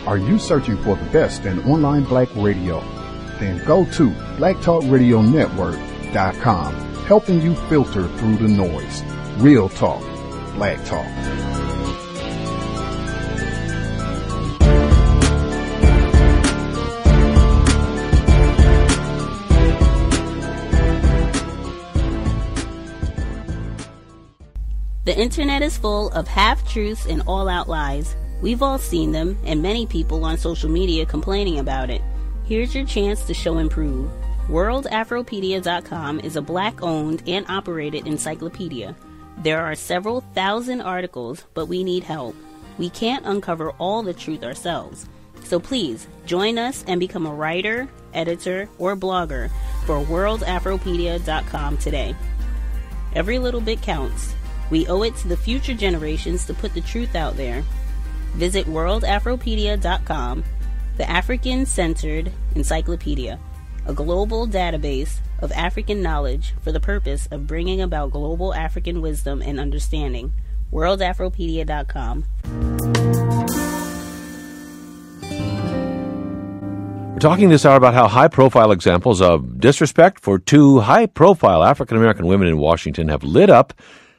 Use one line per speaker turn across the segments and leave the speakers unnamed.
Are you searching for the best in online black radio? Then go to blacktalkradionetwork.com, helping you filter through the noise. Real talk, black talk.
The internet is full of half-truths and all-out lies. We've all seen them, and many people on social media complaining about it. Here's your chance to show and prove. WorldAfropedia.com is a black-owned and operated encyclopedia. There are several thousand articles, but we need help. We can't uncover all the truth ourselves. So please, join us and become a writer, editor, or blogger for WorldAfropedia.com today. Every little bit counts. We owe it to the future generations to put the truth out there. Visit WorldAfropedia.com, the African-centered encyclopedia, a global database of African knowledge for the purpose of bringing about global African wisdom and understanding. WorldAfropedia.com.
We're talking this hour about how high-profile examples of disrespect for two high-profile African-American women in Washington have lit up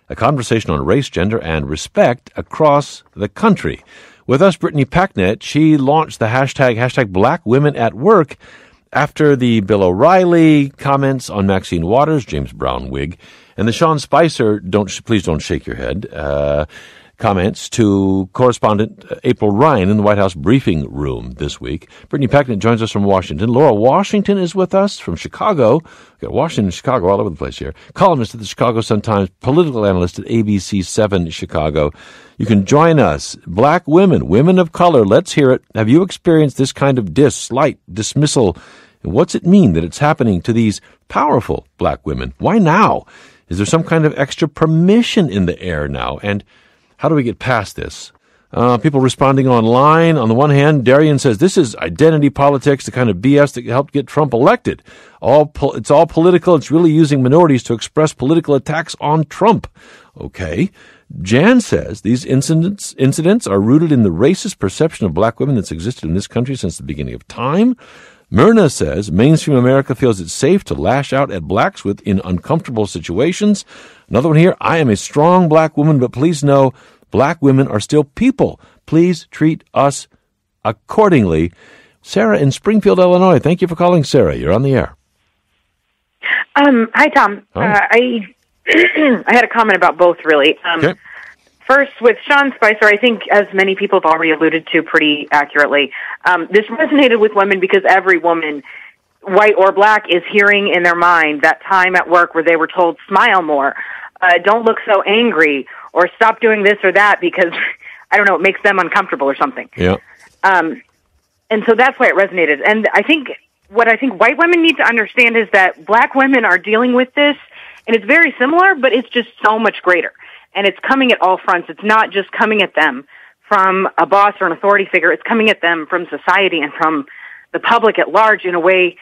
a conversation on race, gender, and respect across the country. With us, Brittany Packnett. She launched the hashtag Black Women at Work after the Bill O'Reilly comments on Maxine Waters' James Brown wig, and the Sean Spicer, please don't shake your head, comments to correspondent April Ryan in the White House briefing room this week. Brittany Packnett joins us from Washington. Laura Washington is with us from Chicago. We've got Washington and Chicago all over the place here. Columnist at the Chicago Sun-Times, political analyst at ABC 7 Chicago. You can join us. Black women, women of color, let's hear it. Have you experienced this kind of slight dismissal? And what's it mean that it's happening to these powerful black women? Why now? Is there some kind of extra permission in the air now? And how do we get past this? People responding online. On the one hand, Darian says, this is identity politics, the kind of BS that helped get Trump elected. It's all political. It's really using minorities to express political attacks on Trump. Okay. Jan says these incidents are rooted in the racist perception of black women that's existed in this country since the beginning of time. Myrna says mainstream America feels it's safe to lash out at blacks in uncomfortable situations. Another one here, I am a strong black woman, but please know black women are still people. Please treat us accordingly. Sarah in Springfield, Illinois. Thank you for calling, Sarah. You're on the air.
Hi, Tom.
Hi.
I had a comment about both, really.
Okay.
First, with Sean Spicer, I think, as many people have already alluded to pretty accurately, this resonated with women because every woman, white or black, is hearing in their mind that time at work where they were told, smile more, don't look so angry, or stop doing this or that because, I don't know, it makes them uncomfortable or something.
Yeah.
And so that's why it resonated. And what I think white women need to understand is that black women are dealing with this, and it's very similar, but it's just so much greater. And it's coming at all fronts. It's not just coming at them from a boss or an authority figure. It's coming at them from society and from the public at large in a way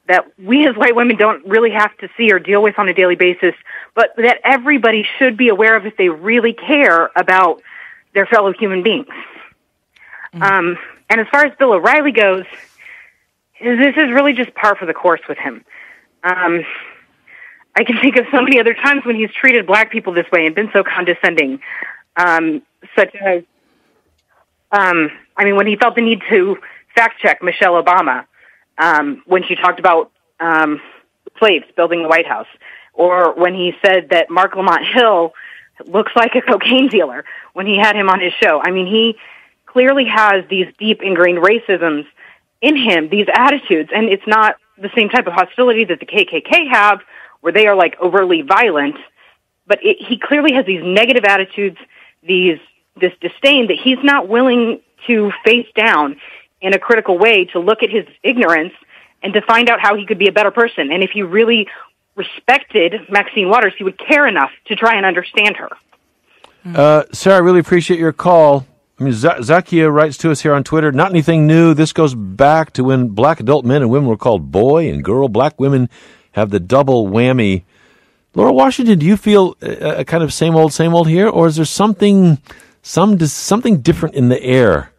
that we as white women don't really have to see or deal with on a daily basis, but that everybody should be aware of if they really care about their fellow human beings. Mm-hmm. And as far as Bill O'Reilly goes, this is really just par for the course with him. I can think of so many other times when he's treated black people this way and been so condescending, such as, when he felt the need to fact-check Michelle Obama when she talked about slaves building the White House, or when he said that Mark Lamont Hill looks like a cocaine dealer when he had him on his show. I mean, he clearly has these deep ingrained racisms in him, these attitudes, and it's not the same type of hostility that the KKK have, where they are like overtly violent, but he clearly has these negative attitudes, this disdain that he's not willing to face down in a critical way to look at his ignorance and to find out how he could be a better person. And if he really respected Maxine Waters, he would care enough to try and understand her.
Sarah, I really appreciate your call. I mean, Zakia writes to us here on Twitter, not anything new. This goes back to when black adult men and women were called boy and girl. Black women have the double whammy. Laura Washington, do you feel a kind of same old here, or is there something different in the air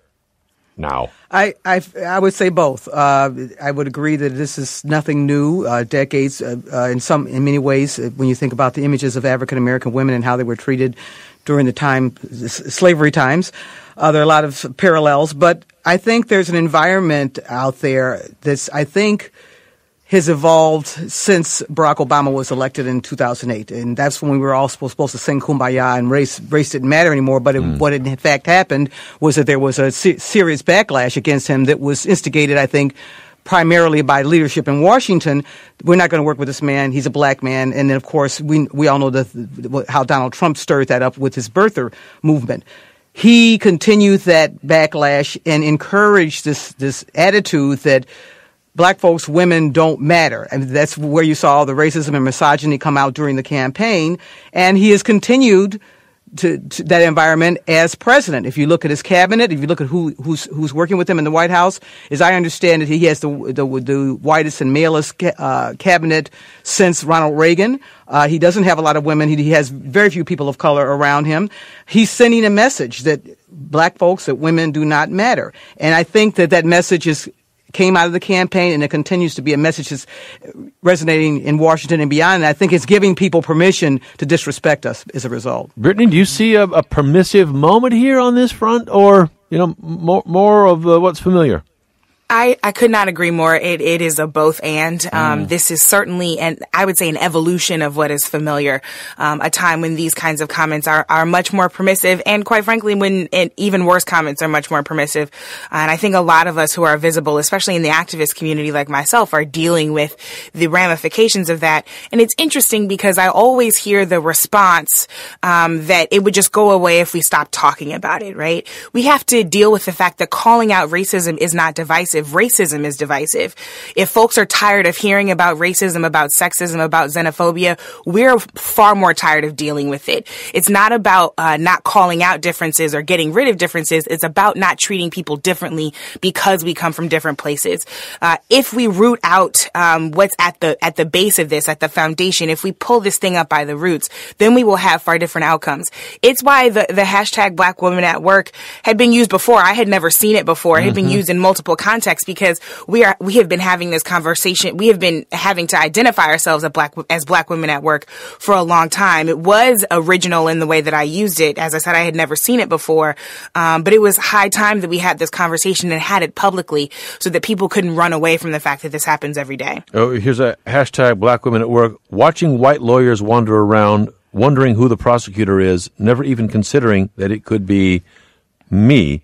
now?
I would say both. I would agree that this is nothing new. Decades, in many ways, when you think about the images of African American women and how they were treated during the slavery times, there are a lot of parallels. But I think there's an environment out there that's, I think, has evolved since Barack Obama was elected in 2008. And that's when we were all supposed to sing Kumbaya and race didn't matter anymore. But what in fact happened was that there was a serious backlash against him that was instigated, I think, primarily by leadership in Washington. We're not going to work with this man. He's a black man. And then, of course, we all know how Donald Trump stirred that up with his birther movement. He continued that backlash and encouraged this attitude that black folks, women don't matter. And that's where you saw all the racism and misogyny come out during the campaign. And he has continued to that environment as president. If you look at his cabinet, if you look at who's working with him in the White House, as I understand it, he has the whitest and malest cabinet since Ronald Reagan. He doesn't have a lot of women. He has very few people of color around him. He's sending a message that black folks, that women do not matter. And I think that message came out of the campaign, and it continues to be a message that's resonating in Washington and beyond. And I think it's giving people permission to disrespect us as a result.
Brittany, do you see a permissive moment here on this front, or more of what's familiar?
I could not agree more. It is a both and. This is certainly, I would say, an evolution of what is familiar. A time when these kinds of comments are much more permissive, and quite frankly, when even worse comments are much more permissive. And I think a lot of us who are visible, especially in the activist community like myself, are dealing with the ramifications of that. And it's interesting because I always hear the response that it would just go away if we stopped talking about it, right? We have to deal with the fact that calling out racism is not divisive. Racism is divisive. If folks are tired of hearing about racism, about sexism, about xenophobia, we're far more tired of dealing with it. It's not about not calling out differences or getting rid of differences. It's about not treating people differently because we come from different places. If we root out what's at the base of this, at the foundation, if we pull this thing up by the roots, then we will have far different outcomes. It's why the hashtag Black Women at Work had been used before. I had never seen it before. It had been used in multiple contexts, because we have been having this conversation. We have been having to identify ourselves as black women at work for a long time. It was original in the way that I used it. As I said, I had never seen it before, but it was high time that we had this conversation and had it publicly so that people couldn't run away from the fact that this happens every day. Oh,
here's a hashtag Black Women at Work. Watching white lawyers wander around, wondering who the prosecutor is, never even considering that it could be me.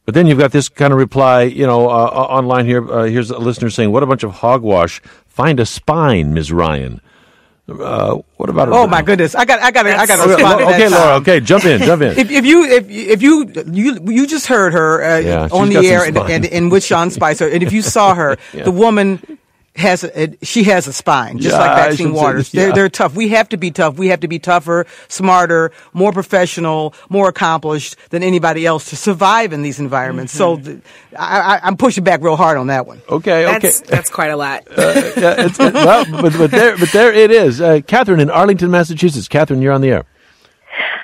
But then you've got this kind of reply, online here. Here's a listener saying, "What a bunch of hogwash! Find a spine, Ms. Ryan." What about?
Oh my goodness! I got a spot.
Okay, Laura. Okay, jump in.
If you just heard her on the air and with Sean Spicer, and if you saw her, the woman has a spine, just like Maxine Waters. They're tough. We have to be tough. We have to be tougher, smarter, more professional, more accomplished than anybody else to survive in these environments. So I'm pushing back real hard on that one.
Okay.
That's quite a lot.
But there it is. Catherine in Arlington, Massachusetts. Catherine, you're on the air.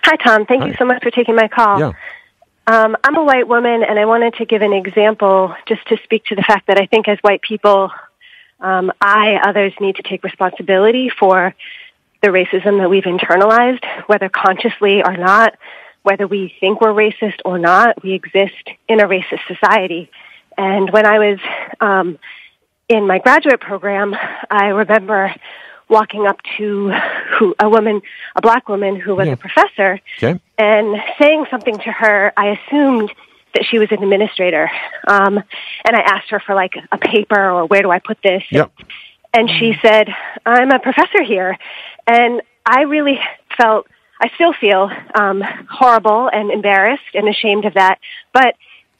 Hi, Tom. Thank you so much for taking my call.
Yeah.
I'm a white woman, and I wanted to give an example just to speak to the fact that I think as white people, others need to take responsibility for the racism that we've internalized, whether consciously or not, whether we think we're racist or not. We exist in a racist society. And when I was in my graduate program, I remember walking up to a black woman who was a professor, and saying something to her. I assumed that she was an administrator. And I asked her for like a paper or where do I put this?
Yep.
And she said, I'm a professor here. And I really I still feel horrible and embarrassed and ashamed of that. But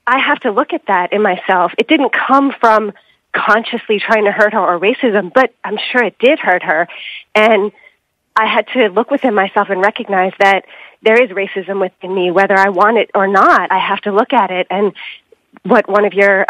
I have to look at that in myself. It didn't come from consciously trying to hurt her or racism, but I'm sure it did hurt her. And I had to look within myself and recognize that there is racism within me, whether I want it or not. I have to look at it. And what one of your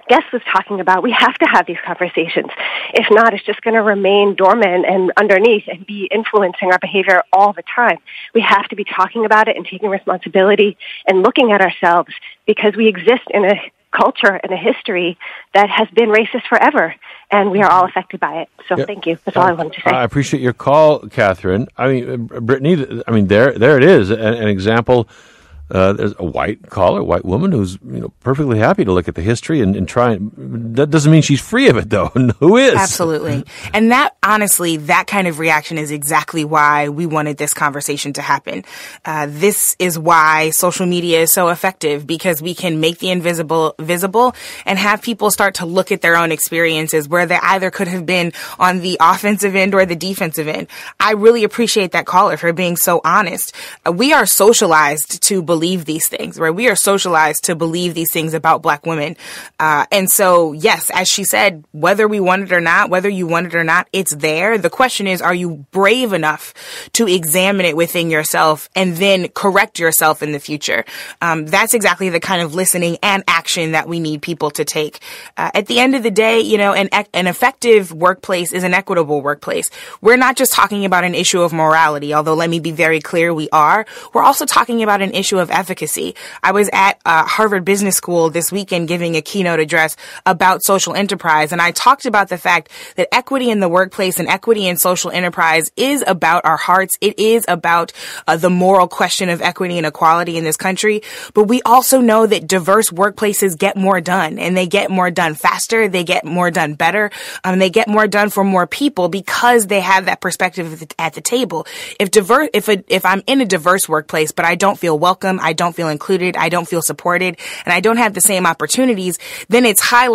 guests was talking about, we have to have these conversations. If not, it's just going to remain dormant and underneath and be influencing our behavior all the time. We have to be talking about it and taking responsibility and looking at ourselves, because we exist in a culture and a history that has been racist forever, and we are all affected by it. So thank you. That's all I wanted to say.
I appreciate your call, Catherine. I mean, Brittany, I mean, there it is, an example. There's a white woman who's perfectly happy to look at the history and try. That doesn't mean she's free of it, though. Who is?
Absolutely. And that, honestly, that kind of reaction is exactly why we wanted this conversation to happen. This is why social media is so effective, because we can make the invisible visible and have people start to look at their own experiences where they either could have been on the offensive end or the defensive end. I really appreciate that caller for being so honest. We are socialized to believe these things, right? We are socialized to believe these things about Black women. And so, yes, as she said, whether we want it or not, whether you want it or not, it's there. The question is, are you brave enough to examine it within yourself and then correct yourself in the future? That's exactly the kind of listening and action that we need people to take. At the end of the day, an effective workplace is an equitable workplace. We're not just talking about an issue of morality, although let me be very clear, we are. We're also talking about an issue of efficacy. I was at Harvard Business School this weekend giving a keynote address about social enterprise, and I talked about the fact that equity in the workplace and equity in social enterprise is about our hearts. It is about the moral question of equity and equality in this country. But we also know that diverse workplaces get more done, and they get more done faster. They get more done better. They get more done for more people because they have that perspective at the table. If I'm in a diverse workplace, but I don't feel welcome, I don't feel included, I don't feel supported, and I don't have the same opportunities, then it's much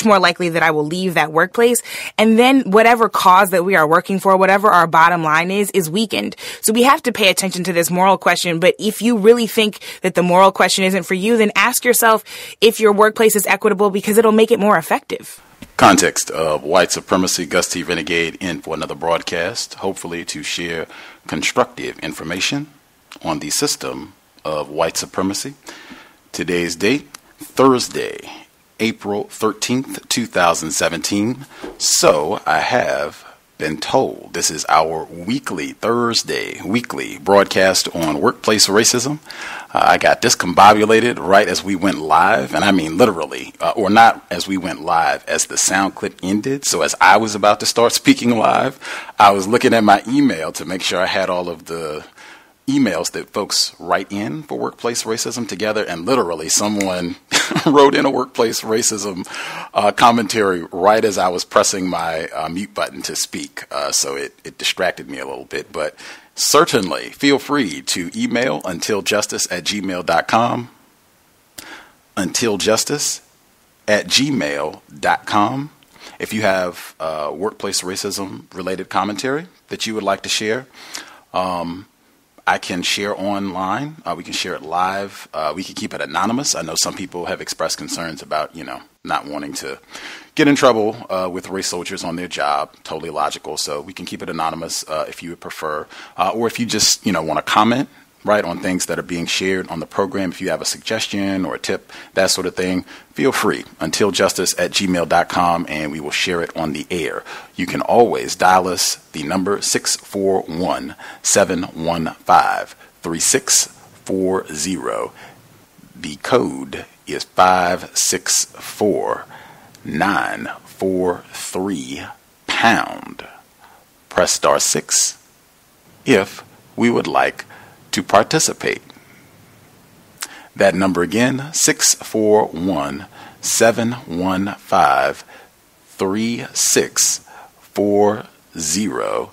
more likely that I will leave that workplace. And then whatever cause that we are working for, whatever our bottom line is weakened. So we have to pay attention to this moral question. But if you really think that the moral question isn't for you, then ask yourself if your workplace is equitable, because it'll make it more effective.
Context of White Supremacy, Gus T Renegade in for another broadcast, hopefully to share constructive information on the system of white supremacy. Today's date, Thursday, April 13th, 2017. So I have been told this is our weekly broadcast on workplace racism. I got discombobulated right as we went live, and I mean literally, or not as we went live, as the sound clip ended. So as I was about to start speaking live, I was looking at my email to make sure I had all of the emails that folks write in for workplace racism together, and literally someone wrote in a workplace racism commentary right as I was pressing my mute button to speak. So it distracted me a little bit, but certainly feel free to email untiljustice@gmail.com, untiljustice@gmail.com. If you have workplace racism related commentary that you would like to share, I can share online. We can share it live. We can keep it anonymous. I know some people have expressed concerns about, not wanting to get in trouble with race soldiers on their job. Totally logical. So we can keep it anonymous if you would prefer. Or if you just, want to comment, right, on things that are being shared on the program. If you have a suggestion or a tip, that sort of thing, feel free. Untiljustice@gmail.com, and we will share it on the air. You can always dial us, the number 641-715-3640. The code is 564-943#. Press *6 if we would like to participate. That number again, 641-715-3640.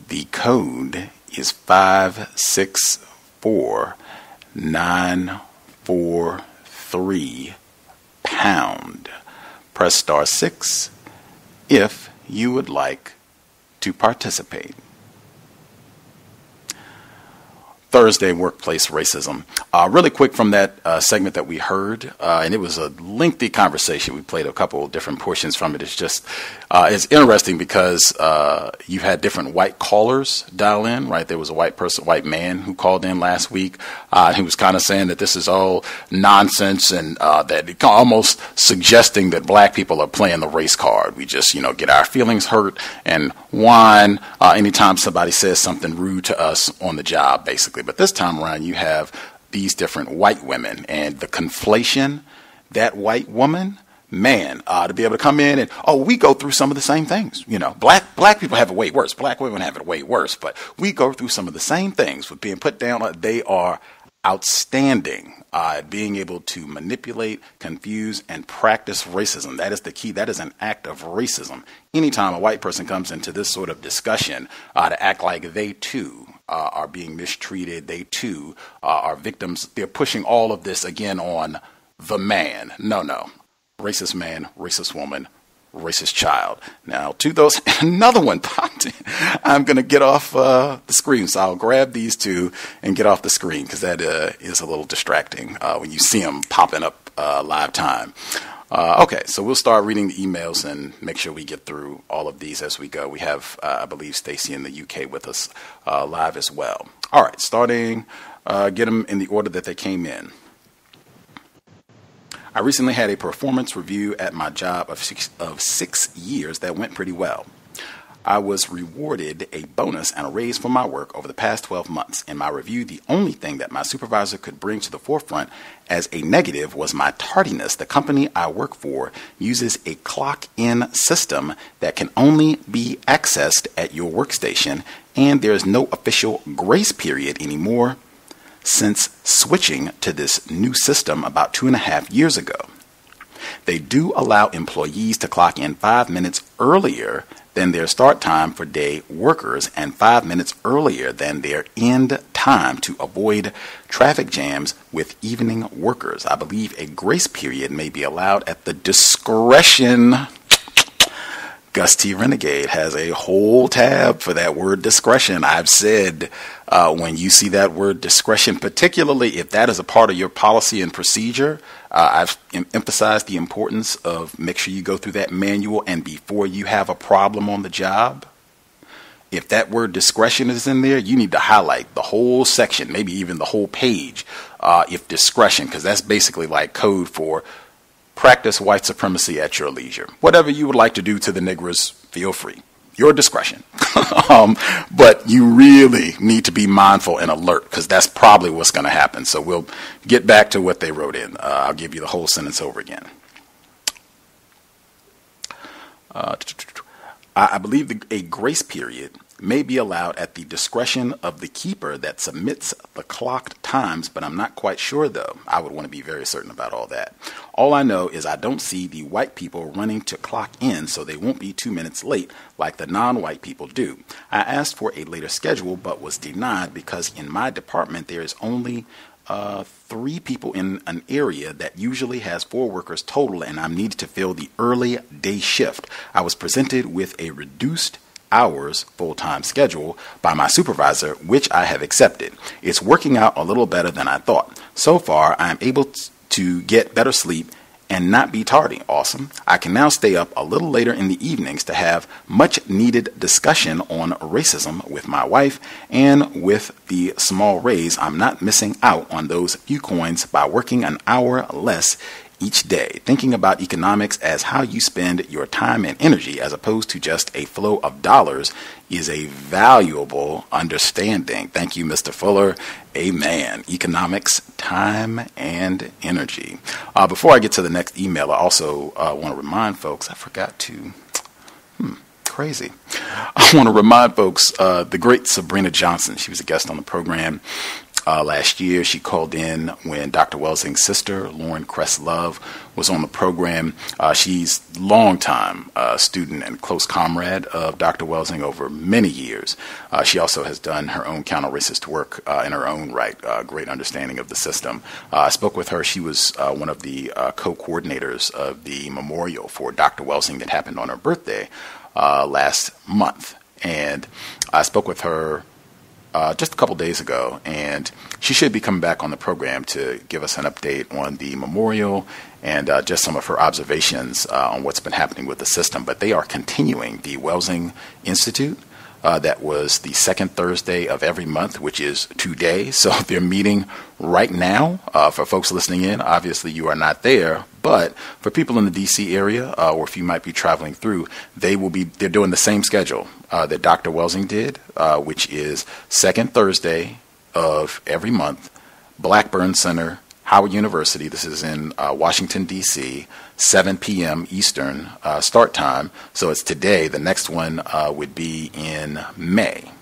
The code is 564-943#. Press *6 if you would like to participate. Thursday, workplace racism. Really quick from that segment that we heard, and it was a lengthy conversation. We played a couple of different portions from it. It's just, it's interesting because you had different white callers dial in, right? There was a white man who called in last week. He was kind of saying that this is all nonsense, and that almost suggesting that black people are playing the race card. We just, get our feelings hurt and whine anytime somebody says something rude to us on the job, basically. But this time around, you have these different white women and the conflation, that white woman, man, to be able to come in and, we go through some of the same things. You know, black people have it way worse. Black women have it way worse, but we go through some of the same things with being put down. They are outstanding at being able to manipulate, confuse, and practice racism. That is the key. That is an act of racism. Anytime a white person comes into this sort of discussion to act like they too are being mistreated, they too are victims, they're pushing all of this again on the man. No. Racist man, racist woman, racist child. Now, to those, another one popped in. I'm going to get off the screen, so I'll grab these two and get off the screen because that is a little distracting when you see them popping up live time. Okay, so we'll start reading the emails and make sure we get through all of these as we go. We have, I believe, Stacy in the UK with us live as well. All right, starting, get them in the order that they came in. I recently had a performance review at my job of 6 years that went pretty well. I was rewarded a bonus and a raise for my work over the past 12 months. In my review, the only thing that my supervisor could bring to the forefront as a negative was my tardiness. The company I work for uses a clock-in system that can only be accessed at your workstation, and there is no official grace period anymore since switching to this new system about 2.5 years ago. They do allow employees to clock in 5 minutes earlier than their start time for day workers and 5 minutes earlier than their end time to avoid traffic jams with evening workers. I believe a grace period may be allowed at the discretion. Gus T Renegade has a whole tab for that word discretion. I've said when you see that word discretion, particularly if that is a part of your policy and procedure, I've emphasized the importance of make sure you go through that manual and before you have a problem on the job. If that word discretion is in there, you need to highlight the whole section, maybe even the whole page, if discretion, because that's basically like code for practice white supremacy at your leisure. Whatever you would like to do to the niggers, feel free. Your discretion. But you really need to be mindful and alert because that's probably what's going to happen. So we'll get back to what they wrote in. I'll give you the whole sentence over again. I believe a grace period may be allowed at the discretion of the keeper that submits the clocked times, but I'm not quite sure, though. I would want to be very certain about all that. All I know is I don't see the white people running to clock in, so they won't be 2 minutes late like the non-white people do. I asked for a later schedule, but was denied because in my department there is only 3 people in an area that usually has 4 workers total, and I'm needed to fill the early day shift. I was presented with a reduced hours full-time schedule by my supervisor, which I have accepted. It's working out a little better than I thought. So far, I am able to get better sleep and not be tardy. Awesome. I can now stay up a little later in the evenings to have much needed discussion on racism with my wife, and with the small raise, I'm not missing out on those few coins by working an hour less each day. Thinking about economics as how you spend your time and energy as opposed to just a flow of dollars is a valuable understanding. Thank you, Mr. Fuller. Amen. Economics, time, and energy. Before I get to the next email, I also want to remind folks, I forgot to, crazy. I want to remind folks, the great Sabrina Johnson, she was a guest on the program last year. She called in when Dr. Welsing's sister, Lauren Cress-Love, was on the program. She's a longtime student and close comrade of Dr. Welsing over many years. She also has done her own counter-racist work in her own right, great understanding of the system. I spoke with her. She was one of the co-coordinators of the memorial for Dr. Welsing that happened on her birthday last month. And I spoke with her just a couple days ago, and she should be coming back on the program to give us an update on the memorial and just some of her observations on what's been happening with the system. But they are continuing the Welsing Institute. That was the second Thursday of every month, which is today. So they're meeting right now. For folks listening in, obviously you are not there, but for people in the D.C. area, or if you might be traveling through, they're doing the same schedule that Dr. Welsing did, which is second Thursday of every month Blackburn Center, Howard University. This is in Washington, D.C., 7 p.m. Eastern start time. So it's today. The next one would be in May.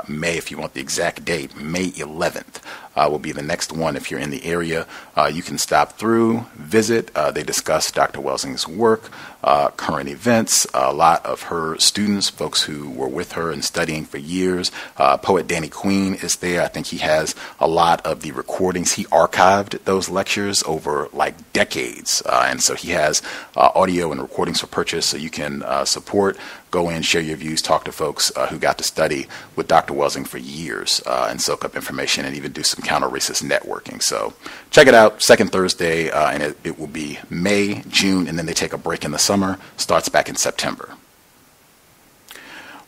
May, if you want the exact date, May 11th will be the next one. If you're in the area, you can stop through, visit. They discuss Dr. Welsing's work, current events, a lot of her students, folks who were with her and studying for years. Poet Danny Queen is there. I think he has a lot of the recordings. He archived those lectures over like decades. And so he has audio and recordings for purchase, so you can support, go in, share your views, talk to folks who got to study with Dr. Welsing for years and soak up information and even do some counter-racist networking. So check it out, second Thursday, and it will be May, June, and then they take a break in the summer. Starts back in September.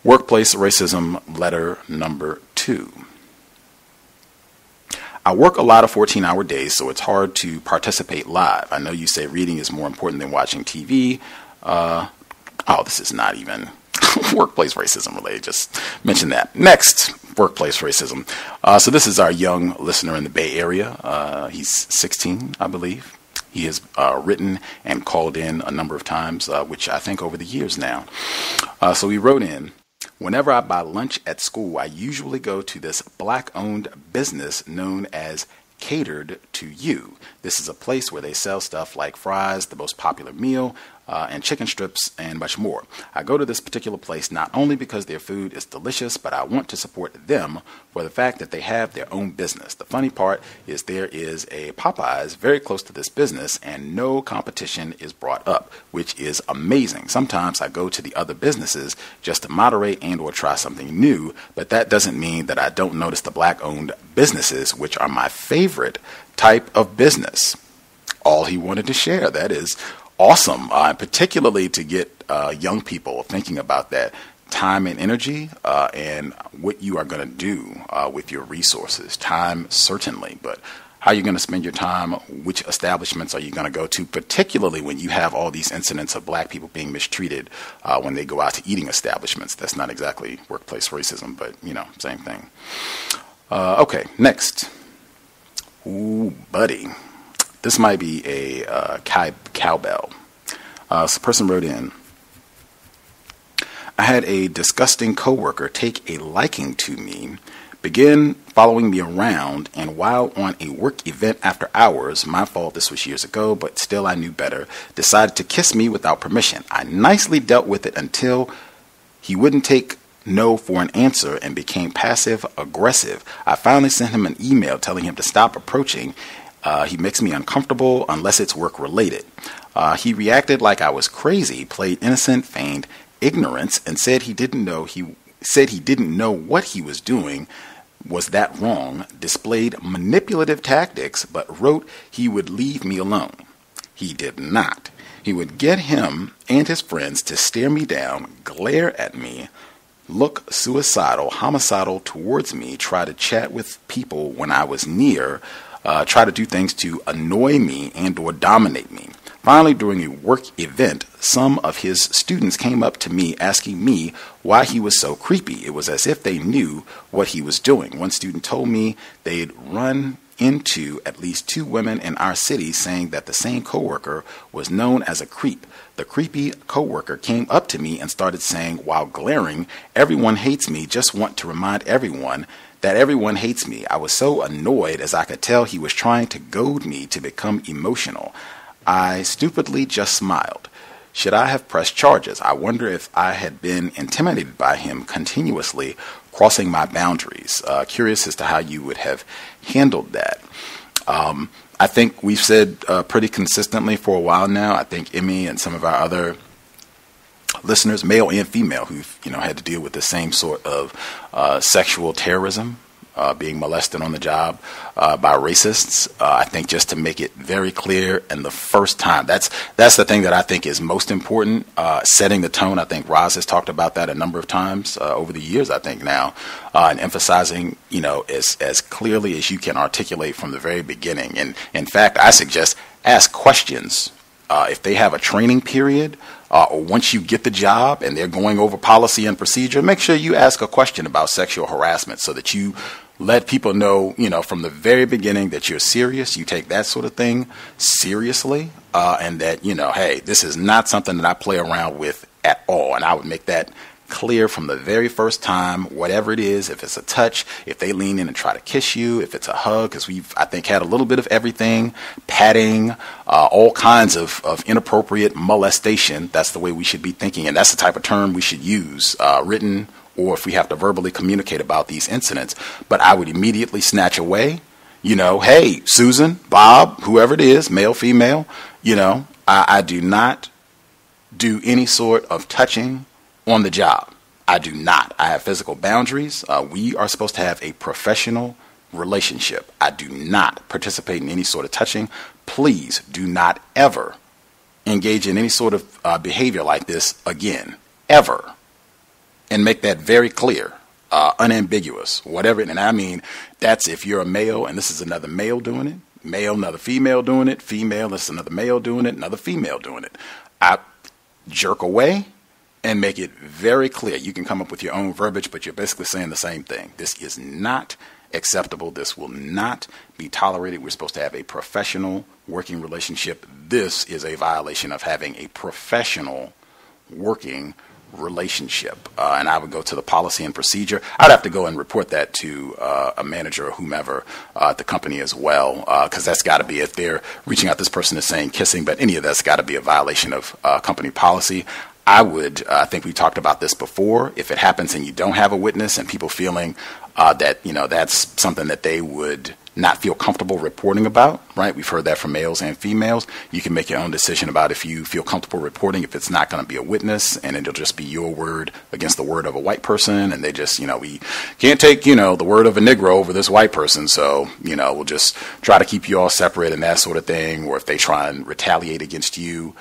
Workplace racism letter number 2. I work a lot of 14-hour days, so it's hard to participate live. I know you say reading is more important than watching TV. This is not even workplace racism related. Just mention that. Next, workplace racism. So this is our young listener in the Bay Area. He's 16, I believe. He has written and called in a number of times, which I think over the years now. So he wrote in, whenever I buy lunch at school, I usually go to this black-owned business known as Catered to You. This is a place where they sell stuff like fries, the most popular meal, and chicken strips, and much more. I go to this particular place not only because their food is delicious, but I want to support them for the fact that they have their own business. The funny part is there is a Popeyes very close to this business, and no competition is brought up, which is amazing. Sometimes I go to the other businesses just to moderate and or try something new, but that doesn't mean that I don't notice the black-owned businesses, which are my favorite type of business. All he wanted to share. That is awesome, particularly to get young people thinking about that time and energy and what you are going to do with your resources. Time, certainly, but how you're going to spend your time, which establishments are you going to go to, particularly when you have all these incidents of black people being mistreated when they go out to eating establishments. That's not exactly workplace racism, but, same thing. Okay, next. Ooh, buddy. This might be a cowbell. So the person wrote in, I had a disgusting coworker take a liking to me, begin following me around, and while on a work event after hours, my fault, this was years ago, but still I knew better, decided to kiss me without permission. I nicely dealt with it until he wouldn't take no for an answer and became passive aggressive. I finally sent him an email telling him to stop approaching. He makes me uncomfortable unless it's work related. He reacted like I was crazy, played innocent, feigned ignorance, and said he didn't know what he was doing. Was that wrong? Displayed manipulative tactics, but wrote he would leave me alone. He did not. He would get him and his friends to stare me down, glare at me, look suicidal, homicidal towards me, try to chat with people when I was near, try to do things to annoy me and or dominate me. Finally, during a work event, some of his students came up to me asking me why he was so creepy. It was as if they knew what he was doing. One student told me they'd run into at least 2 women in our city saying that the same coworker was known as a creep. The creepy coworker came up to me and started saying while glaring, "Everyone hates me, just want to remind everyone that everyone hates me." I was so annoyed as I could tell he was trying to goad me to become emotional. I stupidly just smiled. Should I have pressed charges? I wonder if I had been intimidated by him continuously crossing my boundaries. Curious as to how you would have handled that. I think we've said pretty consistently for a while now, I think Emmy and some of our other listeners, male and female, who've had to deal with the same sort of sexual terrorism, being molested on the job by racists. I think just to make it very clear, and the first time, that's the thing that I think is most important, setting the tone. I think Roz has talked about that a number of times over the years, I think now, and emphasizing, as clearly as you can articulate from the very beginning. And in fact, I suggest ask questions. If they have a training period or once you get the job and they're going over policy and procedure, make sure you ask a question about sexual harassment so that you let people know, from the very beginning that you're serious, you take that sort of thing seriously, and that, hey, this is not something that I play around with at all. And I would make that clear from the very first time, whatever it is, if it's a touch, if they lean in and try to kiss you, if it's a hug, because we've, I think, had a little bit of everything, patting, all kinds of inappropriate molestation. That's the way we should be thinking, and that's the type of term we should use, written, or if we have to verbally communicate about these incidents. But I would immediately snatch away, hey, Susan, Bob, whoever it is, male, female, I do not do any sort of touching on the job. I do not. I have physical boundaries. We are supposed to have a professional relationship. I do not participate in any sort of touching. Please do not ever engage in any sort of behavior like this again, ever. And make that very clear, unambiguous, whatever. And I mean, that's if you're a male and this is another male doing it, male, another female doing it, female, this is another male doing it, another female doing it. I jerk away and make it very clear. You can come up with your own verbiage, but you're basically saying the same thing. This is not acceptable. This will not be tolerated. We're supposed to have a professional working relationship. This is a violation of having a professional working relationship. And I would go to the policy and procedure. I'd have to go and report that to a manager or whomever at the company as well, because that's got to be, if they're reaching out, this person is saying kissing, but any of that's got to be a violation of company policy. I think we talked about this before. If it happens and you don't have a witness and people feeling that, that's something that they would not feel comfortable reporting about, right? We've heard that from males and females. You can make your own decision about if you feel comfortable reporting, if it's not going to be a witness and it'll just be your word against the word of a white person. And they just, we can't take, the word of a Negro over this white person. So, we'll just try to keep you all separate and that sort of thing. Or if they try and retaliate against you,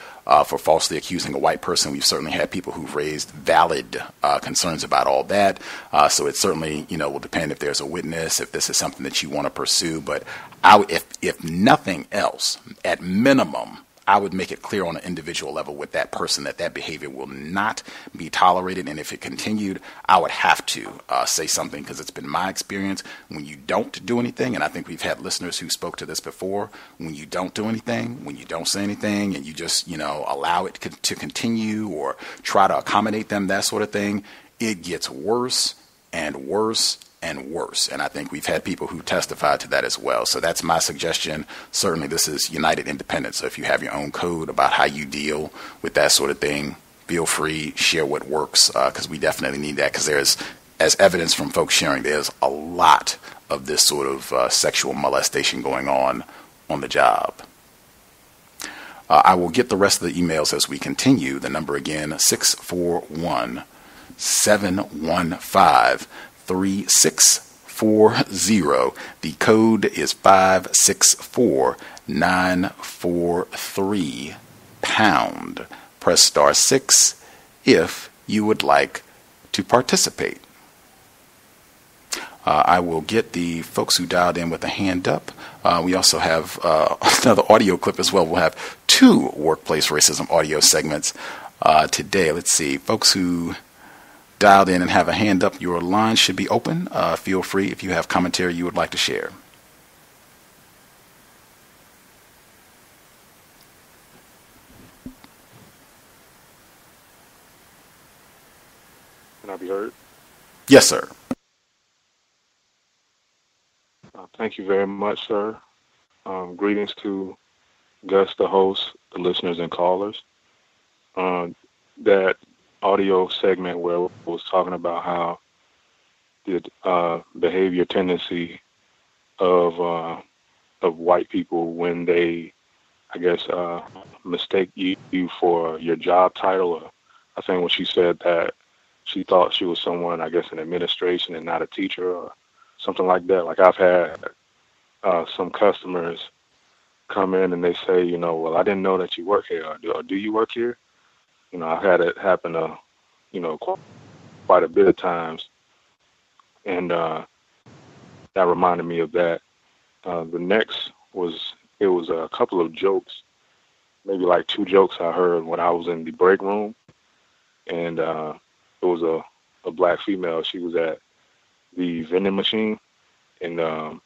for falsely accusing a white person. We've certainly had people who've raised valid concerns about all that. So it certainly, will depend if there's a witness, if this is something that you want to pursue. But if nothing else, at minimum, I would make it clear on an individual level with that person that behavior will not be tolerated. And if it continued, I would have to say something, because it's been my experience when you don't do anything. And I think we've had listeners who spoke to this before. When you don't do anything, when you don't say anything, and you just, allow it to continue or try to accommodate them, that sort of thing, it gets worse and worse and worse. And I think we've had people who testified to that as well. So that's my suggestion. Certainly this is United Independent. So if you have your own code about how you deal with that sort of thing, feel free, share what works, because we definitely need that, because there's, as evidence from folks sharing, there's a lot of this sort of sexual molestation going on the job. I will get the rest of the emails as we continue. The number again, 641-715 3640. The code is 564943 pound. Press star 6 if you would like to participate. I will get the folks who dialed in with a hand up. We also have another audio clip as well. We'll have 2 workplace racism audio segments today. Let's see. Folks who dialed in and have a hand up, your line should be open. Feel free if you have commentary you would like to share.
Can I be heard?
Yes, sir.
Thank you very much, sir. Greetings to Gus, the host, the listeners and callers. That audio segment where I was talking about how the behavior tendency of white people when they, I guess, mistake you for your job title. Or I think when she said that she thought she was someone, I guess, in administration and not a teacher or something like that. Like I've had some customers come in and they say, well, I didn't know that you work here. Or do you work here? I've had it happen, quite a bit of times. And that reminded me of that. The next was, it was a couple of jokes maybe like 2 jokes I heard when I was in the break room, and it was a black female. She was at the vending machine, and I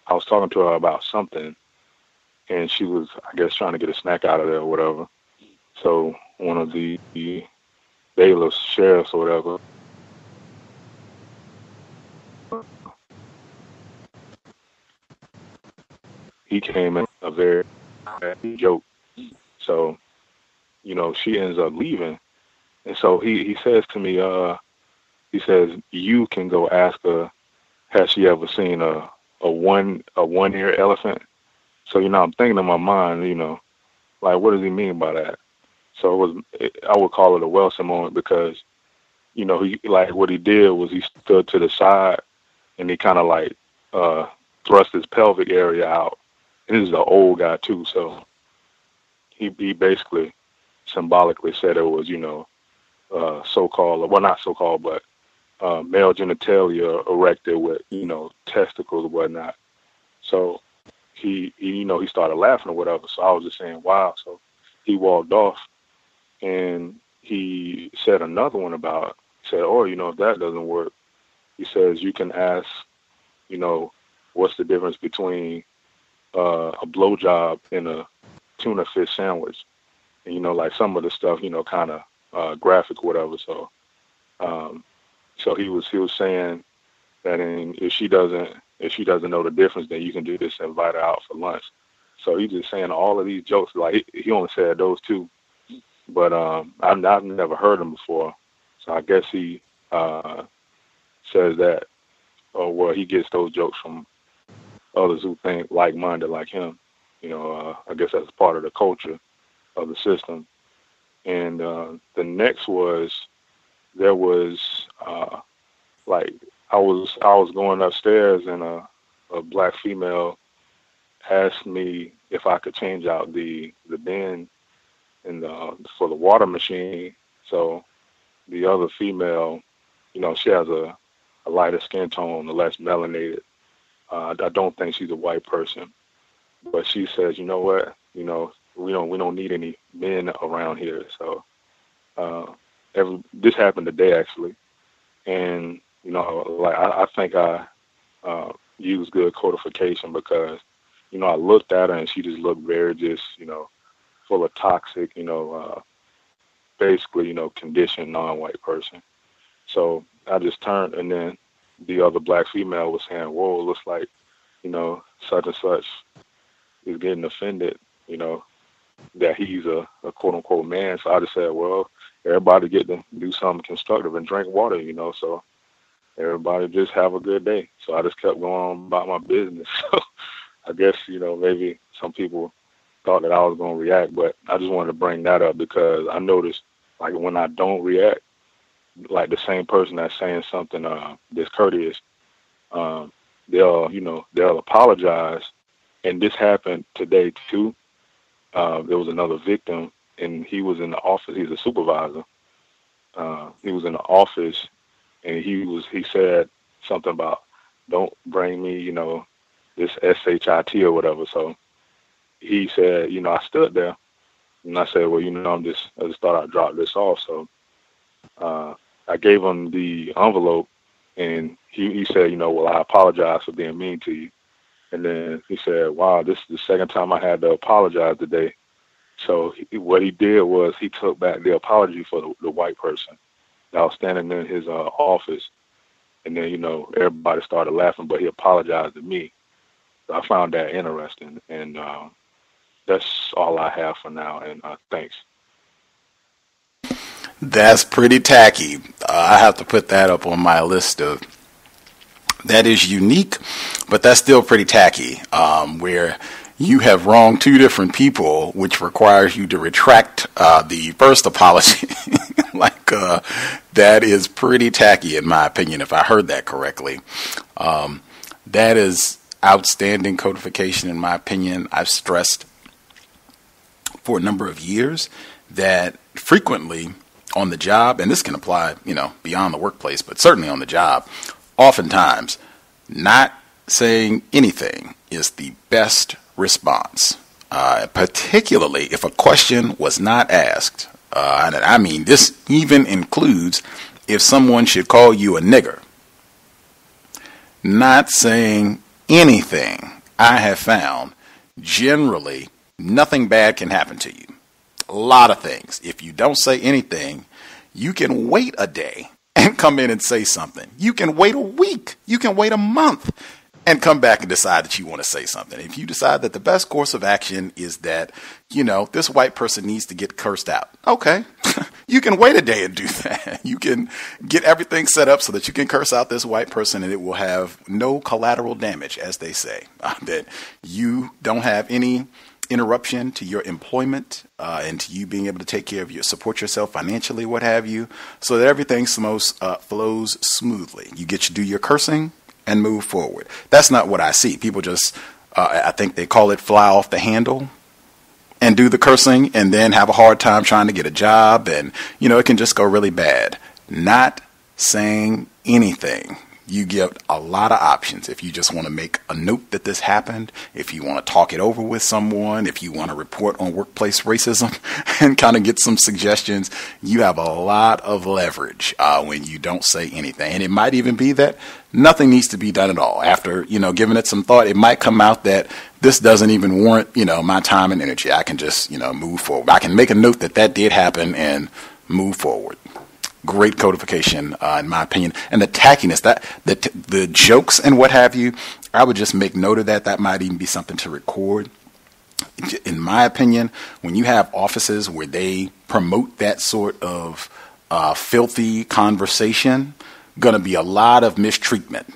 was talking to her about something, and she was, I guess, trying to get a snack out of there or whatever. So one of the bailiffs, sheriffs or whatever, he came in a very bad joke. So, you know, she ends up leaving. And so he says to me, he says, you can go ask her, has she ever seen a one-ear elephant? So, you know, I'm thinking in my mind, you know, like, what does he mean by that? So I would call it a Wilson moment because, you know, what he did was he stood to the side and he kind of like thrust his pelvic area out. And this is an old guy too, so he basically symbolically said it was, you know, so-called, well, not so-called, but male genitalia erected with, you know, testicles and whatnot. So he you know, he started laughing or whatever. So I was just saying, wow. So he walked off, and he said another one about, said, oh, you know, if that doesn't work, he says, you can ask, you know, what's the difference between a blowjob and a tuna fish sandwich? And, you know, like some of the stuff, you know, kind of graphic or whatever. So, so he was saying that if she doesn't know the difference, then you can do this and invite her out for lunch. So he's just saying all of these jokes. Like he only said those 2, but I've never heard them before. So I guess he says that, or well, he gets those jokes from others who think like-minded like him. You know, I guess that's part of the culture of the system. And the next was, there was like I was going upstairs, and a black female asked me if I could change out the bin for the water machine. So the other female, you know, she has a lighter skin tone, a less melanated. I don't think she's a white person, but she says, you know what, you know, we don't need any men around here. So this happened today actually, and you know, like I think I used good codification because, you know, I looked at her and she just looked very just, you know, full of toxic, you know, basically, you know, conditioned non-white person. So I just turned, and then the other black female was saying, whoa, it looks like, you know, such and such is getting offended, you know, that he's a quote unquote man. So I just said, well, everybody get to do something constructive and drink water, you know, so everybody just have a good day. So I just kept going on about my business. So I guess, you know, maybe some people thought that I was going to react, but I just wanted to bring that up because I noticed, like, when I don't react, like the same person that's saying something discourteous, they'll apologize. And this happened today too. There was another victim, and he was in the office. He's a supervisor. He was in the office, and he said something about, don't bring me, you know, this SHIT or whatever. So he said, you know, I stood there, and I said, well, you know, I just thought I'd drop this off. So I gave him the envelope, and he said, you know, well, I apologize for being mean to you. And then he said, wow, this is the second time I had to apologize today. So what he did was he took back the apology for the white person that was standing in his office. And then, you know, everybody started laughing, but he apologized to me. So I found that interesting. And that's all I have for now. And thanks.
That's pretty tacky. I have to put that up on my list of, that is unique, but that's still pretty tacky, where you have wronged 2 different people, which requires you to retract the first apology. Like, that is pretty tacky, in my opinion, if I heard that correctly. That is outstanding codification, in my opinion. I've stressed for a number of years that frequently on the job, and this can apply, you know, beyond the workplace, but certainly on the job, oftentimes not saying anything is the best response. particularly if a question was not asked. And I mean, this even includes if someone should call you a nigger. Not saying anything, I have found, generally, nothing bad can happen to you. A lot of things. If you don't say anything, you can wait a day and come in and say something. You can wait a week. You can wait a month and come back and decide that you want to say something. If you decide that the best course of action is that, this white person needs to get cursed out, okay, you can wait a day and do that. You can get everything set up so that you can curse out this white person and it will have no collateral damage, as they say, that you don't have any interruption to your employment and to you being able to take care of support yourself financially, what have you, so that everything flows smoothly. You get to do your cursing and move forward. That's not what I see. People just, I think they call it fly off the handle and do the cursing and then have a hard time trying to get a job. And, it can just go really bad. Not saying anything. You get a lot of options. If you just want to make a note that this happened, if you want to talk it over with someone, if you want to report on workplace racism and kind of get some suggestions, you have a lot of leverage when you don't say anything. And it might even be that nothing needs to be done at all. After, giving it some thought, it might come out that this doesn't even warrant, my time and energy. I can just, move forward. I can make a note that did happen and move forward. Great codification, in my opinion. And the tackiness, the jokes and what have you, I would just make note of that. That might even be something to record. In my opinion, when you have offices where they promote that sort of filthy conversation, going to be a lot of mistreatment.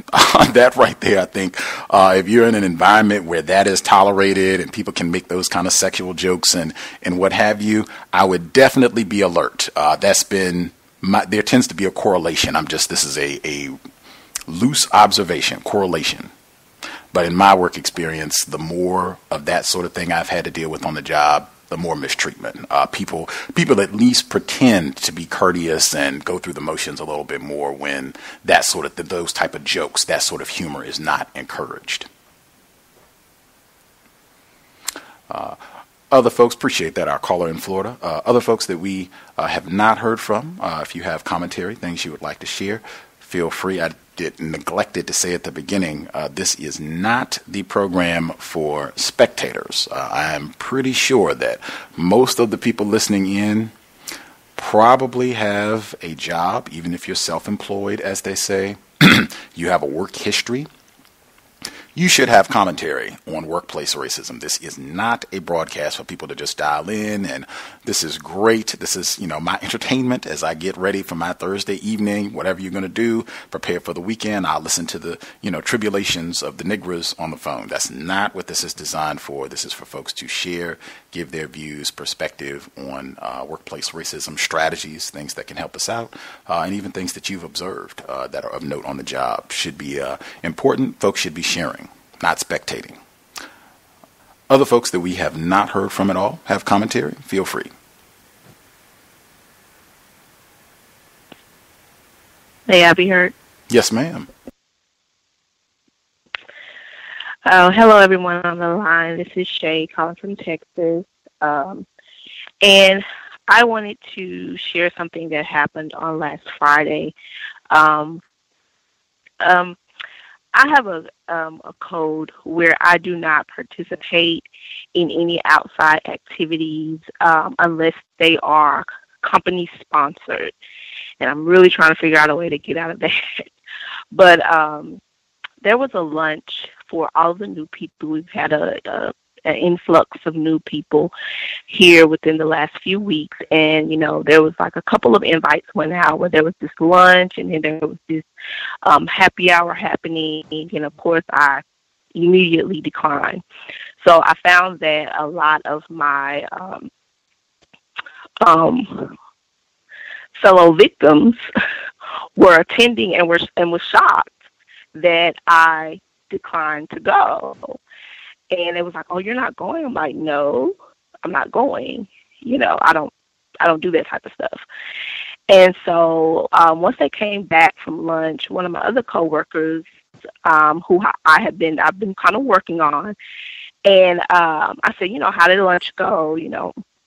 That right there, I think, if you're in an environment where that is tolerated and people can make those kind of sexual jokes and what have you, I would definitely be alert. That's been... there tends to be a correlation. This is a loose observation, correlation. But in my work experience, the more of that sort of thing I've had to deal with on the job, the more mistreatment. People at least pretend to be courteous and go through the motions a little bit more when those type of jokes, that sort of humor is not encouraged. Other folks, appreciate that, our caller in Florida. Other folks that we have not heard from, if you have commentary, things you would like to share, feel free. I neglected to say at the beginning, this is not the program for spectators. I am pretty sure that most of the people listening in probably have a job, even if you're self-employed, as they say. You have a work history. You should have commentary on workplace racism. This is not a broadcast for people to just dial in, and this is great. This is, my entertainment as I get ready for my Thursday evening, whatever you're going to do, prepare for the weekend. I'll listen to the, tribulations of the Negroes on the phone. That's not what this is designed for. This is for folks to share, give their views, perspective on workplace racism, strategies, things that can help us out, and even things that you've observed that are of note on the job. Should be important. Folks should be sharing, not spectating. Other folks that we have not heard from at all have commentary. Feel free.
May I be heard?
Yes, ma'am.
Hello, everyone on the line. This is Shay calling from Texas. And I wanted to share something that happened on last Friday. I have a code where I do not participate in any outside activities unless they are company sponsored, and I'm really trying to figure out a way to get out of that. But there was a lunch for all of the new people. We've had an influx of new people here within the last few weeks, and there was like a couple of invites went out where there was this lunch, and then there was this happy hour happening, and of course I immediately declined. So I found that a lot of my fellow victims were attending and was shocked that I declined to go. And it was like, "Oh, you're not going?" I'm like, "No, I'm not going. I don't do that type of stuff." And so once they came back from lunch, one of my other coworkers, who I've been kind of working on, And I said, how did lunch go?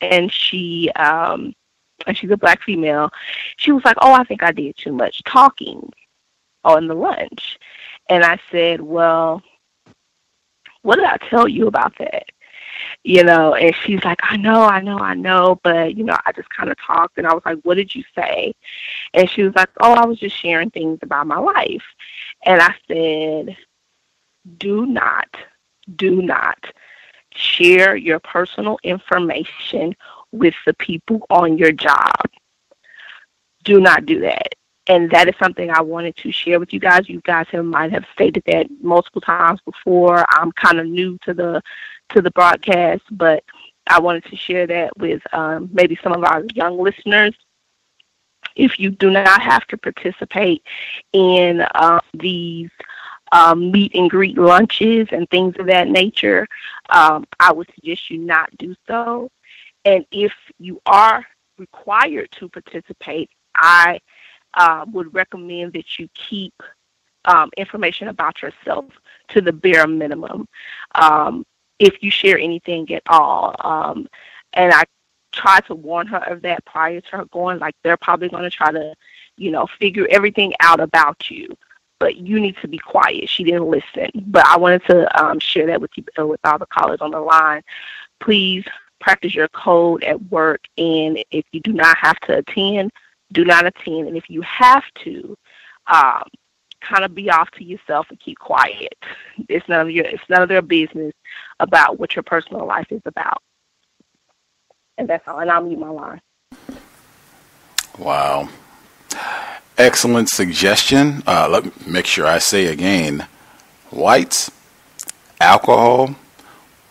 And she's a Black female. She was like, oh, I think I did too much talking on the lunch. And I said, well, what did I tell you about that? And she's like, I know, but, I just kind of talked. And I was like, what did you say? And she was like, oh, I was just sharing things about my life. And I said, do not share your personal information with the people on your job. Do not do that. And that is something I wanted to share with you guys. You guys might have stated that multiple times before. I'm kind of new to the broadcast, but I wanted to share that with maybe some of our young listeners. If you do not have to participate in these meet and greet lunches and things of that nature, I would suggest you not do so. And if you are required to participate, I would recommend that you keep information about yourself to the bare minimum if you share anything at all. And I try to warn her of that prior to her going. Like, they're probably going to try to, figure everything out about you. But you need to be quiet. She didn't listen. But I wanted to share that with you, with all the callers on the line. Please practice your code at work. And if you do not have to attend, do not attend. And if you have to, kind of be off to yourself and keep quiet. It's none of their business about what your personal life is about. And that's all. And I'll mute my line.
Wow. Excellent suggestion. Let me make sure I say again, whites, alcohol,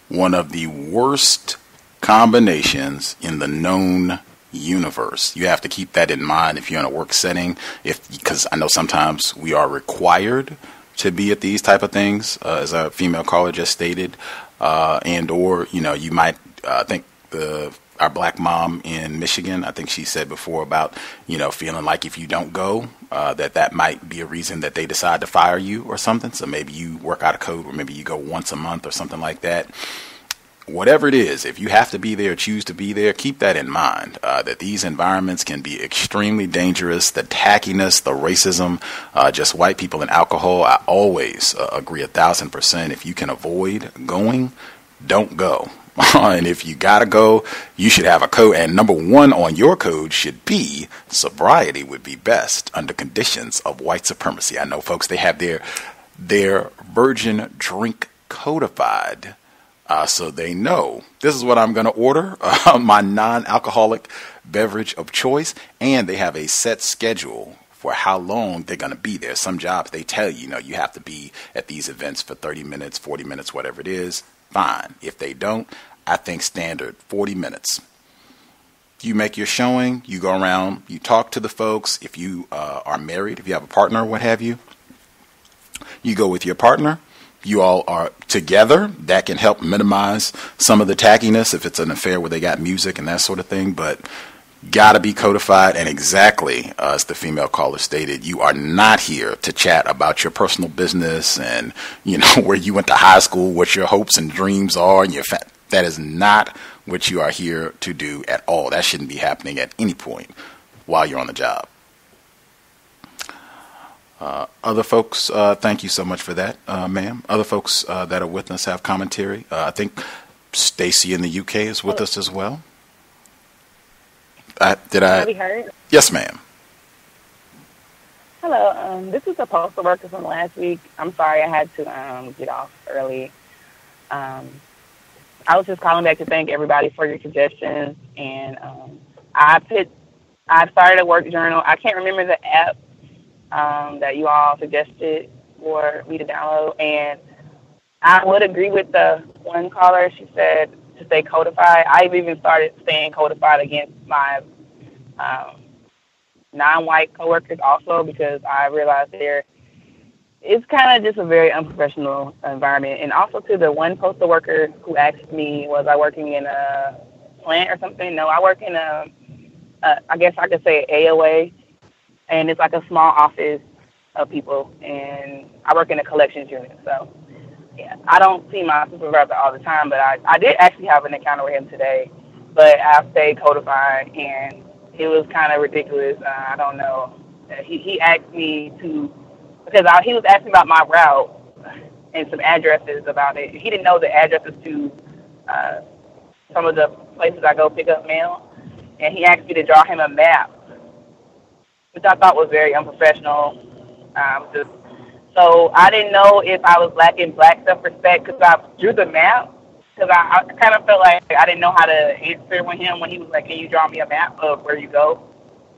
one of the worst combinations in the known universe. You have to keep that in mind if you're in a work setting, because I know sometimes we are required to be at these type of things, as a female caller just stated, and or you might think our Black mom in Michigan, I think she said before about feeling like if you don't go, that might be a reason that they decide to fire you or something. So maybe you work out a code, or maybe you go once a month or something like that. Whatever it is, if you have to be there, choose to be there, keep that in mind, that these environments can be extremely dangerous. The tackiness, the racism, just white people and alcohol. I always agree 1,000%. If you can avoid going, don't go. And if you gotta go, you should have a code. And number one on your code should be sobriety would be best under conditions of white supremacy. I know folks, they have their virgin drink codified. So they know this is what I'm going to order, my non-alcoholic beverage of choice, and they have a set schedule for how long they're going to be there. Some jobs, they tell you have to be at these events for 30 minutes, 40 minutes, whatever it is. Fine. If they don't, I think standard 40 minutes. You make your showing, you go around, you talk to the folks. If you are married, if you have a partner, what have you, you go with your partner. You all are together. That can help minimize some of the tackiness if it's an affair where they got music and that sort of thing. But got to be codified. And exactly as the female caller stated, you are not here to chat about your personal business and, where you went to high school, what your hopes and dreams are. And that is not what you are here to do at all. That shouldn't be happening at any point while you're on the job. Other folks, thank you so much for that, ma'am. Other folks that are with us have commentary. I think Stacy in the UK is with us as well. Did I?
Have you heard?
Yes, ma'am.
Hello. This is a postal worker from last week. I'm sorry I had to get off early. I was just calling back to thank everybody for your suggestions. And I started a work journal. I can't remember the app that you all suggested for me to download, and I would agree with the one caller. She said to stay codified. I've even started staying codified against my non-white coworkers also, because I realized it's kind of just a very unprofessional environment. And also to the one postal worker who asked me, was I working in a plant or something? No, I work in I guess I could say AOA. And it's like a small office of people, and I work in a collections unit. So, yeah, I don't see my supervisor all the time, but I did actually have an encounter with him today, but I stayed codified, and it was kind of ridiculous. I don't know. He asked me to, because he was asking about my route and some addresses about it. He didn't know the addresses to some of the places I go pick up mail, and he asked me to draw him a map, which I thought was very unprofessional. So I didn't know if I was lacking black self-respect because I drew the map, because I kind of felt like I didn't know how to answer with him when he was like, can you draw me a map of where you go?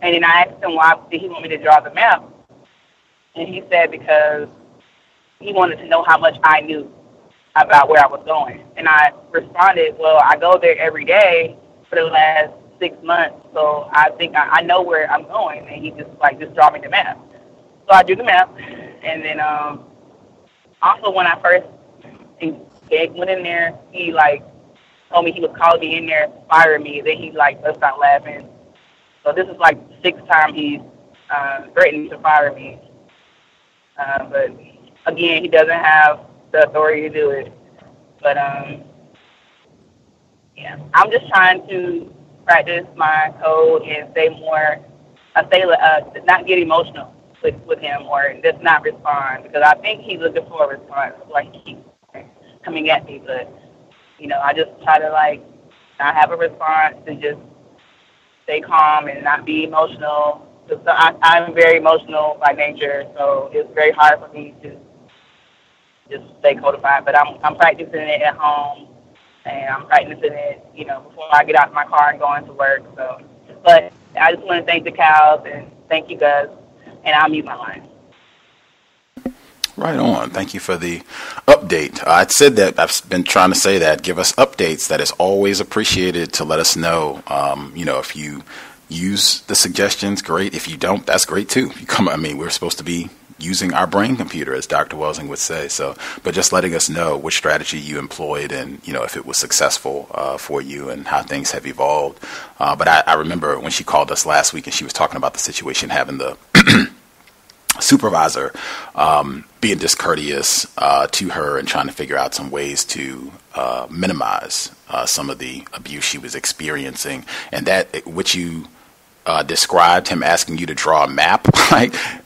And then I asked him why did he want me to draw the map, and he said because he wanted to know how much I knew about where I was going. And I responded, well, I go there every day for the last 6 months, so I think I know where I'm going. And he just draw me the map. So I drew the map, and then also when I first went in there, he told me he was calling me in there to fire me. Then he bust out laughing. So this is the 6th time he's threatened to fire me. But again, he doesn't have the authority to do it. But yeah, I'm just trying to practice my code and say more. Not get emotional with him, or just not respond, because I think he's looking for a response. He keeps coming at me, but I just try to not have a response and just stay calm and not be emotional. Because I'm very emotional by nature, so it's very hard for me to just stay codified. But I'm practicing it at home, and I'm practicing it, before I get out of my car and go into work. So, but I just want to thank the cows and thank you guys. And I'll mute my line.
Right on. Thank you for the update. I said that I've been trying to say that. Give us updates. That is always appreciated to let us know. If you use the suggestions, great. If you don't, that's great too. We're supposed to be using our brain computer, as Dr. Welsing would say. So, but just letting us know which strategy you employed and, if it was successful for you and how things have evolved. But I remember when she called us last week and she was talking about the situation, having the supervisor being discourteous to her and trying to figure out some ways to minimize some of the abuse she was experiencing. And that, which you described, him asking you to draw a map,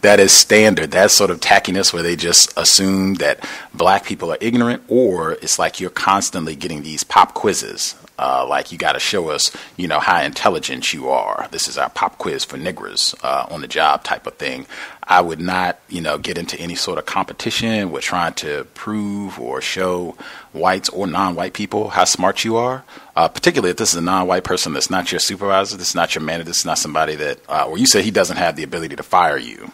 that is standard. That's sort of tackiness where they just assume that black people are ignorant, or it's like you're constantly getting these pop quizzes. You got to show us, how intelligent you are. This is our pop quiz for niggers on the job type of thing. I would not, get into any sort of competition with trying to prove or show whites or non-white people how smart you are. Particularly if this is a non-white person that's not your supervisor, this is not your manager, this is not somebody that, or you say he doesn't have the ability to fire you.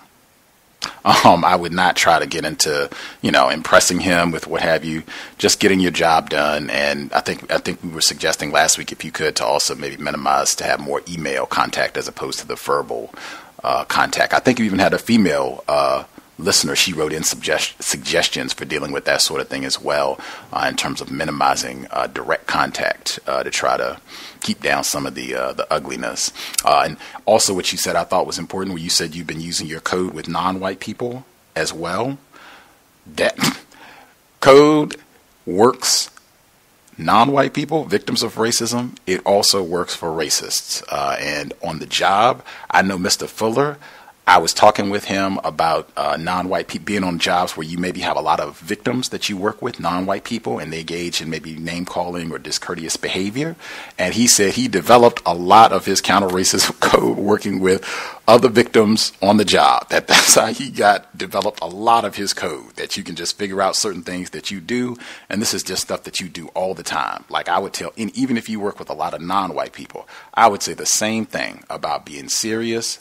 I would not try to get into, impressing him with what have you, just getting your job done. And I think we were suggesting last week, if you could, to also maybe minimize, to have more email contact as opposed to the verbal contact. I think you even had a female listener. She wrote in suggestions for dealing with that sort of thing as well, in terms of minimizing direct contact to try to keep down some of the ugliness. And also what you said I thought was important, where you said you've been using your code with non-white people as well. That code works non-white people, victims of racism. It also works for racists. And on the job, I know Mr. Fuller. I was talking with him about non-white people being on jobs where you maybe have a lot of victims that you work with, non-white people, and they engage in maybe name-calling or discourteous behavior. And he said he developed a lot of his counter-racism code working with other victims on the job. That's how he developed a lot of his code, that you can just figure out certain things that you do. And this is just stuff that you do all the time. Like I would tell, and even if you work with a lot of non-white people, I would say the same thing about being serious,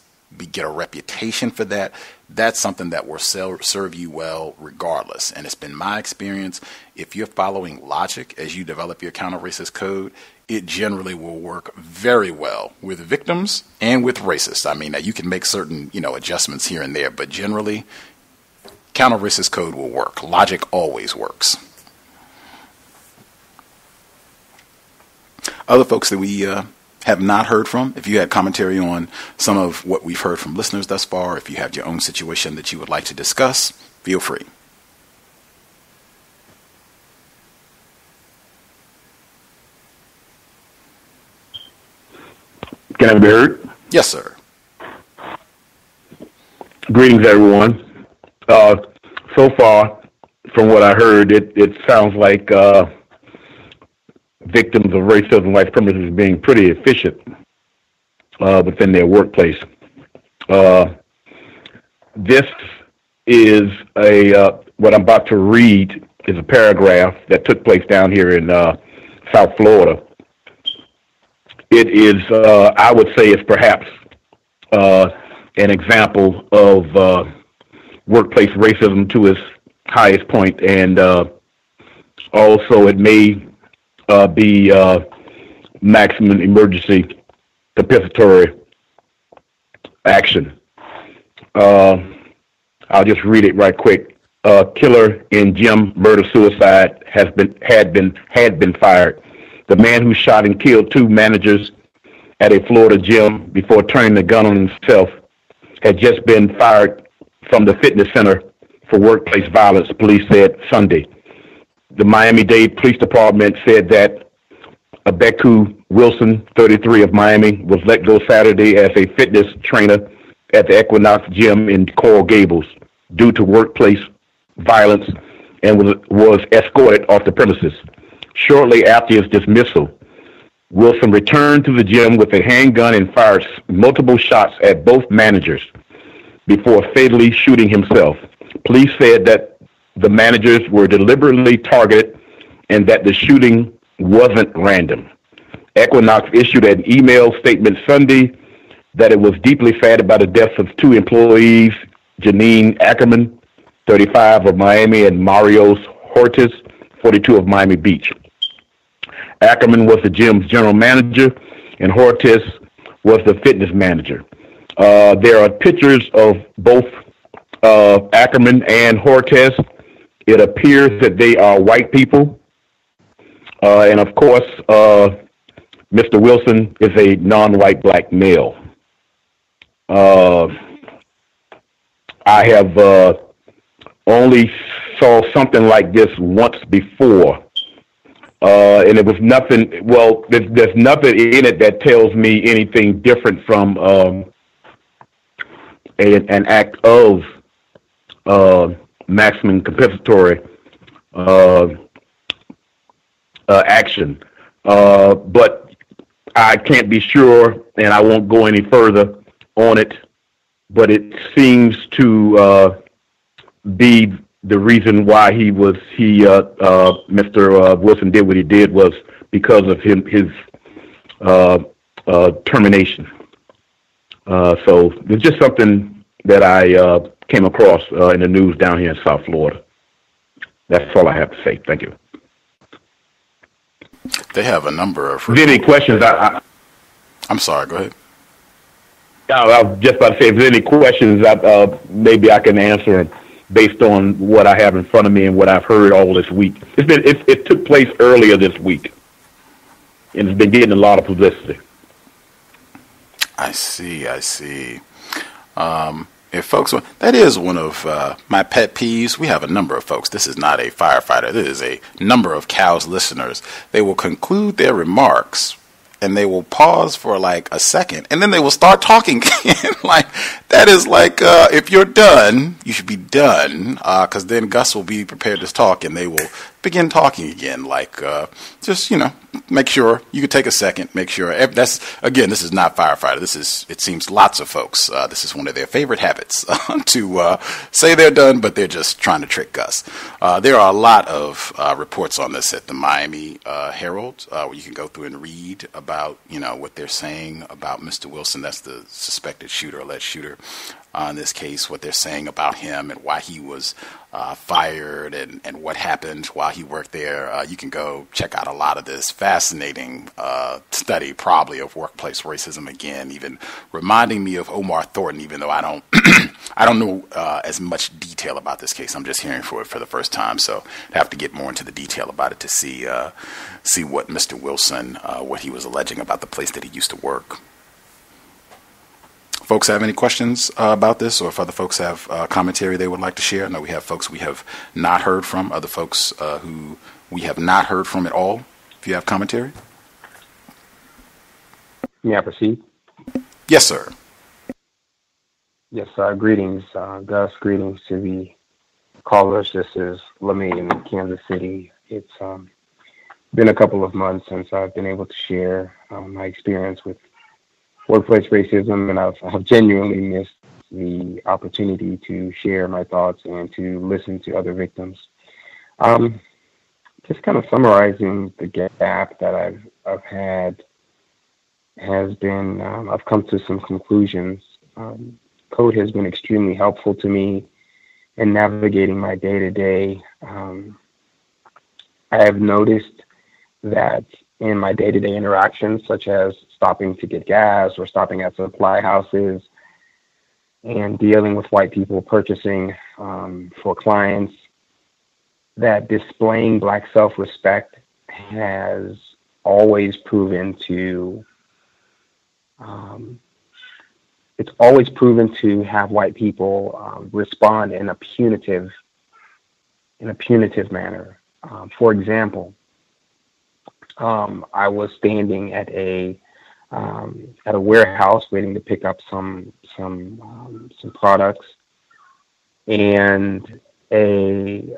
get a reputation for that. That's something that will serve you well regardless. And it's been my experience, if you're following logic as you develop your counter-racist code, it generally will work very well with victims and with racists. I mean, you can make certain, adjustments here and there, but generally, counter-racist code will work. Logic always works. Other folks that we have not heard from, if you had commentary on some of what we've heard from listeners thus far, if you have your own situation that you would like to discuss, feel free.
Can I be heard?
Yes, sir.
Greetings, everyone. So far, from what I heard, it sounds like victims of racism and white supremacy is being pretty efficient within their workplace. This is what I'm about to read is a paragraph that took place down here in South Florida. It is, I would say, it's perhaps an example of workplace racism to its highest point, and also it may be maximum emergency compensatory action. I'll just read it right quick. Killer in gym murder-suicide had been fired. The man who shot and killed 2 managers at a Florida gym before turning the gun on himself had just been fired from the fitness center for workplace violence, police said Sunday. The Miami-Dade Police Department said that Abeku Wilson, 33 of Miami, was let go Saturday as a fitness trainer at the Equinox Gym in Coral Gables due to workplace violence and was escorted off the premises. Shortly after his dismissal, Wilson returned to the gym with a handgun and fired multiple shots at both managers before fatally shooting himself. Police said that the managers were deliberately targeted and that the shooting wasn't random. Equinox issued an email statement Sunday that it was deeply saddened by the deaths of 2 employees, Janine Ackerman, 35 of Miami, and Marios Hortis, 42 of Miami Beach. Ackerman was the gym's general manager, and Hortis was the fitness manager. There are pictures of both Ackerman and Hortis. It appears that they are white people. And of course, Mr. Wilson is a non-white black male. I have only saw something like this once before. And it was nothing, well, there's nothing in it that tells me anything different from an act of maximum compensatory action. But I can't be sure, and I won't go any further on it, but it seems to be the reason why Mr. Wilson did what he did was because of his termination. So it's just something that I came across in the news down here in South Florida. That's all I have to say. Thank you.
They have a number of...
If there's any questions,
I'm sorry, go ahead.
I was just about to say, if there's any questions, maybe I can answer them based on what I have in front of me and what I've heard all this week. It took place earlier this week, and it's been getting a lot of publicity.
I see. If folks, that is one of my pet peeves. We have a number of folks. This is not a firefighter. This is a number of C.O.W.S listeners. They will conclude their remarks and they will pause for like a second and then they will start talking again. Like, that is like, if you're done, you should be done, because then Gus will be prepared to talk and they will begin talking again. Like, just, make sure you could take a second, make sure this is not firefighter. It seems lots of folks, this is one of their favorite habits to say they're done, but they're just trying to trick Gus. There are a lot of reports on this at the Miami Herald, where you can go through and read about, what they're saying about Mr. Wilson. That's the suspected shooter, alleged shooter in this case, what they're saying about him and why he was fired and what happened while he worked there. You can go check out a lot of this fascinating study, probably, of workplace racism. Again, even reminding me of Omar Thornton, even though I don't I don't know as much detail about this case. I'm just hearing for the first time, so I have to get more into the detail about it to see what Mr. Wilson, what he was alleging about the place that he used to work. Folks have any questions about this, or if other folks have commentary they would like to share? I know we have folks we have not heard from, other folks who we have not heard from at all. If you have commentary.
Yeah, proceed.
Yes, sir.
Yes, greetings, Gus. Greetings to the callers. This is LeMay in Kansas City. It's been a couple of months since I've been able to share my experience with workplace racism, and I've genuinely missed the opportunity to share my thoughts and to listen to other victims. Just kind of summarizing the gap that I've had has been, I've come to some conclusions. Code has been extremely helpful to me in navigating my day-to-day. I have noticed that in my day-to-day interactions, such as stopping to get gas or stopping at supply houses and dealing with white people purchasing for clients, that displaying Black self-respect has always proven to it's always proven to have white people respond in a punitive manner. For example, I was standing at a warehouse waiting to pick up some products, and I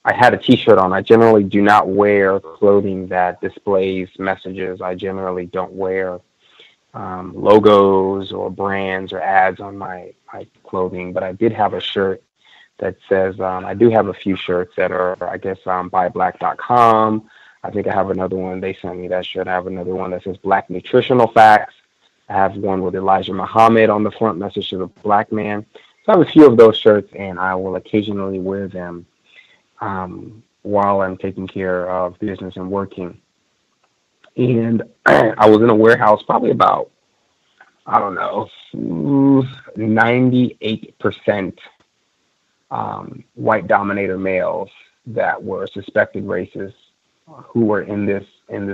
had a T-shirt on. I generally do not wear clothing that displays messages. I generally don't wear logos or brands or ads on my clothing, but I did have a shirt that says, I do have a few shirts that are, I guess, buyblack.com. I think I have another one. They sent me that shirt. I have another one that says Black Nutritional Facts. I have one with Elijah Muhammad on the front, message to the Black man. So I have a few of those shirts, and I will occasionally wear them while I'm taking care of business and working. And I was in a warehouse, probably about, 98% white dominator males that were suspected racists who were in this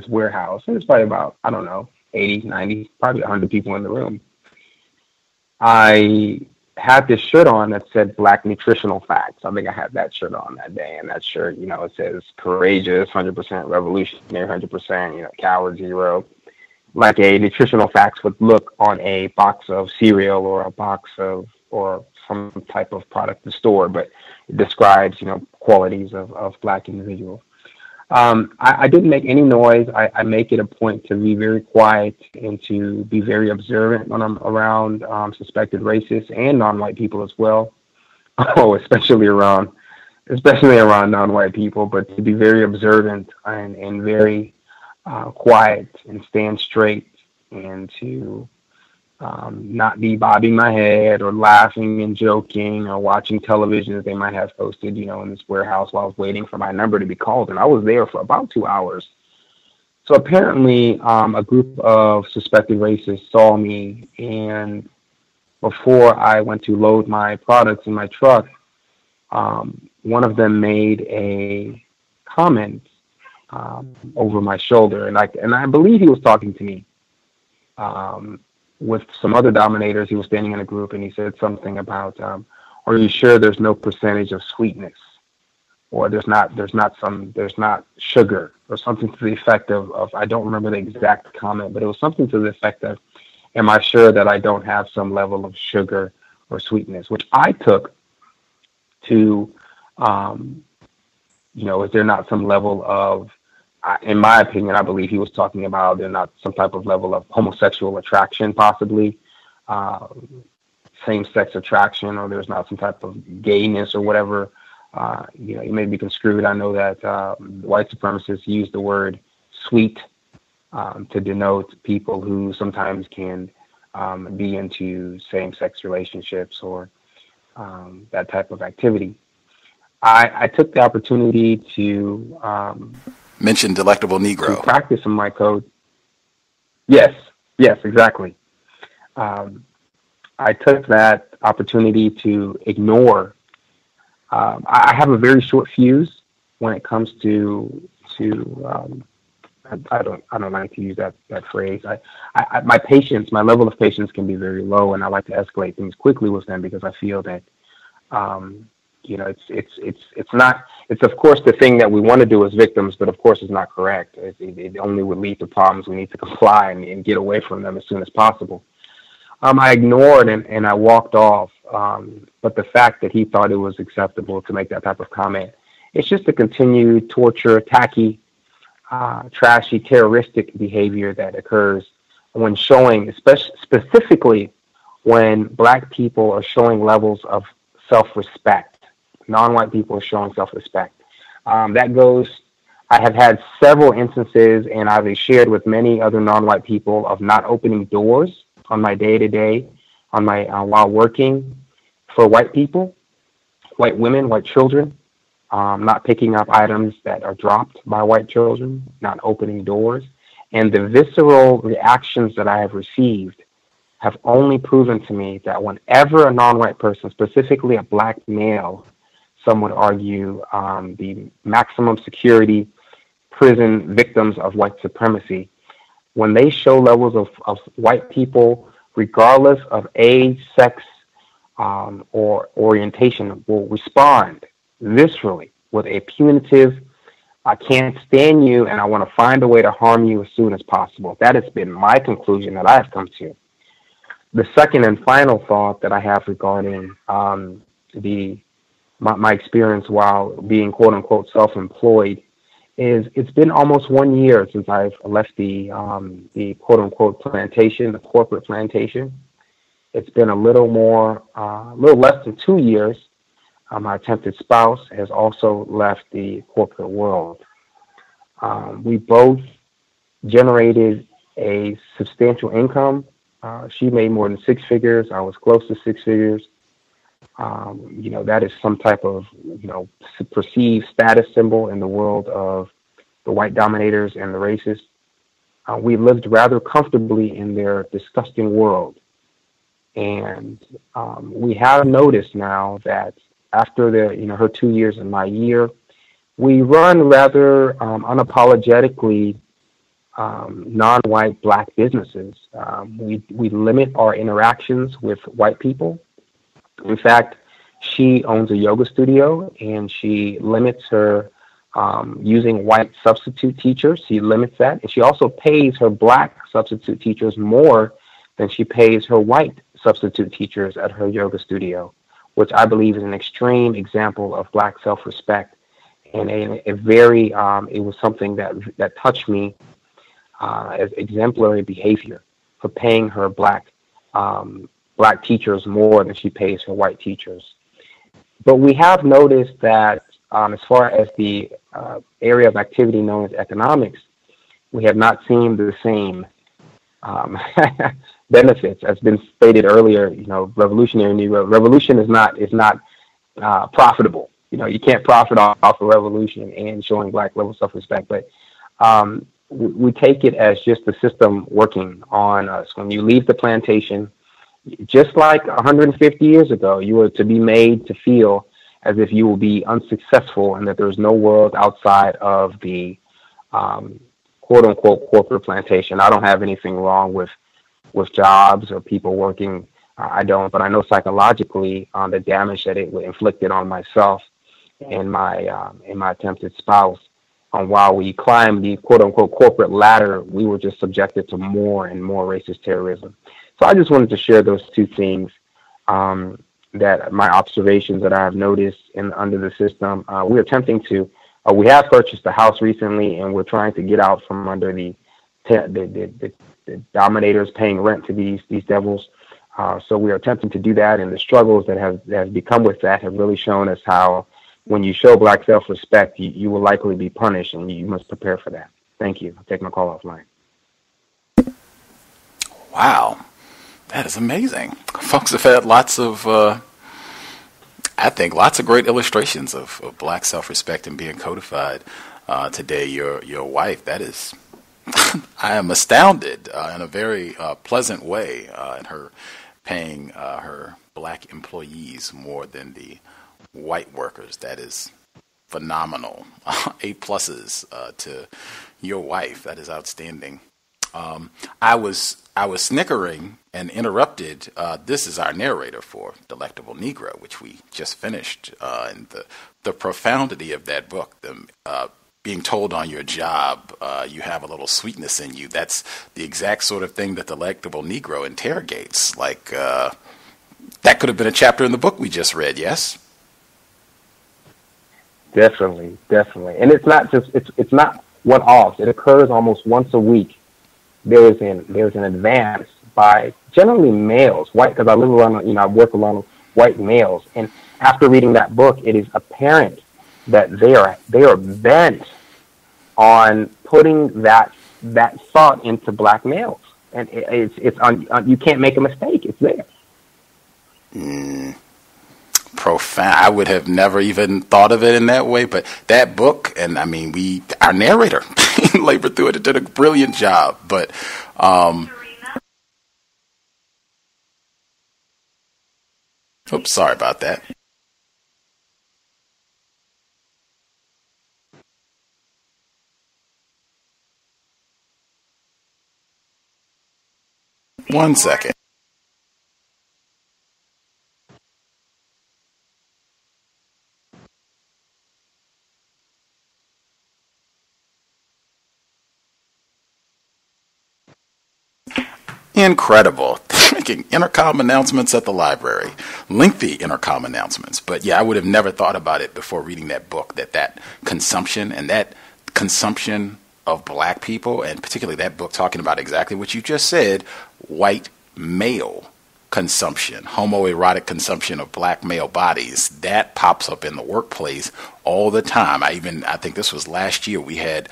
warehouse. And it's probably about, 80, 90, probably 100 people in the room. I had this shirt on that said Black Nutritional Facts. I think I had that shirt on that day, and that shirt, it says courageous, 100% revolutionary, 100%, coward, zero. Like a nutritional facts would look on a box of cereal or a box of, or some type of product in the store, but it describes, qualities of Black individuals. I didn't make any noise. I make it a point to be very quiet and to be very observant when I'm around suspected racists and non-white people as well. Especially around non-white people, but to be very observant and very quiet and stand straight, and to not be bobbing my head or laughing and joking or watching television that they might have posted, in this warehouse while I was waiting for my number to be called. And I was there for about 2 hours. So apparently a group of suspected racists saw me, and before I went to load my products in my truck, one of them made a comment over my shoulder, and I believe he was talking to me. With some other dominators, he was standing in a group, and he said something about, "Are you sure there's no percentage of sweetness, or there's not sugar," or something to the effect of I don't remember the exact comment, but it was something to the effect of, "Am I sure that I don't have some level of sugar or sweetness?" Which I took to, is there not some level of, in my opinion, I believe he was talking about there not some type of level of homosexual attraction, possibly same-sex attraction, or there's not some type of gayness or whatever. It may be construed. I know that white supremacists use the word sweet to denote people who sometimes can be into same-sex relationships or that type of activity. I took the opportunity to
mention delectable Negro.
To practice in my code. Yes, exactly. I took that opportunity to ignore. I have a very short fuse when it comes to I don't like to use that phrase. My level of patience can be very low, and I like to escalate things quickly with them because I feel that it's of course the thing that we want to do as victims, but of course it's not correct. It only would lead to problems. We need to comply and get away from them as soon as possible. I ignored and I walked off. But the fact that he thought it was acceptable to make that type of comment, it's just a continued torture, tacky, trashy, terroristic behavior that occurs when showing, specifically when black people are showing levels of self-respect. Non-white people are showing self-respect. That goes, I have had several instances, and I've shared with many other non-white people, of not opening doors on my day-to-day, on my while working for white people, white women, white children, not picking up items that are dropped by white children, not opening doors. And the visceral reactions that I have received have only proven to me that whenever a non-white person, specifically a black male, some would argue the maximum security prison victims of white supremacy, when they show levels of white people, regardless of age, sex, or orientation, will respond viscerally with a punitive, I can't stand you and I want to find a way to harm you as soon as possible. That has been my conclusion that I have come to. The second and final thought that I have regarding my experience while being quote unquote self-employed is it's been almost 1 year since I've left the quote unquote plantation, the corporate plantation. It's been a little less than 2 years. My attempted spouse has also left the corporate world. We both generated a substantial income. She made more than six figures. I was close to six figures. That is some type of, perceived status symbol in the world of the white dominators and the racists. We lived rather comfortably in their disgusting world. And we have noticed now that after her 2 years and my year, we run rather unapologetically non-white black businesses. We limit our interactions with white people. In fact, she owns a yoga studio and she limits her using white substitute teachers. She limits that. And she also pays her black substitute teachers more than she pays her white substitute teachers at her yoga studio, which I believe is an extreme example of black self-respect. And a very, it was something that touched me as exemplary behavior for paying her black teachers more than she pays her white teachers. But we have noticed that as far as the area of activity known as economics, we have not seen the same benefits. As been stated earlier, revolutionary Negro, revolution is not profitable. You can't profit off a revolution and showing black level self-respect, but we take it as just the system working on us. When you leave the plantation, just like 150 years ago, you were to be made to feel as if you will be unsuccessful and that there's no world outside of the quote-unquote corporate plantation. I don't have anything wrong with jobs or people working. I don't, but I know psychologically the damage that it inflicted on myself and my attempted spouse. While we climbed the quote-unquote corporate ladder, we were just subjected to more and more racist terrorism. So I just wanted to share those two things, that my observations that I have noticed under the system. We're attempting to, we have purchased a house recently, and we're trying to get out from under the dominators paying rent to these devils. So we are attempting to do that, and the struggles that have become with that have really shown us how when you show black self-respect, you will likely be punished, and you must prepare for that. Thank you. I'll take my call offline.
Wow. That is amazing. Folks have had lots of great illustrations of black self-respect and being codified today. Your wife, that is, I am astounded in a very pleasant way in her paying her black employees more than the white workers. That is phenomenal. A pluses to your wife. That is outstanding. I was snickering and interrupted. This is our narrator for Delectable Negro, which we just finished, and the profundity of that book, the being told on your job you have a little sweetness in you. That's the exact sort of thing that the Delectable Negro interrogates. Like, that could have been a chapter in the book we just read, yes?
Definitely. And it's not just, it's not one-off. It occurs almost once a week. There's an advance by generally males, white, because I live around, I work around white males. And after reading that book, it is apparent that they are bent on putting that thought into black males. And it's you can't make a mistake. It's there.
Profound. I would have never even thought of it in that way, but that book, and I mean, our narrator labored through it. It did a brilliant job, but oops, sorry about that. One second. Incredible. Making intercom announcements at the library. Lengthy intercom announcements. But yeah, I would have never thought about it before reading that book, that consumption and that consumption of black people, and particularly that book talking about exactly what you just said, white male consumption, homoerotic consumption of black male bodies, that pops up in the workplace all the time. I think this was last year, we had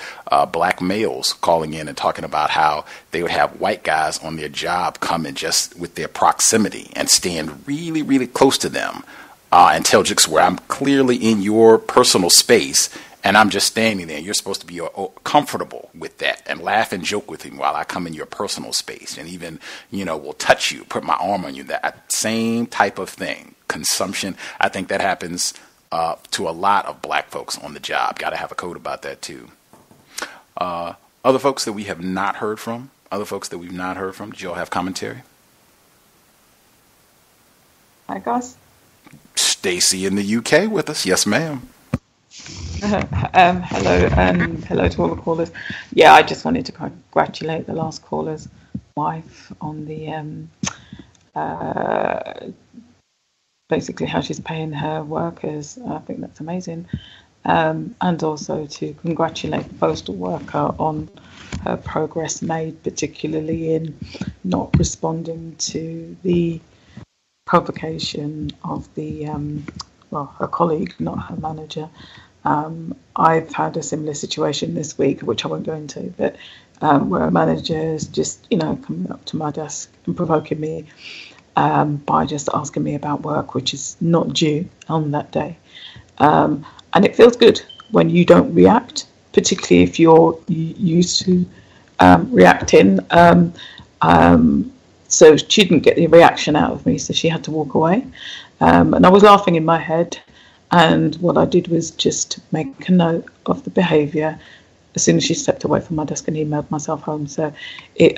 black males calling in and talking about how they would have white guys on their job come and just with their proximity and stand really, really close to them and tell jokes where I'm clearly in your personal space and I'm just standing there. You're supposed to be comfortable with that and laugh and joke with him while I come in your personal space and even, will touch you, put my arm on you. That same type of thing. Consumption. I think that happens to a lot of black folks on the job. Got to have a code about that too. Other folks that we have not heard from, did you all have commentary?
Hi, Gus.
Stacy in the UK with us. Yes, ma'am.
Hello, and hello to all the callers. Yeah, I just wanted to congratulate the last caller's wife on the basically how she's paying her workers. I think that's amazing. And also to congratulate the postal worker on her progress made, particularly in not responding to the provocation of the her colleague, not her manager. I've had a similar situation this week, which I won't go into, but where a manager is just, coming up to my desk and provoking me by just asking me about work, which is not due on that day. And it feels good when you don't react, particularly if you're used to reacting. So she didn't get the reaction out of me, so she had to walk away. And I was laughing in my head. And what I did was just make a note of the behaviour as soon as she stepped away from my desk and emailed myself home. So it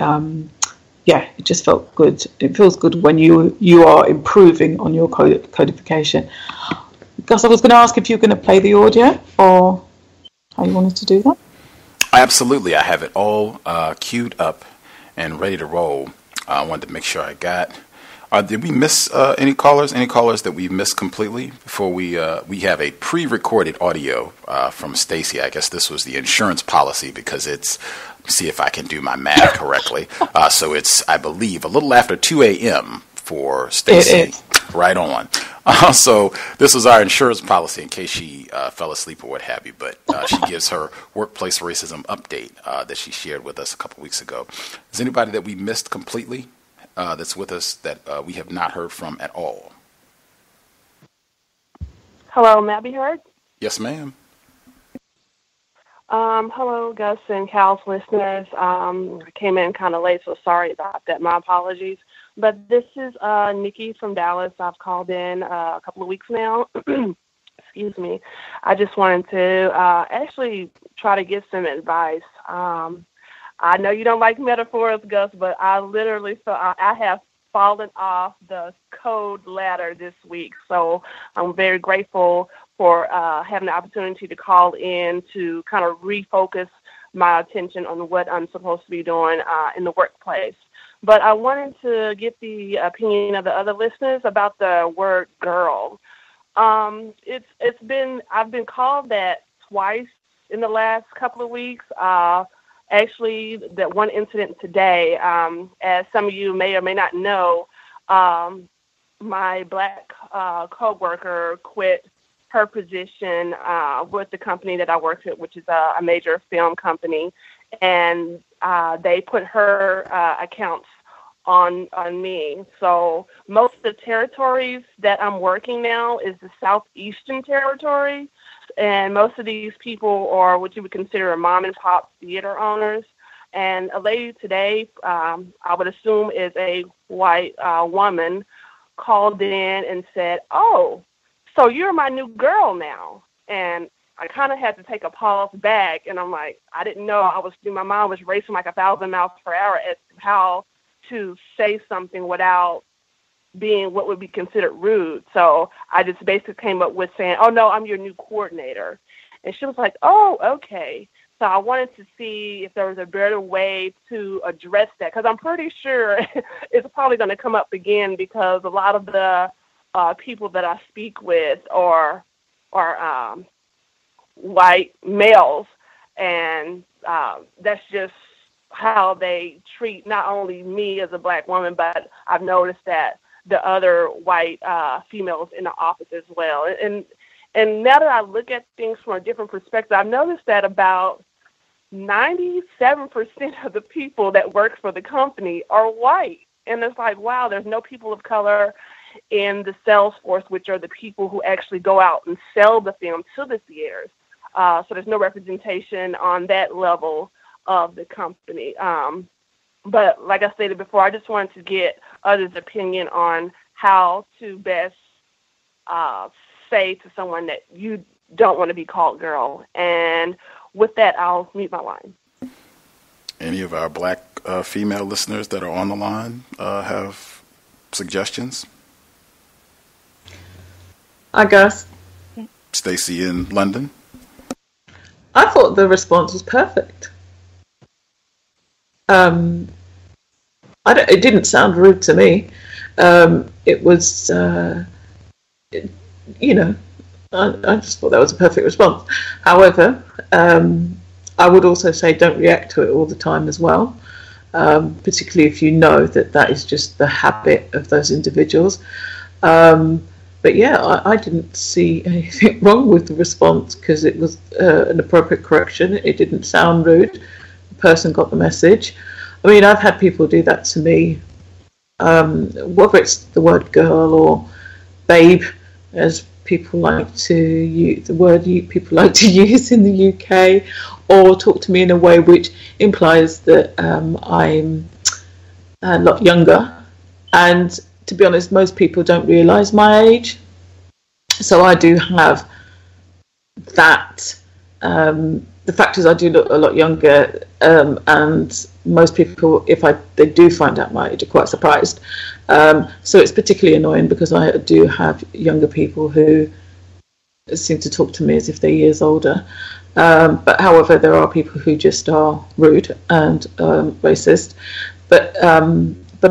just felt good. It feels good when you are improving on your codification. Gus, I was going to ask if you were going to play the audio or how you wanted to do that.
Absolutely. I have it all queued up and ready to roll. I wanted to make sure I got... did we miss any callers? Any callers that we missed completely? Before we have a pre-recorded audio from Stacy. I guess this was the insurance policy because it's, see if I can do my math correctly. So it's, I believe, a little after 2 a.m. for Stacy. Right on. So this was our insurance policy in case she fell asleep or what have you. But she gives her workplace racism update that she shared with us a couple weeks ago. Is anybody that we missed completely? That's with us that we have not heard from at all.
Hello, may I be heard?
Yes, ma'am.
Hello, Gus and Cal's listeners. I came in kind of late, so sorry about that. My apologies. But this is Nikki from Dallas. I've called in a couple of weeks now. Excuse me. I just wanted to actually try to give some advice. I know you don't like metaphors, Gus, but I literally I have fallen off the code ladder this week. So I'm very grateful for having the opportunity to call in to kind of refocus my attention on what I'm supposed to be doing in the workplace. But I wanted to get the opinion of the other listeners about the word girl. I've been called that twice in the last couple of weeks. Actually, that one incident today, as some of you may or may not know, my black coworker quit her position with the company that I worked with, which is a major film company, and they put her accounts on me. So most of the territories that I'm working now is the Southeastern Territory, and most of these people are what you would consider mom and pop theater owners. And a lady today, I would assume is a white woman, called in and said, "Oh, so you're my new girl now." And I kind of had to take a pause back, and I'm like, I didn't know. My mind was racing like 1,000 miles per hour as to how to say something without being what would be considered rude. So I just basically came up with saying, "Oh no, I'm your new coordinator." And she was like, "Oh, okay." So I wanted to see if there was a better way to address that, because I'm pretty sure it's probably going to come up again, because a lot of the people that I speak with are white males, and that's just how they treat not only me as a black woman, but I've noticed that the other white females in the office as well. And now that I look at things from a different perspective, I've noticed that about 97% of the people that work for the company are white. And it's like, wow, there's no people of color in the sales force, which are the people who actually go out and sell the film to the theaters. So there's no representation on that level of the company. But like I stated before, I just wanted to get others' opinion on how to best say to someone that you don't want to be called girl. And with that, I'll mute my line.
Any of our black female listeners that are on the line have suggestions?
Hi, Gus.
Stacey in London.
I thought the response was perfect. It didn't sound rude to me. It was, I just thought that was a perfect response. However, I would also say don't react to it all the time as well, particularly if you know that is just the habit of those individuals. But yeah, I didn't see anything wrong with the response, because it was an appropriate correction. It didn't sound rude. The person got the message. I mean, I've had people do that to me, whether it's the word girl or babe, as people like to use the word people like to use in the UK, or talk to me in a way which implies that I'm a lot younger. And to be honest, most people don't realise my age. So I do have that. The fact is I do look a lot younger, and most people, if they do find out my age, are quite surprised. So it's particularly annoying, because I do have younger people who seem to talk to me as if they're years older. But however, there are people who just are rude and racist. But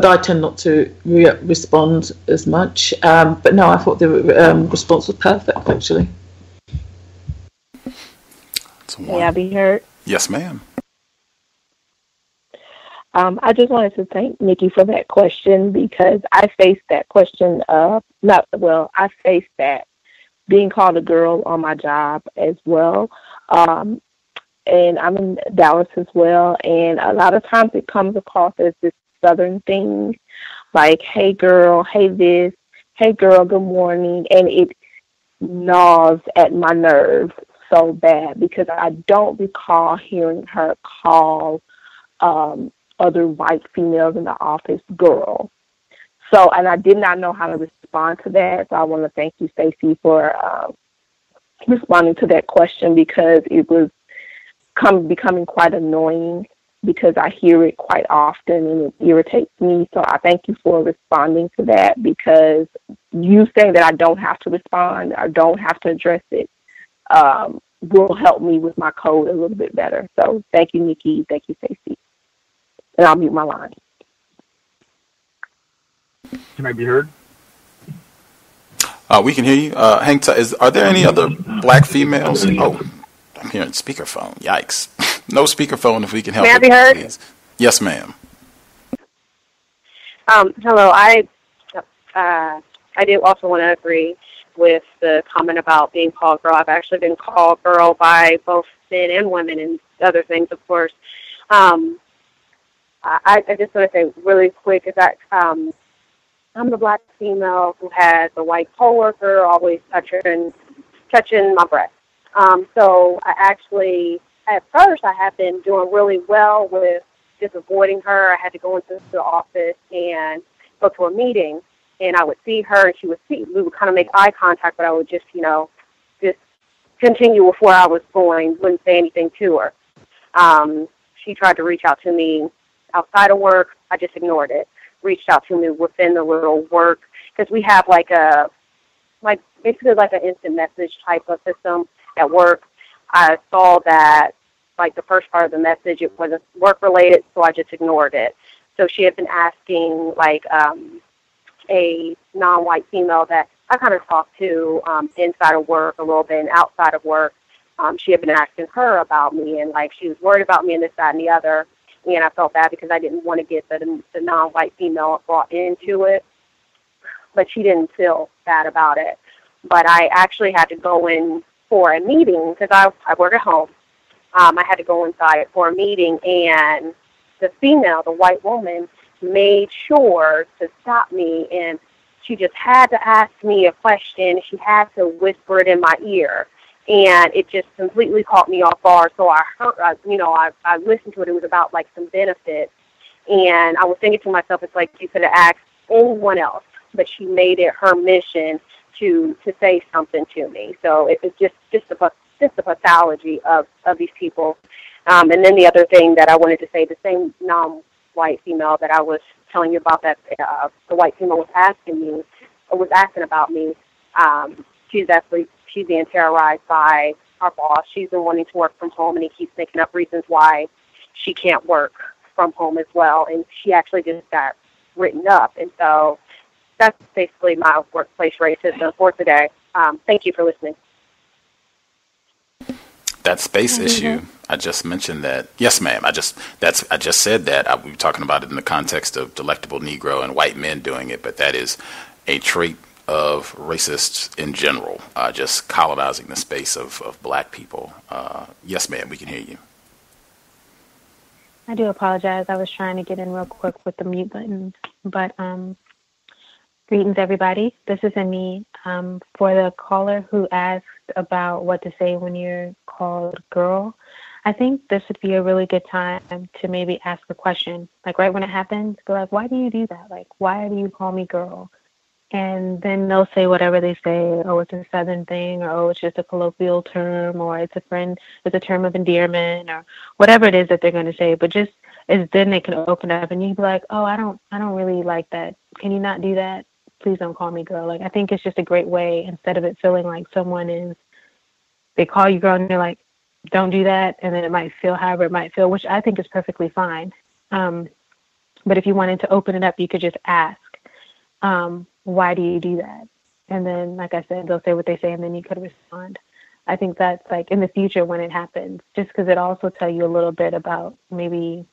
I tend not to respond as much. But no, I thought the response was perfect, actually.
May I be heard?
Yes, ma'am.
I just wanted to thank Nikki for that question, because I faced that question. I faced that being called a girl on my job as well. And I'm in Dallas as well. And a lot of times it comes across as this Southern thing, like, hey girl, hey this, hey girl, good morning. And it gnaws at my nerves so bad, because I don't recall hearing her call other white females in the office girl. So, and I did not know how to respond to that. So I want to thank you, Stacey, for responding to that question, because it was becoming quite annoying, because I hear it quite often and it irritates me. So I thank you for responding to that, because you saying that I don't have to respond, I don't have to address it, will help me with my code a little bit better. So thank you, Nikki. Thank you, Stacey. And I'll mute my line.
Can I be heard?
We can hear you. Hang tight. Are there any other black females? Oh, I'm hearing speakerphone. Yikes. No speakerphone if we can help.
May I be heard?
Please. Yes, ma'am.
Hello. I do also want to agree with the comment about being called girl. I've actually been called girl by both men and women and other things, of course. I just want to say really quick is that I'm the black female who has a white coworker always touching my breast. So I actually, at first, I have been doing really well with just avoiding her. I had to go into the office and go to a meeting, and I would see her, and we would kind of make eye contact, but I would just continue with where I was going, wouldn't say anything to her. She tried to reach out to me outside of work. I just ignored it. Reached out to me within the little work, because we have basically like an instant message type of system at work. I saw that the first part of the message, it wasn't work related, so I just ignored it. So she had been asking a non-white female that I kind of talked to inside of work a little bit and outside of work. She had been asking her about me, and she was worried about me and this, that, and the other. And I felt bad because I didn't want to get the non-white female brought into it. But she didn't feel bad about it. But I actually had to go in for a meeting because I work at home. I had to go inside for a meeting, and the female, the white woman, made sure to stop me, and she just had to ask me a question. She had to whisper it in my ear, and it just completely caught me off guard. So I heard, I listened to it. It was about some benefits, and I was thinking to myself, it's like you could have asked anyone else, but she made it her mission to say something to me. So it was just the pathology of these people. And then the other thing that I wanted to say, the same non-white female that I was telling you about, that the white female was asking about me, she's being terrorized by our boss. She's been wanting to work from home, and he keeps making up reasons why she can't work from home as well. And she actually just got written up. And so that's basically my workplace racism for today. Thank you for listening.
That space issue, I just mentioned that. Yes, ma'am. I just said that. We were talking about it in the context of delectable Negro and white men doing it, but that is a trait of racists in general, just colonizing the space of black people. Yes, ma'am, we can hear you.
I do apologize. I was trying to get in real quick with the mute button, but greetings, everybody. This is Amy. For the caller who asked about what to say when you're called girl, I think this would be a really good time to maybe ask a question. Right when it happens, go why do you do that? Why do you call me girl? And then they'll say whatever they say. Oh, it's a Southern thing, or oh, it's just a colloquial term, or it's a term of endearment, or whatever it is that they're going to say. But just as then they can open up, and you be like, oh, I don't really like that. Can you not do that? Please don't call me girl. I think it's just a great way, instead of it feeling like they call you girl and they're like, don't do that, and then it might feel however it might feel, which I think is perfectly fine. But if you wanted to open it up, you could just ask, why do you do that? And then, like I said, they'll say what they say, and then you could respond. I think that's in the future when it happens, just because it also tell you a little bit about maybe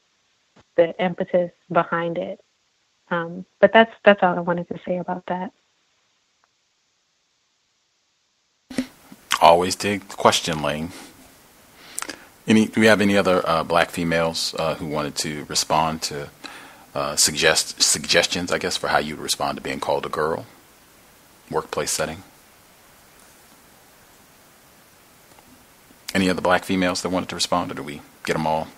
the impetus behind it. But that's all I wanted to say about that.
Always dig the question, Lane. Do we have any other black females who wanted to respond to suggestions, I guess, for how you would respond to being called a girl? Workplace setting. Any other black females that wanted to respond, or do we get them all?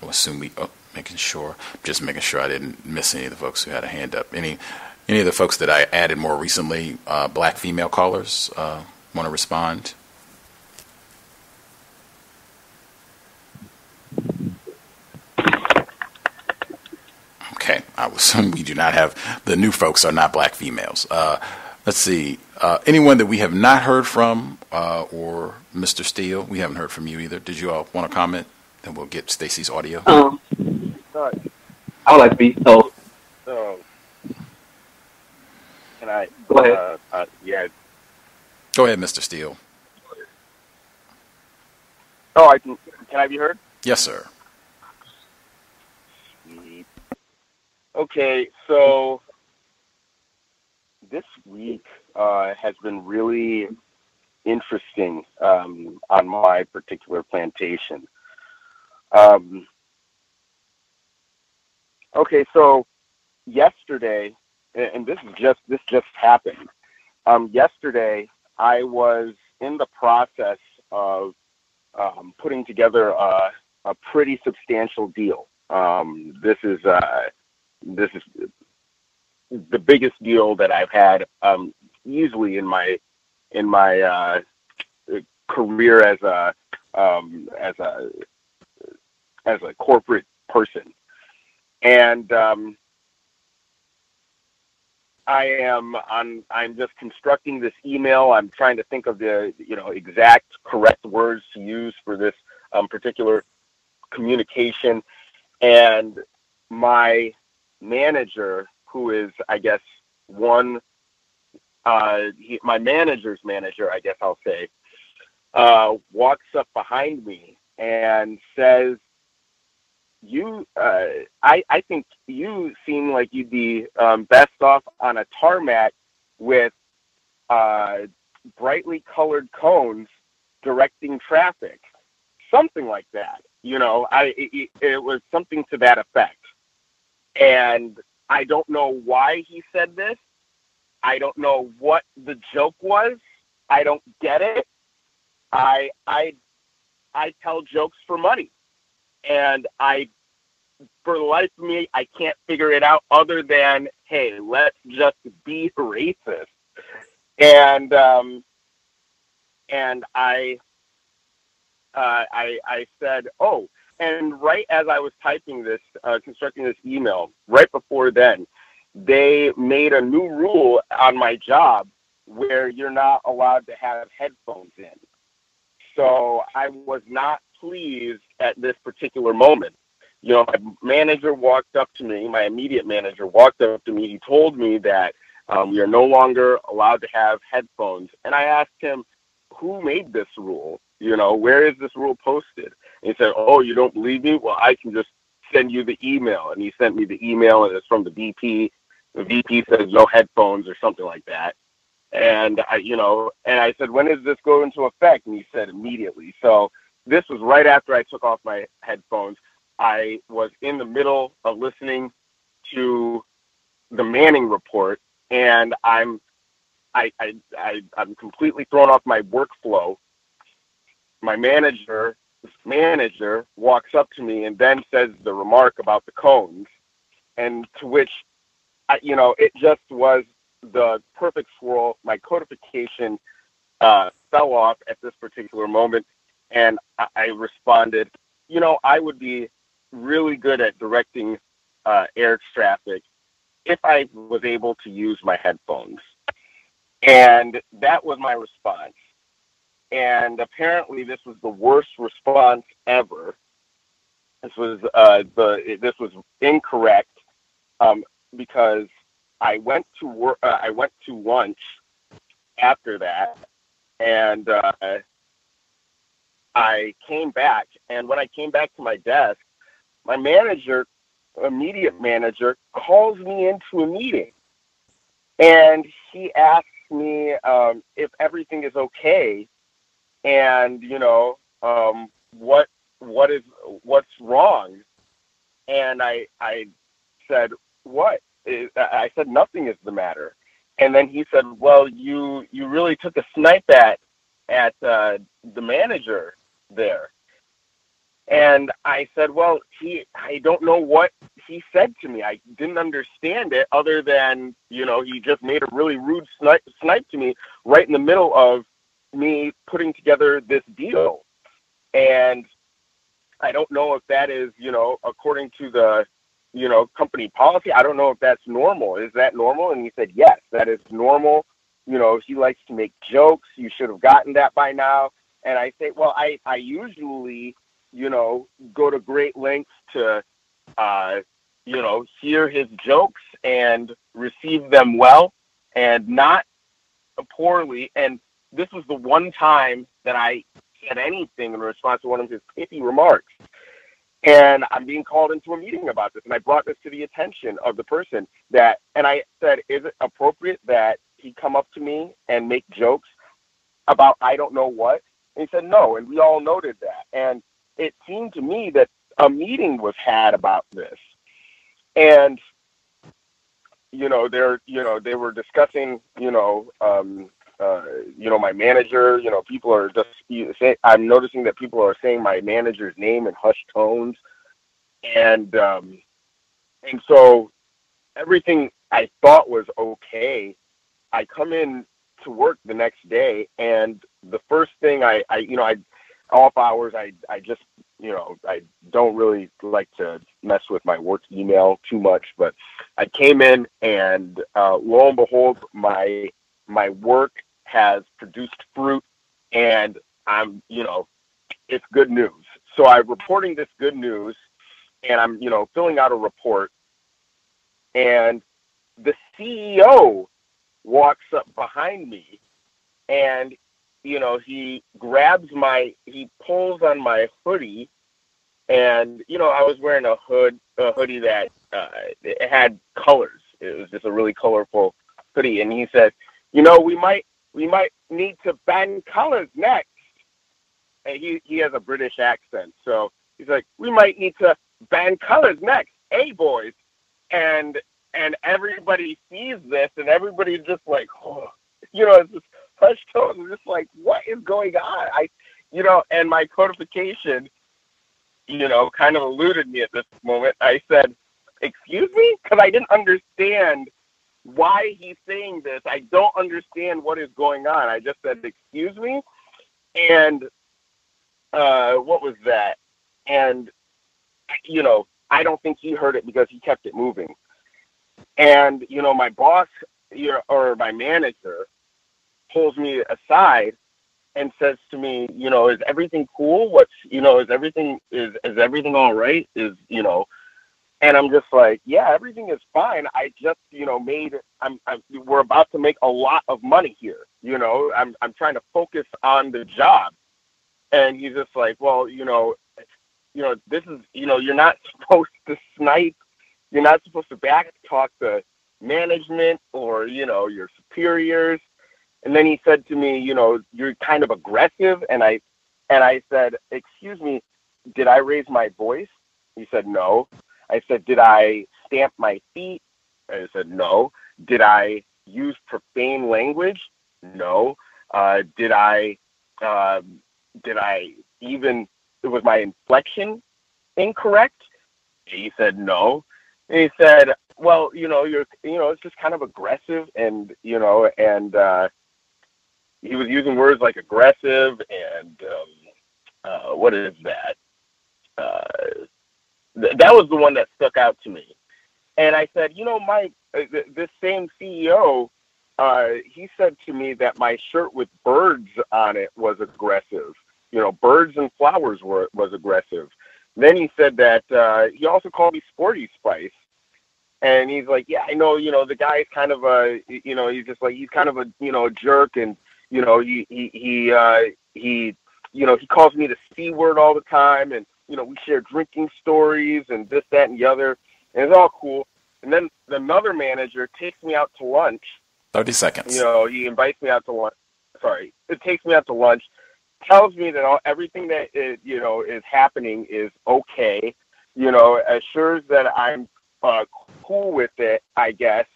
We'll assume making sure I didn't miss any of the folks who had a hand up. Any of the folks that I added more recently, black female callers, want to respond? Okay, I was We do not have, the new folks are not black females. Let's see. Anyone that we have not heard from, or Mr. Steele, we haven't heard from you either. Did you all want to comment? Then we'll get Stacy's audio.
I would like to be. Oh,
can I?
Go ahead.
Yeah.
Go ahead, Mr. Steele.
Oh, I can. Can I be heard?
Yes, sir.
Sweet. Okay, so this week has been really interesting on my particular plantation. Okay, so yesterday, and this just happened. Yesterday, I was in the process of putting together a pretty substantial deal. This is the biggest deal that I've had easily in my career as a corporate person. And I'm just constructing this email. I'm trying to think of the exact correct words to use for this particular communication. And my manager, who is, I guess, my manager's manager, I guess I'll say, walks up behind me and says, I think you seem like you'd be best off on a tarmac with brightly colored cones directing traffic, something like that. It was something to that effect. And I don't know why he said this. I don't know what the joke was. I don't get it. I tell jokes for money. And for the life of me, I can't figure it out other than, hey, let's just be racist. And I said, oh, and right as I was typing this, constructing this email, right before then, they made a new rule on my job where you're not allowed to have headphones in. So I was not pleased at this particular moment. My manager walked up to me, my immediate manager walked up to me. He told me that we are no longer allowed to have headphones. And I asked him, who made this rule? Where is this rule posted? And he said, oh, you don't believe me? Well, I can just send you the email. And he sent me the email, and it's from the VP. The VP says no headphones or something like that. And I said, when does this go into effect? And he said immediately. So this was right after I took off my headphones. I was in the middle of listening to the Manning report, and I'm completely thrown off my workflow. My manager walks up to me and then says the remark about the cones, and to which, it just was the perfect swirl. My codification fell off at this particular moment, and I responded, I would be really good at directing air traffic if I was able to use my headphones. And that was my response. And apparently this was the worst response ever. This was incorrect because I went to work. I went to lunch after that, and I came back. And when I came back to my desk, my manager, immediate manager, calls me into a meeting, and he asks me if everything is okay, and what's wrong. And I said, what? I said, nothing is the matter. And then he said, well, you really took a snipe at the manager there. And I said, well, I don't know what he said to me. I didn't understand it other than, he just made a really rude snipe to me right in the middle of me putting together this deal. And I don't know if that is, according to the company policy. I don't know if that's normal. Is that normal? And he said, yes, that is normal. He likes to make jokes. You should have gotten that by now. And I say, well, I usually, go to great lengths to, hear his jokes and receive them well and not poorly. And this was the one time that I said anything in response to one of his pithy remarks. And I'm being called into a meeting about this. And I brought this to the attention of the person and I said, is it appropriate that he come up to me and make jokes about I don't know what? And he said, no. And we all noted that. And it seemed to me that a meeting was had about this. And, they were discussing, my manager, people are just I'm noticing that people are saying my manager's name in hushed tones. And so everything I thought was okay. I come in to work the next day, and the first thing I off hours, I just, I don't really like to mess with my work email too much, but I came in and lo and behold, my work has produced fruit, and I'm, it's good news. So I'm reporting this good news, and I'm, filling out a report, and the CEO walks up behind me, and he pulls on my hoodie, and I was wearing a hoodie that it had colors. It was just a really colorful hoodie, and he said, we might need to ban colors next. And he has a British accent, so he's like, we might need to ban colors next, boys, and everybody sees this, and everybody's just like, oh, it's just hushed tone, just like, what is going on? And my codification, kind of eluded me at this moment. I said, excuse me? Because I didn't understand why he's saying this. I don't understand what is going on. I just said, excuse me? And what was that? And, I don't think he heard it because he kept it moving. And, my boss or my manager pulls me aside and says to me, is everything cool? Is everything all right? And I'm just like, yeah, everything is fine. I just, we're about to make a lot of money here. I'm trying to focus on the job. And he's just like, well, this is, you're not supposed to snipe. You're not supposed to back talk to management or, your superiors. And then he said to me, you're kind of aggressive. And I said, excuse me, did I raise my voice? He said, no. I said, did I stamp my feet? I said, no. Did I use profane language? No. Did I even, was my inflection incorrect? He said, no. And he said, well, it's just kind of aggressive, and he was using words like aggressive and what is that? That was the one that stuck out to me. And I said, this same CEO, he said to me that my shirt with birds on it was aggressive. Birds and flowers was aggressive. Then he said that he also called me Sporty Spice. And he's like, yeah, I know, the guy's kind of he's kind of a jerk, and he calls me the C word all the time, and we share drinking stories and this, that, and the other, and it's all cool. And then another manager takes me out to lunch.
30 seconds.
He invites me out to lunch. It takes me out to lunch, tells me that everything that is happening is okay. Assures that I'm cool with it, I guess.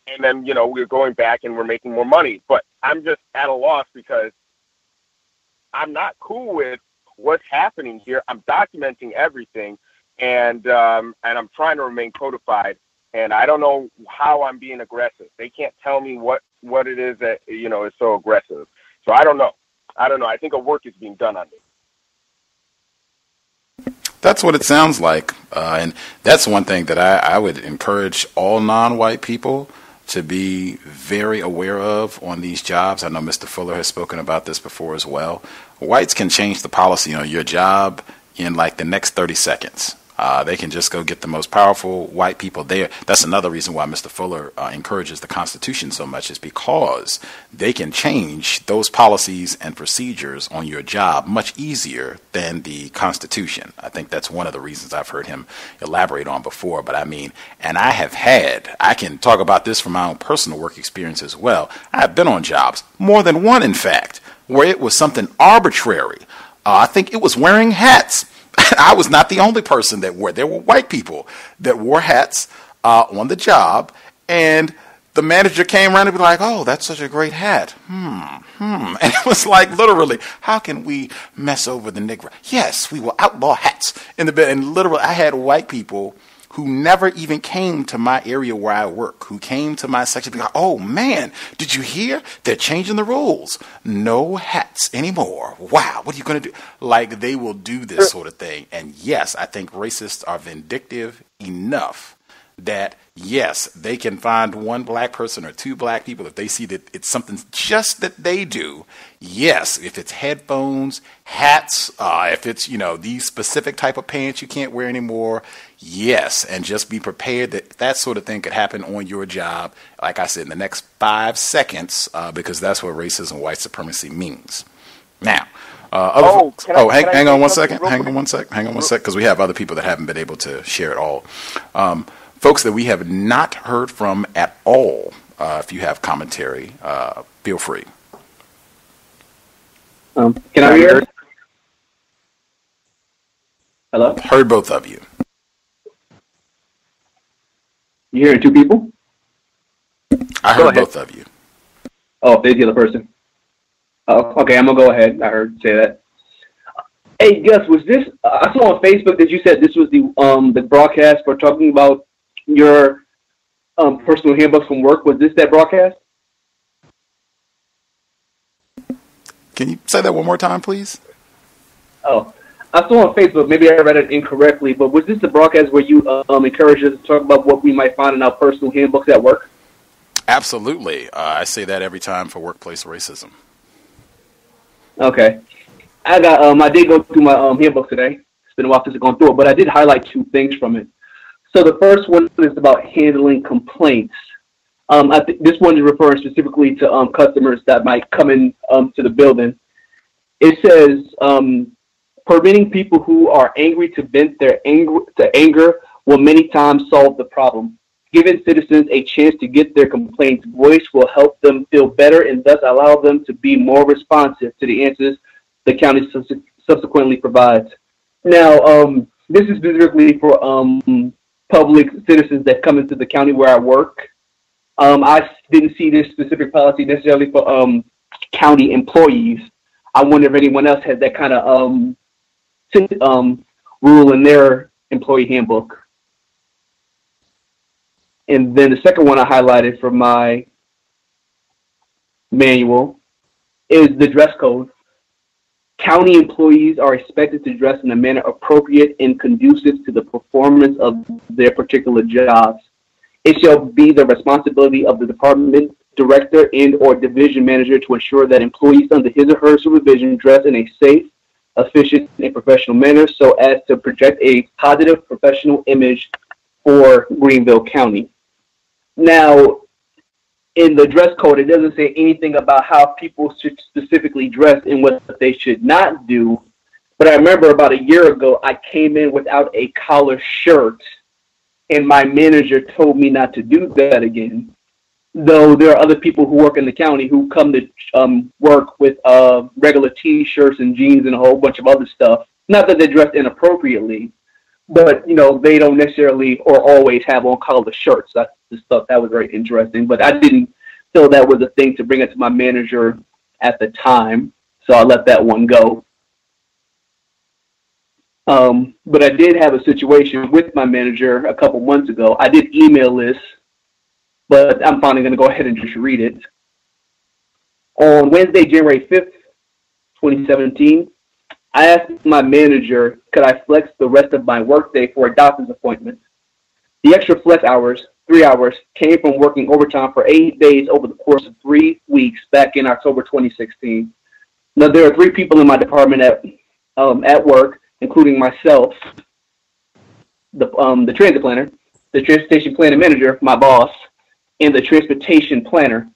And then, we're going back and we're making more money. But I'm just at a loss because I'm not cool with what's happening here. I'm documenting everything, and I'm trying to remain codified. And I don't know how I'm being aggressive. They can't tell me what it is that, is so aggressive. So I don't know. I think a work is being done on me.
That's what it sounds like. And that's one thing that I would encourage all non-white people to be very aware of on these jobs. I know Mr. Fuller has spoken about this before as well. Whites can change the policy on your job in like the next 30 seconds. They can just go get the most powerful white people there. That's another reason why Mr. Fuller encourages the Constitution so much, is because they can change those policies and procedures on your job much easier than the Constitution. I think that's one of the reasons I've heard him elaborate on before. But I mean, and I can talk about this from my own personal work experience as well. I've been on jobs, more than one in fact, where it was something arbitrary. I think it was wearing hats. I was not the only person that wore. There were white people that wore hats on the job, and the manager came around and be like, "Oh, that's such a great hat." And it was like, literally, how can we mess over the Negro? Yes, we will outlaw hats in the bed. And literally, I had white people who never even came to my area where I work, who came to my section, be like, "Oh man, did you hear? They're changing the rules. No hats anymore. Wow, what are you going to do?" Like, they will do this sort of thing. And yes, I think racists are vindictive enough that, yes, they can find one black person or two black people if they see that it's something just that they do. Yes, if it's headphones, hats, if it's, these specific type of pants you can't wear anymore, yes, and just be prepared that that sort of thing could happen on your job, like I said, in the next 5 seconds, because that's what racism and white supremacy means. Now, hang on one second, because we have other people that haven't been able to share it all. Folks that we have not heard from at all, if you have commentary, feel free.
Can I be heard? Hello?
Heard both of you.
You hearing two people?
I heard both of you.
Oh, there's the other person. Oh, okay, I'm going to go ahead. I heard say that. Hey, Gus, was this, I saw on Facebook that you said this was the broadcast for talking about your personal handbooks from work. Was this that broadcast?
Can you say that one more time, please?
Oh, I saw on Facebook, maybe I read it incorrectly, but was this the broadcast where you encourage us to talk about what we might find in our personal handbooks at work?
Absolutely. I say that every time for workplace racism.
Okay. I did go through my handbook today. It's been a while since I've gone through it, but I did highlight 2 things from it. So the first one is about handling complaints. I think this one is referring specifically to customers that might come in to the building. It says, permitting people who are angry to vent their anger will many times solve the problem. Giving citizens a chance to get their complaints voiced will help them feel better and thus allow them to be more responsive to the answers the county subsequently provides. Now, this is specifically for public citizens that come into the county where I work. I didn't see this specific policy necessarily for county employees. I wonder if anyone else has that kind of rule in their employee handbook. And then the second one I highlighted from my manual is the dress code. County employees are expected to dress in a manner appropriate and conducive to the performance of their particular jobs. It shall be the responsibility of the department director and or division manager to ensure that employees under his or her supervision dress in a safe, efficient, and professional manner so as to project a positive professional image for Greenville County. Now, in the dress code, it doesn't say anything about how people should specifically dress and what they should not do. But I remember about a year ago, I came in without a collar shirt, and my manager told me not to do that again. Though there are other people who work in the county who come to work with regular T-shirts and jeans and a whole bunch of other stuff. Not that they're dressed inappropriately, but they don't necessarily or always have on collar shirts. I just thought that was very interesting, but I didn't feel that was a thing to bring it to my manager at the time, so I let that one go. But I did have a situation with my manager a couple months ago. I did email this, but I'm finally going to go ahead and just read it. On Wednesday, January 5th, 2017, I asked my manager, could I flex the rest of my workday for a doctor's appointment? The extra flex hours, 3 hours, came from working overtime for 8 days over the course of 3 weeks back in October 2016. Now, there are 3 people in my department at work, including myself, the transit planner, the transportation planning manager, my boss, and the transportation planner.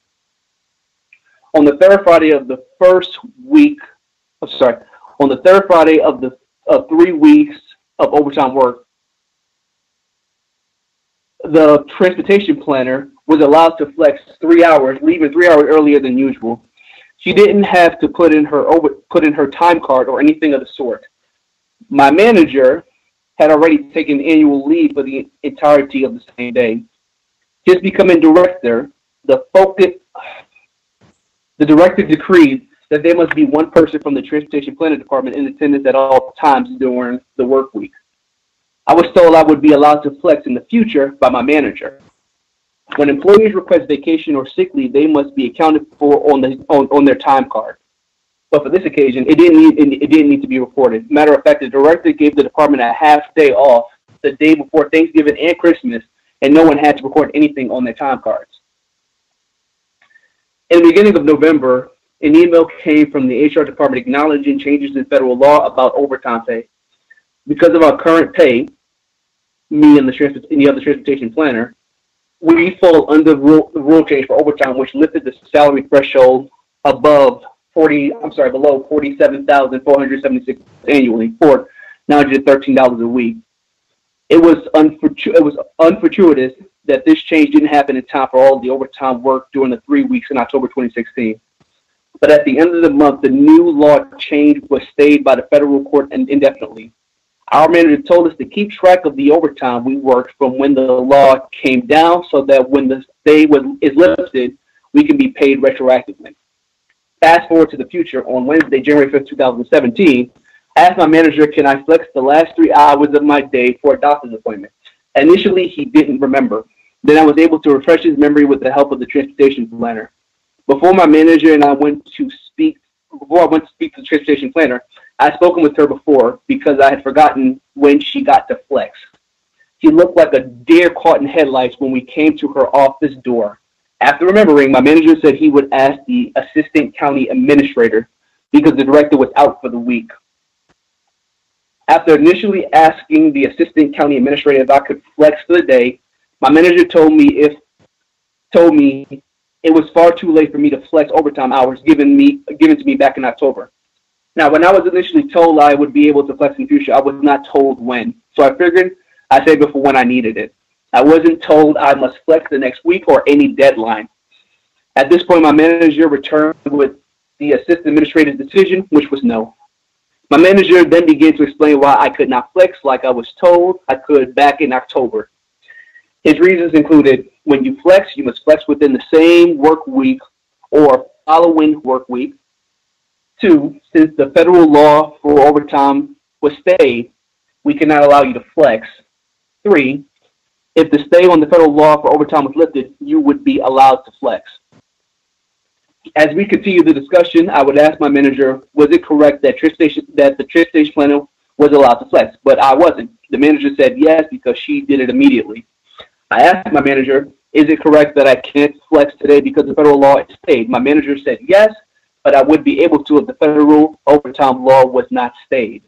On the third Friday of the first week, on the third Friday of 3 weeks of overtime work, the transportation planner was allowed to flex 3 hours, leaving 3 hours earlier than usual. She didn't have to put in her time card or anything of the sort. My manager had already taken annual leave for the entirety of the same day. Just becoming director, the director decreed that there must be one person from the transportation planning department in attendance at all times during the work week. I was told I would be allowed to flex in the future by my manager. When employees request vacation or sick leave, they must be accounted for on their time card. But for this occasion, it didn't need to be reported. Matter of fact, the director gave the department a half day off the day before Thanksgiving and Christmas, and no one had to record anything on their time cards. In the beginning of November, an email came from the HR department acknowledging changes in federal law about overtime pay. Because of our current pay, me and the other transportation planner, we fall under the rule change for overtime, which lifted the salary threshold below $47,476 annually, or $913 a week. It was unfortuitous that this change didn't happen in time for all the overtime work during the 3 weeks in October 2016. But at the end of the month, the new law change was stayed by the federal court indefinitely. Our manager told us to keep track of the overtime we worked from when the law came down so that when the stay is lifted, we can be paid retroactively. Fast forward to the future, on Wednesday, January 5th, 2017, I asked my manager, can I flex the last 3 hours of my day for a doctor's appointment? Initially, he didn't remember. Then I was able to refresh his memory with the help of the transportation planner. Before my manager and I went to speak to the transportation planner, I had spoken with her before because I had forgotten when she got to flex. She looked like a deer caught in headlights when we came to her office door. After remembering, my manager said he would ask the assistant county administrator because the director was out for the week. After initially asking the assistant county administrator if I could flex for the day, my manager told me it was far too late for me to flex overtime hours given to me back in October. Now, when I was initially told I would be able to flex in the future, I was not told when. So I figured I'd save it for when I needed it. I wasn't told I must flex the next week or any deadline. At this point, my manager returned with the assistant administrator's decision, which was no. My manager then began to explain why I could not flex like I was told I could back in October. His reasons included, when you flex, you must flex within the same work week or following work week. 2, since the federal law for overtime was stayed, we cannot allow you to flex. 3, if the stay on the federal law for overtime was lifted, you would be allowed to flex. As we continue the discussion, I would ask my manager, was it correct that the transportation planner was allowed to flex? But I wasn't. The manager said yes because she did it immediately. I asked my manager, is it correct that I can't flex today because the federal law is stayed? My manager said yes, but I would be able to if the federal overtime law was not stayed.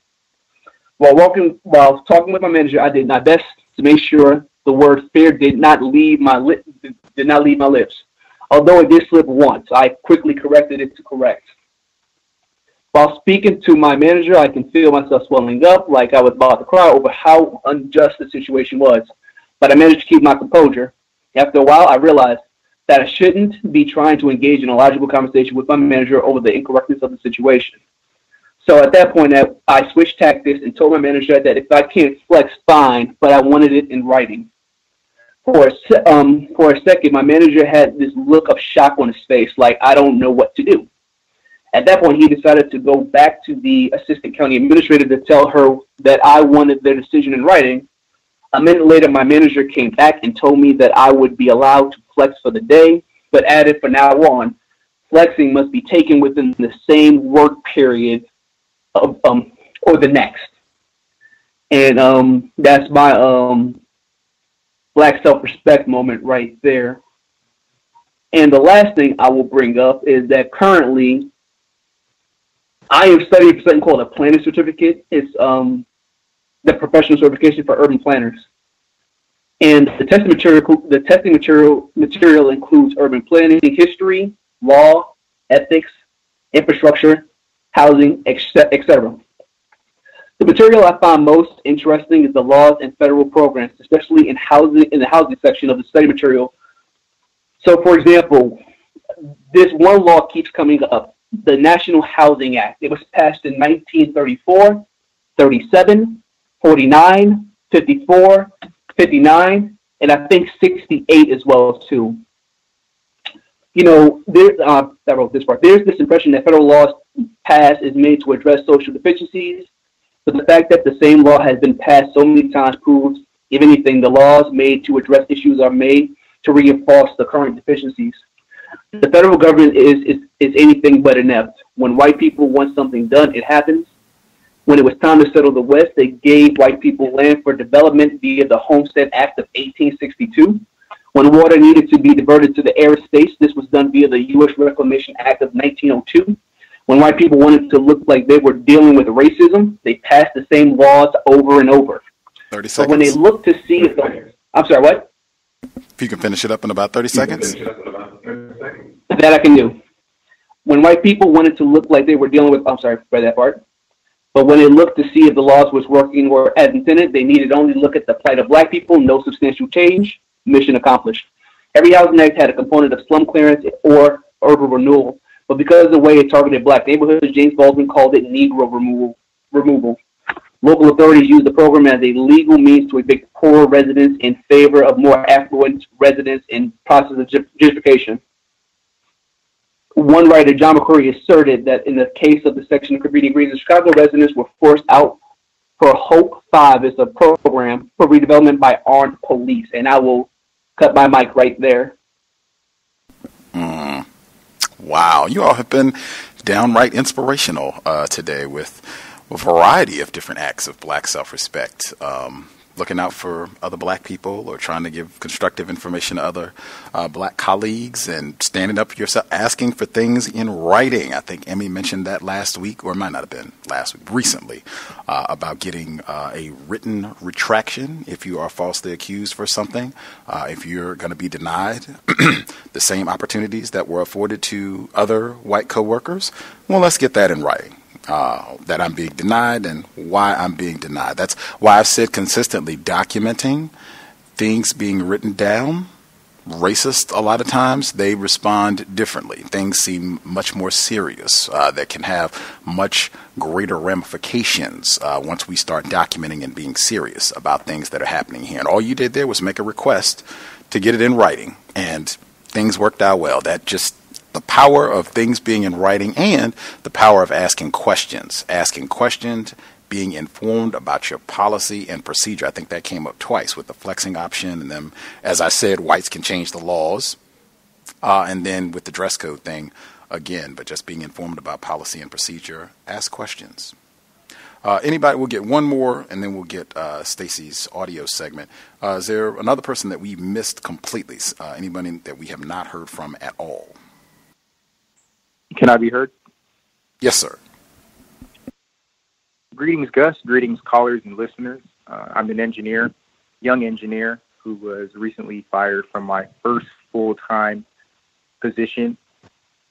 While talking with my manager, I did my best to make sure the word fair did not leave my lips. Although it did slip once, I quickly corrected it to correct. While speaking to my manager, I can feel myself swelling up like I was about to cry over how unjust the situation was. But I managed to keep my composure. After a while, I realized that I shouldn't be trying to engage in a logical conversation with my manager over the incorrectness of the situation. So at that point, I switched tactics and told my manager that if I can't flex, fine, but I wanted it in writing. For a second, my manager had this look of shock on his face, like I don't know what to do. At that point, he decided to go back to the assistant county administrator to tell her that I wanted their decision in writing. A minute later, my manager came back and told me that I would be allowed to flex for the day, but added from now on, flexing must be taken within the same work period of or the next. And that's my Black self-respect moment right there. And the last thing I will bring up is that currently I am studying for something called a planning certificate. It's the professional certification for urban planners. And the testing material includes urban planning history, law, ethics, infrastructure, housing, etc. The material I find most interesting is the laws and federal programs, especially in the housing section of the study material. So, for example, this one law keeps coming up, the National Housing Act. It was passed in 1934, 37, 49, 54, 59, and I think 68 as well too. You know, I wrote this part. There's this impression that federal laws passed is made to address social deficiencies, but the fact that the same law has been passed so many times proves, if anything, the laws made to address issues are made to reinforce the current deficiencies. The federal government is anything but inept. When white people want something done, it happens. When it was time to settle the West, they gave white people land for development via the Homestead Act of 1862. When water needed to be diverted to the arid states, this was done via the U.S. Reclamation Act of 1902. When white people wanted to look like they were dealing with racism, they passed the same laws over and over.
30 seconds.
So when they look to see if I'm sorry, what?
If you can finish it up in about 30 seconds.
That I can do. When white people wanted to look like they were dealing with, I'm sorry for that part. But when they looked to see if the laws was working or as intended, they needed only look at the plight of black people, no substantial change, mission accomplished. Every housing act had a component of slum clearance or urban renewal. But because of the way it targeted black neighborhoods, James Baldwin called it Negro removal. Local authorities used the program as a legal means to evict poor residents in favor of more affluent residents in process of gentrification. One writer, John McCurry, asserted that in the case of the section of Cabrini Green, the Chicago residents were forced out for Hope 5 is a program for redevelopment by armed police. And I will cut my mic right there.
Wow, you all have been downright inspirational today with a variety of different acts of black self-respect. Looking out for other black people or trying to give constructive information to other black colleagues and standing up for yourself, asking for things in writing. I think Emmy mentioned that last week, or it might not have been last week, recently, about getting a written retraction if you are falsely accused for something, if you're going to be denied the same opportunities that were afforded to other white coworkers. Well, let's get that in writing. That I'm being denied and why I'm being denied. That's why I've said consistently documenting things being written down. Racist, a lot of times, they respond differently. Things seem much more serious. That can have much greater ramifications once we start documenting and being serious about things that are happening here. And all you did there was make a request to get it in writing, and things worked out well. That just the power of things being in writing and the power of asking questions, being informed about your policy and procedure. I think that came up twice with the flexing option. And then, as I said, whites can change the laws. And then with the dress code thing again, but just being informed about policy and procedure, ask questions. Anybody, we'll get one more and then we'll get Stacey's audio segment. Is there another person that we missed completely? Anybody that we have not heard from at all?
Can I be heard?
Yes, sir.
Greetings, Gus. Greetings, callers and listeners. I'm an engineer, young engineer, who was recently fired from my first full-time position.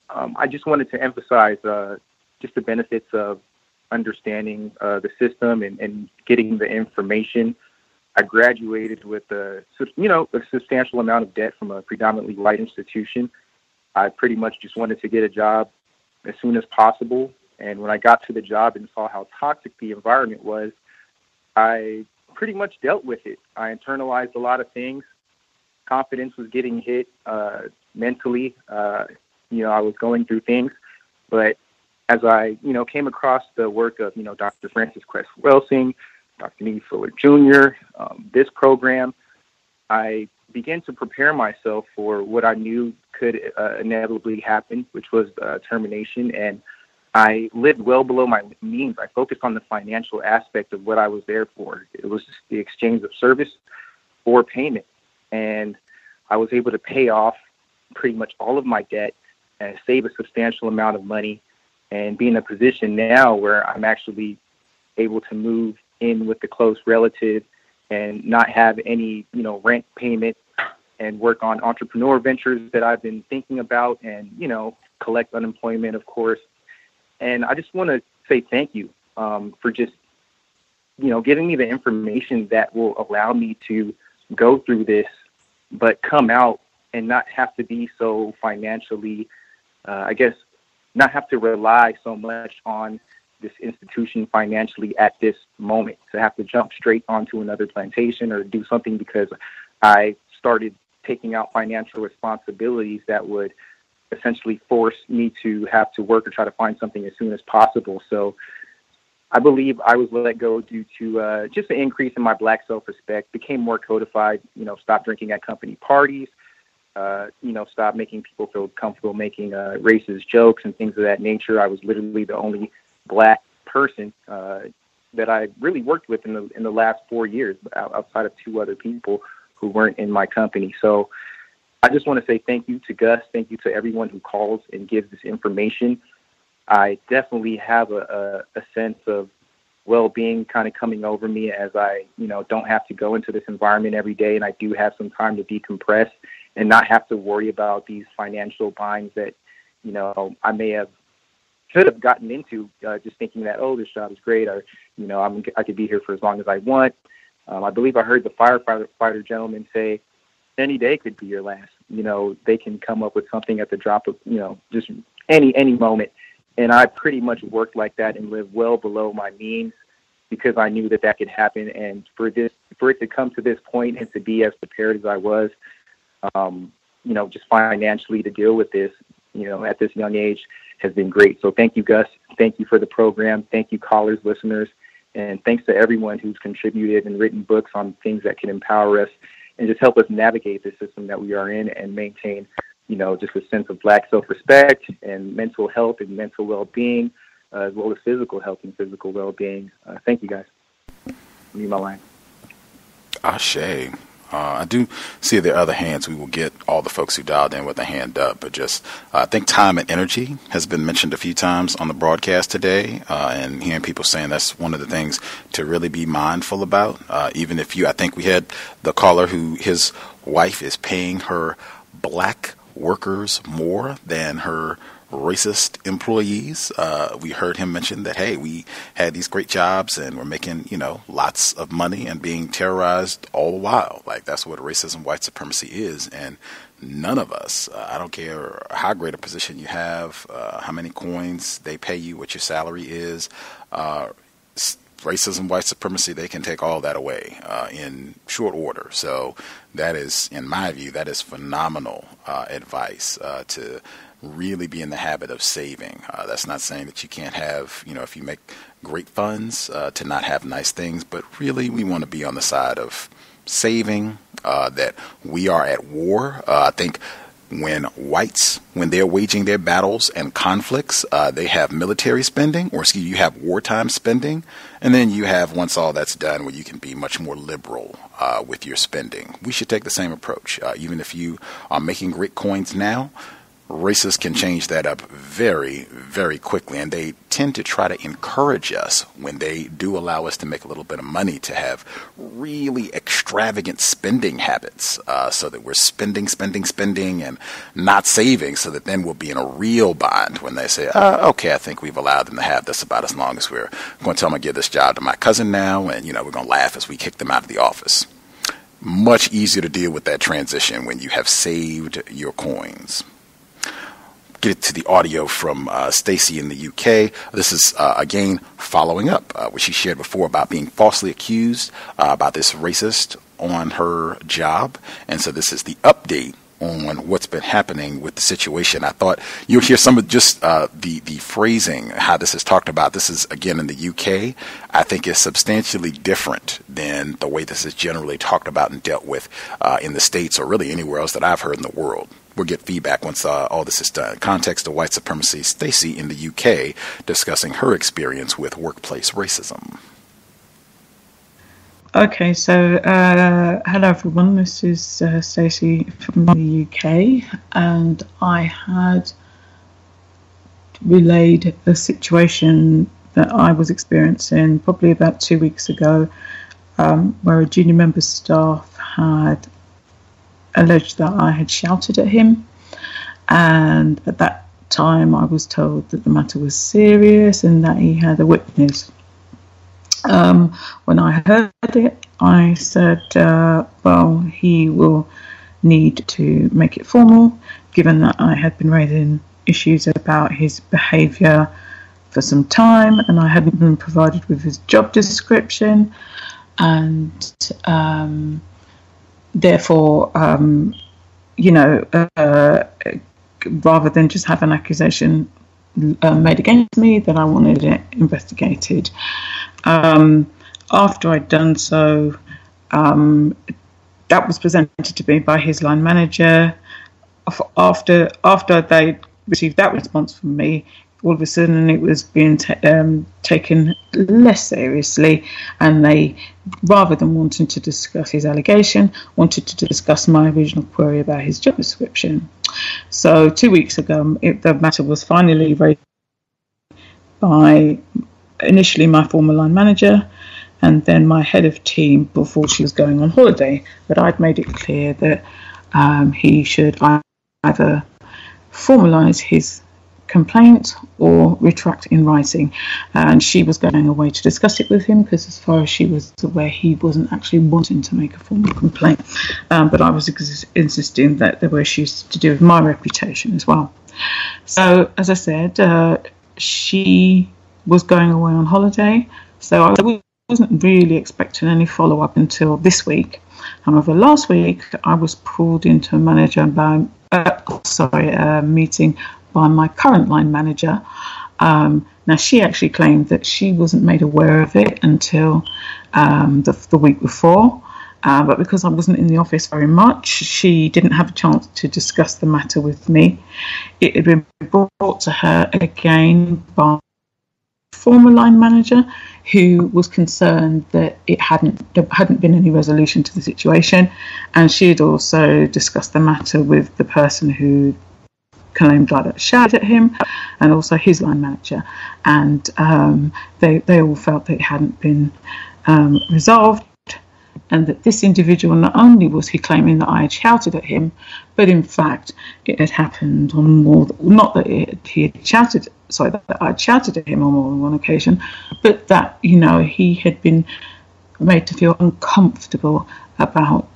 I just wanted to emphasize just the benefits of understanding the system and getting the information. I graduated with a substantial amount of debt from a predominantly white institution. I pretty much just wanted to get a job as soon as possible. And when I got to the job and saw how toxic the environment was, I pretty much dealt with it. I internalized a lot of things. Confidence was getting hit mentally. I was going through things. But as I, came across the work of, Dr. Francis Cress Welsing, Dr. Neely Fuller Jr., this program, I began to prepare myself for what I knew could inevitably happen, which was termination. And I lived well below my means. I focused on the financial aspect of what I was there for. It was just the exchange of service or payment. And I was able to pay off pretty much all of my debt and save a substantial amount of money and be in a position now where I'm actually able to move in with a close relative and not have any, rent payment and work on entrepreneur ventures that I've been thinking about and, collect unemployment, of course. And I just want to say thank you for just, giving me the information that will allow me to go through this, but come out and not have to be so financially, not have to rely so much on this institution financially at this moment, to have to jump straight onto another plantation or do something because I started taking out financial responsibilities that would essentially force me to have to work or try to find something as soon as possible. So I believe I was let go due to just an increase in my Black self-respect, became more codified, stopped drinking at company parties, stopped making people feel comfortable making racist jokes and things of that nature. I was literally the only Black person that I really worked with in the last 4 years, outside of 2 other people who weren't in my company. So I just want to say thank you to Gus. Thank you to everyone who calls and gives this information. I definitely have a sense of well-being kind of coming over me as I, don't have to go into this environment every day, and I do have some time to decompress and not have to worry about these financial binds that, I may should have gotten into just thinking that, this job is great, or, I could be here for as long as I want. I believe I heard the firefighter gentleman say, any day could be your last. They can come up with something at the drop of, just any moment. And I pretty much worked like that and lived well below my means because I knew that could happen. And for it to come to this point and to be as prepared as I was, just financially to deal with this, at this young age has been great. So thank you, Gus. Thank you for the program. Thank you, callers, listeners. And thanks to everyone who's contributed and written books on things that can empower us and just help us navigate the system that we are in and maintain, just a sense of Black self-respect and mental health and mental well-being, as well as physical health and physical well-being. Thank you, guys. Leave my line.
Ashe. I do see there are other hands. We will get all the folks who dialed in with a hand up, but just I think time and energy has been mentioned a few times on the broadcast today, and hearing people saying that's one of the things to really be mindful about. Even if I think we had the caller who his wife is paying her Black workers more than her racist employees. We heard him mention that, hey, we had these great jobs and we're making, lots of money and being terrorized all the while. Like, that's what racism, white supremacy is. And none of us, I don't care how great a position you have, how many coins they pay you, what your salary is, racism, white supremacy, they can take all that away in short order. So that is, in my view, that is phenomenal advice to really be in the habit of saving. That's not saying that you can't have, if you make great funds, to not have nice things, but really we want to be on the side of saving, that we are at war. I think when whites, when they're waging their battles and conflicts, they have military spending, you have wartime spending, and then you have, once all that's done, where you can be much more liberal with your spending. We should take the same approach. Even if you are making great coins now, racists can change that up very, very quickly, and they tend to try to encourage us when they do allow us to make a little bit of money to have really extravagant spending habits, so that we're spending and not saving, so that then we'll be in a real bind when they say, okay, I think we've allowed them to have this about as long as we're going to tell them to give this job to my cousin now, and we're going to laugh as we kick them out of the office. Much easier to deal with that transition when you have saved your coins. Get to the audio from Stacy in the UK. This is, again, following up what she shared before about being falsely accused about this racist on her job. And so this is the update on what's been happening with the situation. I thought you'll hear some of just the phrasing, how this is talked about. This is, again, in the UK. I think is substantially different than the way this is generally talked about and dealt with in the States, or really anywhere else that I've heard in the world. we'll get feedback once all this is done. Context of White Supremacy, Stacey in the UK, discussing her experience with workplace racism.
Okay, so hello everyone, this is Stacey from the UK, and I had relayed a situation that I was experiencing probably about 2 weeks ago, where a junior member of staff had alleged that I had shouted at him, and at that time I was told that the matter was serious and that he had a witness. When I heard it, I said, well, he will need to make it formal, given that I had been raising issues about his behaviour for some time and I hadn't been provided with his job description, and therefore, rather than just have an accusation made against me, that I wanted it investigated. After I'd done so, that was presented to me by his line manager. After they received that response from me, all of a sudden it was being taken less seriously, and they, rather than wanting to discuss his allegation, wanted to discuss my original query about his job description. So 2 weeks ago, the matter was finally raised by initially my former line manager and then my head of team before she was going on holiday. But I'd made it clear that he should either formalise his complaint or retract in writing, and she was going away to discuss it with him because, as far as she was aware, he wasn't actually wanting to make a formal complaint, but I was insisting that there were issues to do with my reputation as well. So, as I said, she was going away on holiday, so I wasn't really expecting any follow-up until this week. However, last week I was pulled into a meeting by my current line manager. Now, she actually claimed that she wasn't made aware of it until the week before, but because I wasn't in the office very much, she didn't have a chance to discuss the matter with me. It had been brought to her again by former line manager, who was concerned that there hadn't been any resolution to the situation, and she had also discussed the matter with the person who claimed I shouted at him, and also his line manager, and they all felt that it hadn't been resolved, and that this individual, not only was he claiming that I had shouted at him, but in fact it had happened on that I had shouted at him on more than one occasion, but that he had been made to feel uncomfortable about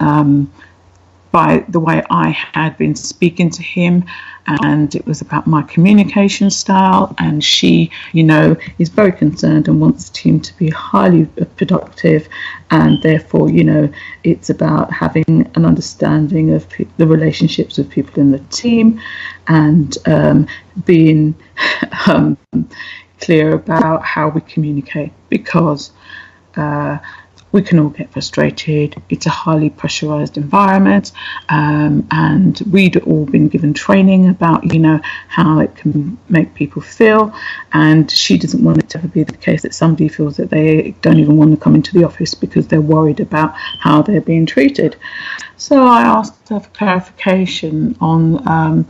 by the way I had been speaking to him, and it was about my communication style, and she, is very concerned and wants the team to be highly productive, and therefore, it's about having an understanding of the relationships of people in the team, and being clear about how we communicate, because we can all get frustrated. It's a highly pressurized environment, and we'd all been given training about, how it can make people feel, and she doesn't want it to ever be the case that somebody feels that they don't even want to come into the office because they're worried about how they're being treated. So I asked her for clarification on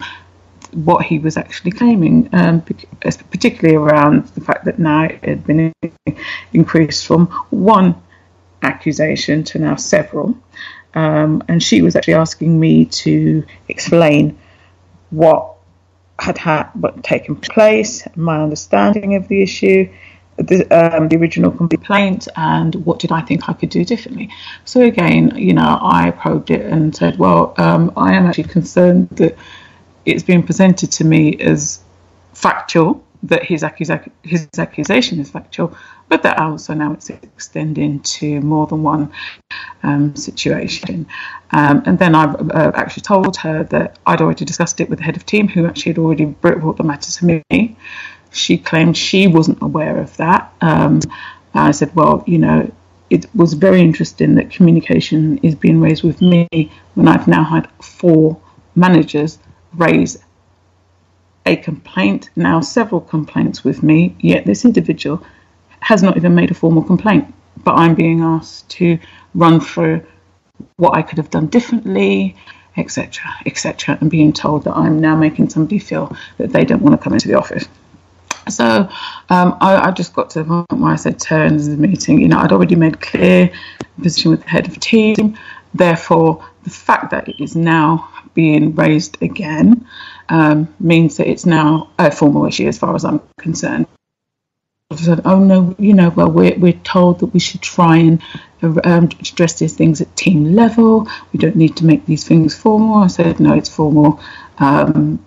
what he was actually claiming, particularly around the fact that now it had been increased from one accusation to now several, and she was actually asking me to explain what had taken place, my understanding of the issue, the original complaint, and what did I think I could do differently. So again, I probed it and said, well, I am actually concerned that it's been presented to me as factual, that his accusation is factual, but that also now it's extending to more than one situation. And then I actually told her that I'd already discussed it with the head of team, who actually had already brought the matter to me. She claimed she wasn't aware of that. I said, well, it was very interesting that communication is being raised with me when I've now had 4 managers raise a complaint, now several complaints with me, yet this individual has not even made a formal complaint. But I'm being asked to run through what I could have done differently, etc., etc., and being told that I'm now making somebody feel that they don't want to come into the office. So I just got to the point where I said to her in the meeting, I'd already made clear the position with the head of team. Therefore, the fact that it is now being raised again means that it's now a formal issue as far as I'm concerned. I said, oh no, well, we're told that we should try and address these things at team level. We don't need to make these things formal. I said, no, it's formal.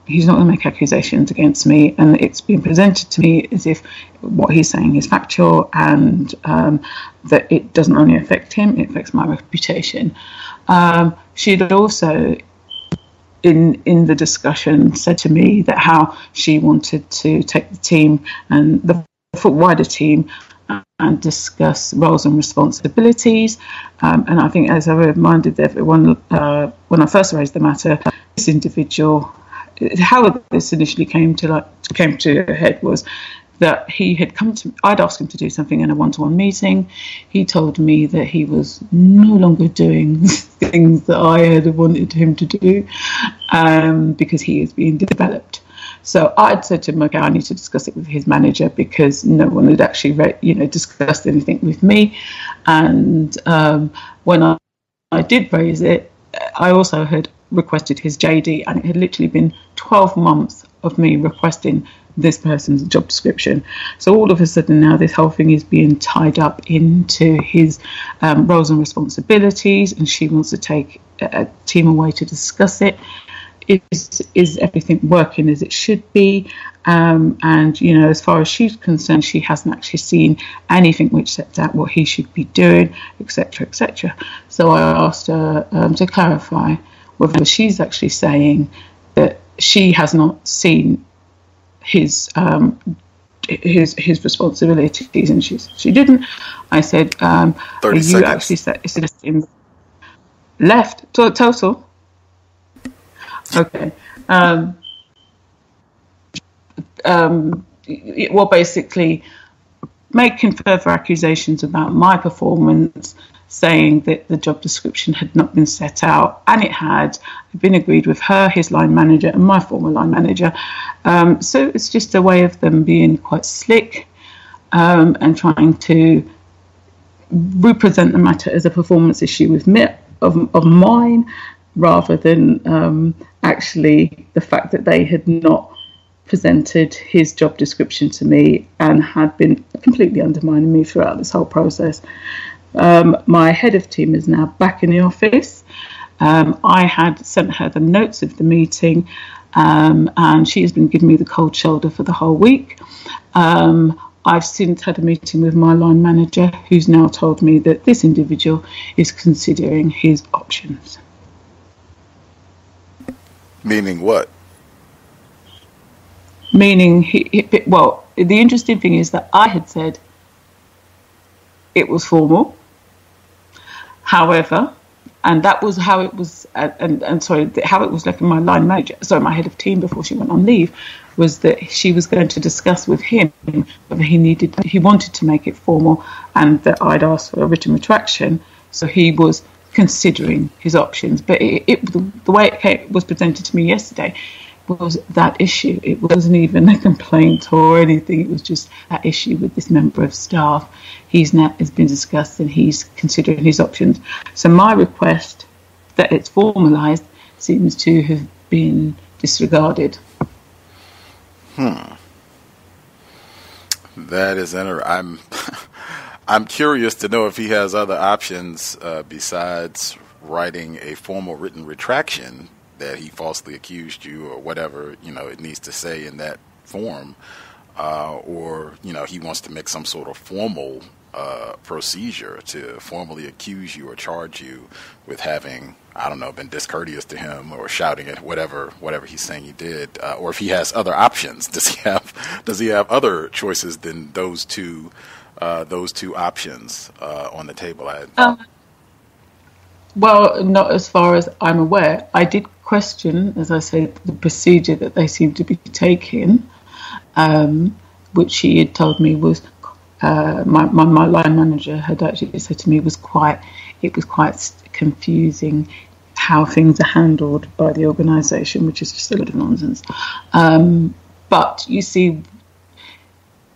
He's not going to make accusations against me, and it's being presented to me as if what he's saying is factual, and that it doesn't only affect him, it affects my reputation. She'd also, in the discussion, said to me that how she wanted to take the team and the wider team and discuss roles and responsibilities. And I think, as I reminded everyone when I first raised the matter, this individual, how this initially came to a head was that he had come to, I'd asked him to do something in a one-to-one meeting. He told me that he was no longer doing things that I had wanted him to do because he is being developed. So I'd said to him, okay, I need to discuss it with his manager because no one had actually discussed anything with me. And when I did raise it, I also had requested his JD, and it had literally been 12 months of me requesting this person's job description. So all of a sudden now this whole thing is being tied up into his roles and responsibilities, and she wants to take a team away to discuss it. Is everything working as it should be? And as far as she's concerned, she hasn't actually seen anything which sets out what he should be doing, etc., etc. So I asked her to clarify whether she's actually saying that she has not seen his responsibilities, and she didn't. I said,
30
you
seconds.
actually said left total. Okay. Well, basically, making further accusations about my performance, saying that the job description had not been set out, and it had been agreed with her, his line manager, and my former line manager. So it's just a way of them being quite slick and trying to represent the matter as a performance issue with me, of mine, rather than actually the fact that they had not presented his job description to me and had been completely undermining me throughout this whole process. My head of team is now back in the office. I had sent her the notes of the meeting, and she has been giving me the cold shoulder for the whole week. I've since had a meeting with my line manager, who's now told me that this individual is considering his options.
Meaning what?
Meaning, the interesting thing is that I had said it was formal. However, and that was how it was, how it was left in my line manager, my head of team before she went on leave, was that she was going to discuss with him whether he wanted to make it formal, and that I'd asked for a written retraction. So he was considering his options, but the way it was presented to me yesterday was that issue. It wasn't even a complaint or anything. It was just that issue with this member of staff. Has been discussed, and he's considering his options. So my request that it's formalised seems to have been disregarded.
That is I'm curious to know if he has other options besides writing a formal written retraction that he falsely accused you, or whatever it needs to say in that form, or he wants to make some sort of formal procedure to formally accuse you or charge you with having, been discourteous to him or shouting at whatever he's saying you did, or if he has other options. Does he have other choices than those two options on the table?
Well, not as far as I'm aware. I did question, as I said, the procedure that they seem to be taking, which she had told me was my line manager had actually said to me it was quite confusing how things are handled by the organisation, which is just a lot of nonsense. But you see,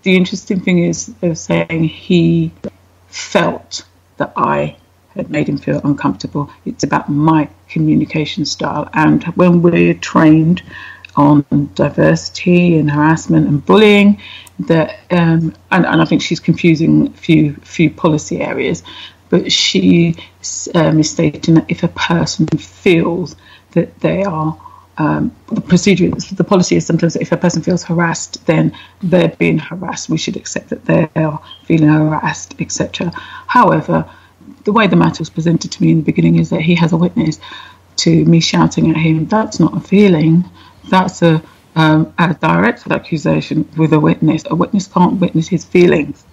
the interesting thing is they were saying he felt that I had made him feel uncomfortable. It's about my communication style. And when we're trained on diversity and harassment and bullying, that and I think she's confusing a few policy areas, but she is stating that if a person feels that they are the policy is sometimes that if a person feels harassed, then they're being harassed. We should accept that they are feeling harassed, etc. However, the way the matter was presented to me in the beginning is that he has a witness to me shouting at him. That's not a feeling. That's a direct accusation with a witness. A witness can't witness his feelings.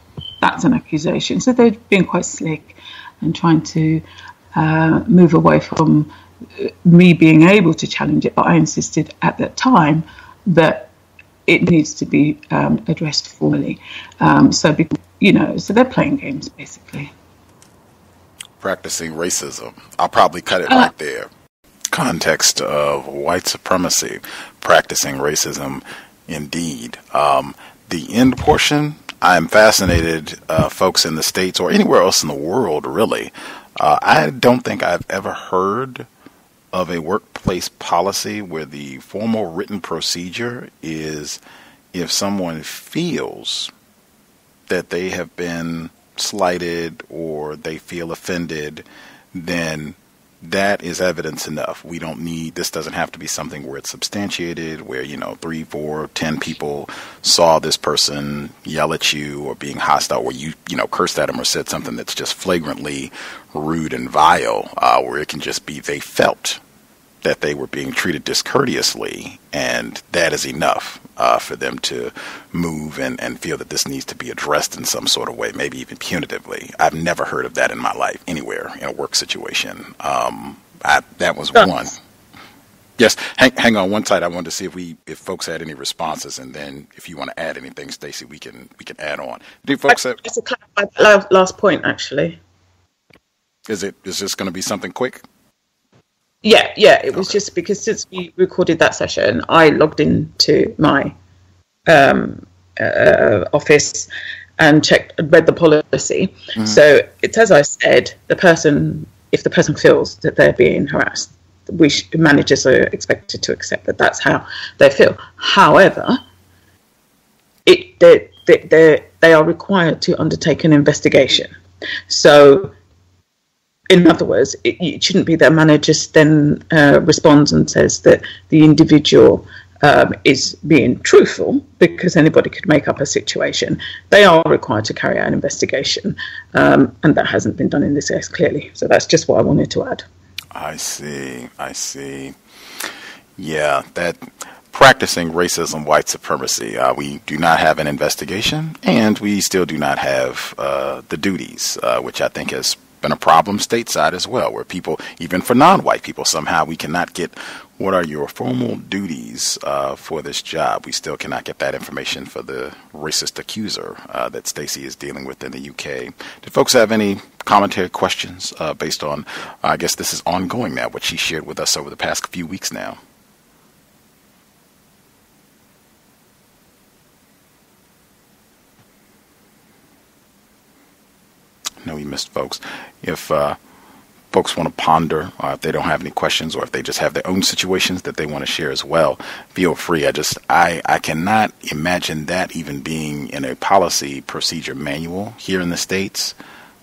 That's an accusation. So they're being quite slick and trying to move away from me being able to challenge it. But I insisted at that time that it needs to be addressed formally. So they're playing games, basically.
Practicing racism. I'll probably cut it right there. Context of white supremacy. Practicing racism, indeed. The end portion, I'm fascinated, folks in the States or anywhere else in the world, really. I don't think I've ever heard of a workplace policy where the formal written procedure is if someone feels that they have been slighted or they feel offended, then that is evidence enough. We don't need, this doesn't have to be something where it's substantiated, where, 3, 4, 10 people saw this person yell at you or being hostile, or you cursed at them or said something that's just flagrantly rude and vile, where it can just be they felt that they were being treated discourteously, and that is enough for them to move and feel that this needs to be addressed in some sort of way, maybe even punitively. I've never heard of that in my life, anywhere, in a work situation. That was one. Yes, hang on one side. I wanted to see if folks had any responses, and then if you want to add anything, Stacey, we can add on. Do folks have...
Just to clarify last point, actually.
Is this going to be something quick?
Yeah, it was just because since we recorded that session, I logged into my office and read the policy. Mm-hmm. So it's as I said, if the person feels that they're being harassed, managers are expected to accept that that's how they feel. However, they are required to undertake an investigation. So, in other words, it shouldn't be that manager then responds and says that the individual is being truthful, because anybody could make up a situation. They are required to carry out an investigation, and that hasn't been done in this case, clearly. So that's just what I wanted to add.
I see. Yeah, that practicing racism, white supremacy. We do not have an investigation, and we still do not have the duties, which I think has been a problem stateside as well, where people, even for non-white people, somehow we cannot get what are your formal duties for this job. We still cannot get that information for the racist accuser that Stacey is dealing with in the UK. Did folks have any commentary, questions based on, I guess this is ongoing now, what she shared with us over the past few weeks now? No, we missed folks. If folks want to ponder, if they don't have any questions, or if they just have their own situations that they want to share as well, feel free. I cannot imagine that even being in a policy procedure manual here in the States,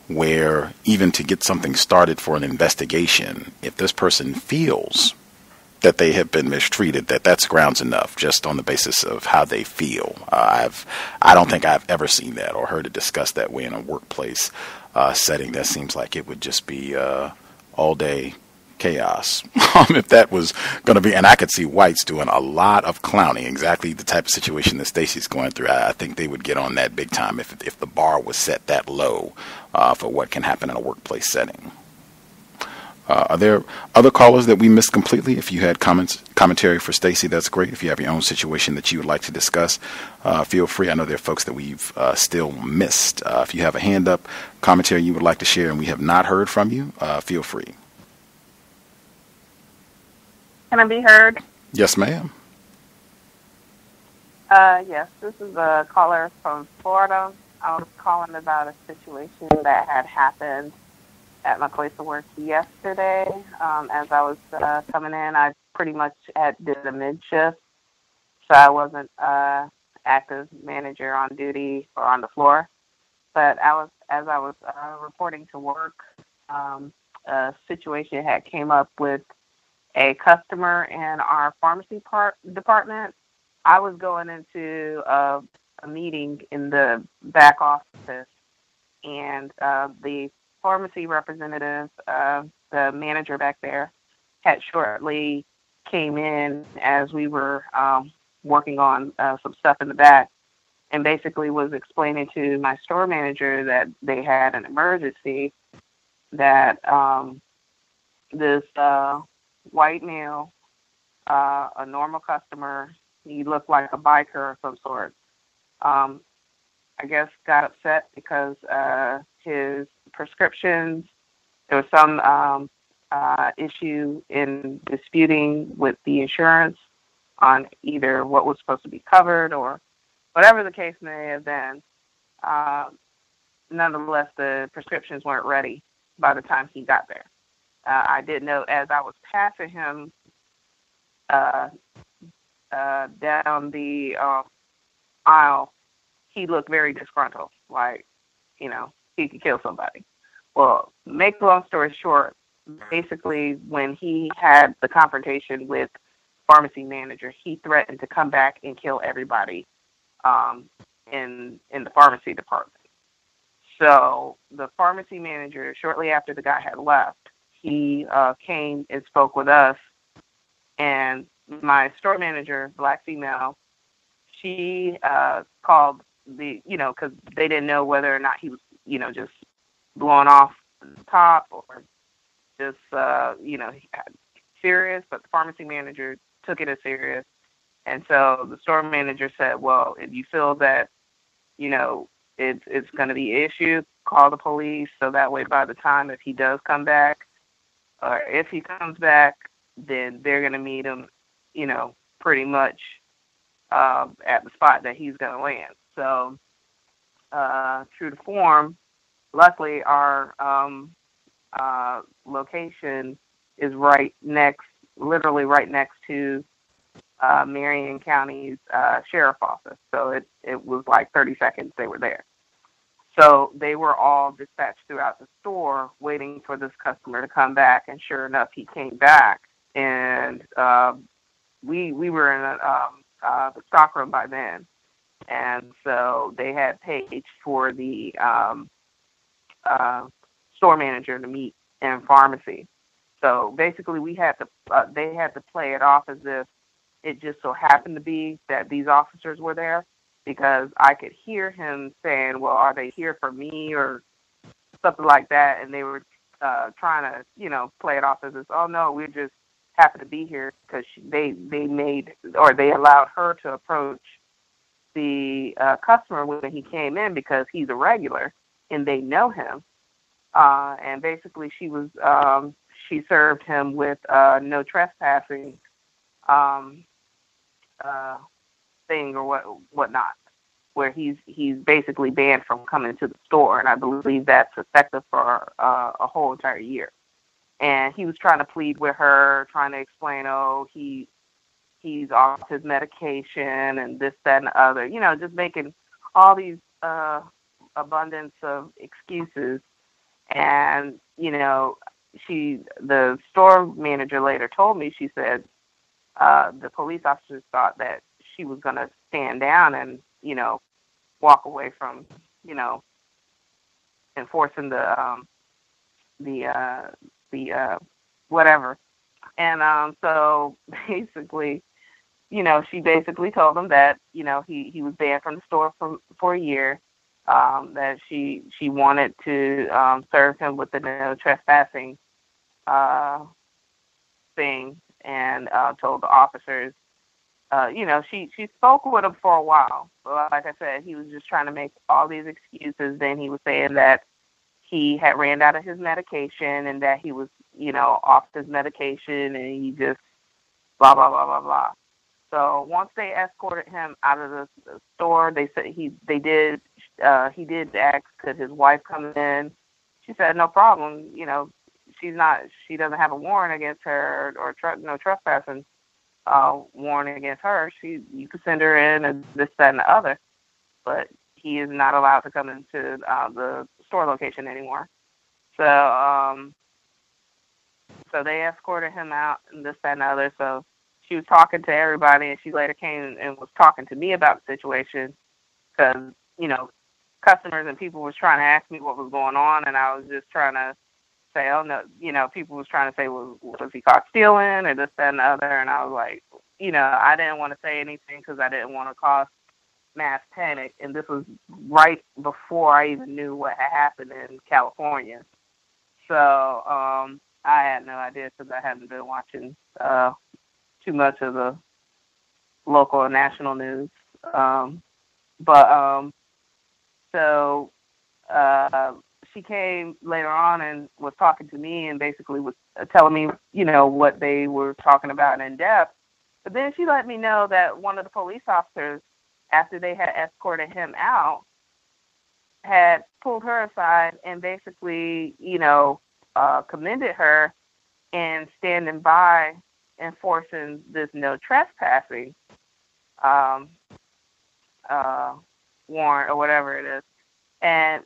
where even to get something started for an investigation, if this person feels that they have been mistreated, that's grounds enough just on the basis of how they feel. I don't think I've ever seen that or heard it discussed that way in a workplace setting. That seems like it would just be all day chaos. If that was going to be, and I could see whites doing a lot of clowning, exactly the type of situation that Stacey's going through. I think they would get on that big time if the bar was set that low for what can happen in a workplace setting. Are there other callers that we missed completely? If you had commentary for Stacy, that's great. If you have your own situation that you would like to discuss, feel free. I know there are folks that we've still missed. If you have a hand up, commentary you would like to share and we have not heard from you, feel free.
Can I be heard?
Yes, ma'am.
Yes, this is a caller from Florida. I was calling about a situation that had happened at my place of work yesterday. As I was coming in, I pretty much did a mid-shift, so I wasn't active manager on duty or on the floor. But as I was reporting to work, a situation had came up with a customer in our pharmacy department. I was going into a meeting in the back office, and the pharmacy representative, the manager back there, had shortly came in as we were working on some stuff in the back, and basically was explaining to my store manager that they had an emergency, that this white male, a normal customer, he looked like a biker of some sort, I guess got upset because his prescriptions, there was some issue in disputing with the insurance on either what was supposed to be covered or whatever the case may have been. Nonetheless, the prescriptions weren't ready by the time he got there. I did note as I was passing him down the aisle, he looked very disgruntled, like, he could kill somebody. Well, make the long story short, basically when he had the confrontation with pharmacy manager, he threatened to come back and kill everybody in the pharmacy department. So the pharmacy manager, shortly after the guy had left, he came and spoke with us, and my store manager, black female, she called because they didn't know whether or not he was, just blowing off the top or just, serious, but the pharmacy manager took it as serious. And so the store manager said, well, if you feel that, it's going to be an issue, call the police, so that way by the time if he does come back, or if he comes back, then they're going to meet him, pretty much at the spot that he's going to land. So true to form, luckily our location is literally right next to Marion County's sheriff office. So it was like 30 seconds they were there. So they were all dispatched throughout the store waiting for this customer to come back, and sure enough, he came back, and we were in the stockroom by then, and so they had paid for the store manager to meet in pharmacy. So basically, they had to play it off as if it just so happened to be that these officers were there, because I could hear him saying, well, are they here for me or something like that? And they were trying to, play it off as this, oh, no, we just happen to be here because they allowed her to approach the customer when he came in because he's a regular and they know him. And basically she served him with no trespassing thing or whatnot, where he's basically banned from coming to the store, and I believe that's effective for a whole entire year. And he was trying to plead with her, trying to explain, he's off his medication and this, that, and the other, just making all these abundance of excuses. And the store manager later told me, she said the police officers thought that she was going to stand down and walk away from enforcing the whatever. And so basically, she basically told him that he was banned from the store for a year, that she wanted to serve him with the no trespassing thing and told the officers. She spoke with him for a while. But like I said, he was just trying to make all these excuses. Then he was saying that he had ran out of his medication and that he was, off his medication and he just blah, blah, blah, blah, blah. So once they escorted him out of the store, they said he did ask, could his wife come in? She said, no problem. She doesn't have a warrant against her or no trespassing warrant against her. You could send her in and this, that, and the other, but he is not allowed to come into the store location anymore. So they escorted him out and this, that, and the other. So she was talking to everybody, and she later came and was talking to me about the situation because, customers and people was trying to ask me what was going on, and I was just trying to say, oh, no, people was trying to say, well, was he caught stealing or this, that, and the other, and I was like, I didn't want to say anything because I didn't want to cause mass panic, and this was right before I even knew what had happened in California. So I had no idea because I hadn't been watching too much of the local and national news. So she came later on and was talking to me and basically was telling me, what they were talking about in depth. But then she let me know that one of the police officers, after they had escorted him out, had pulled her aside and basically, commended her in standing by enforcing this no trespassing warrant or whatever it is. And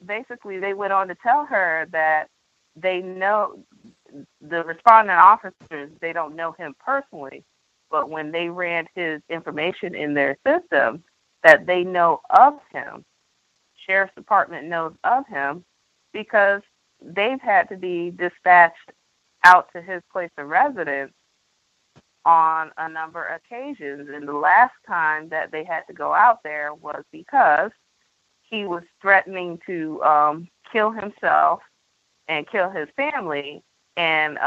basically they went on to tell her that they know the responding officers, they don't know him personally, but when they ran his information in their system, that they know of him. Sheriff's Department knows of him because they've had to be dispatched out to his place of residence on a number of occasions. And the last time that they had to go out there was because he was threatening to kill himself and kill his family and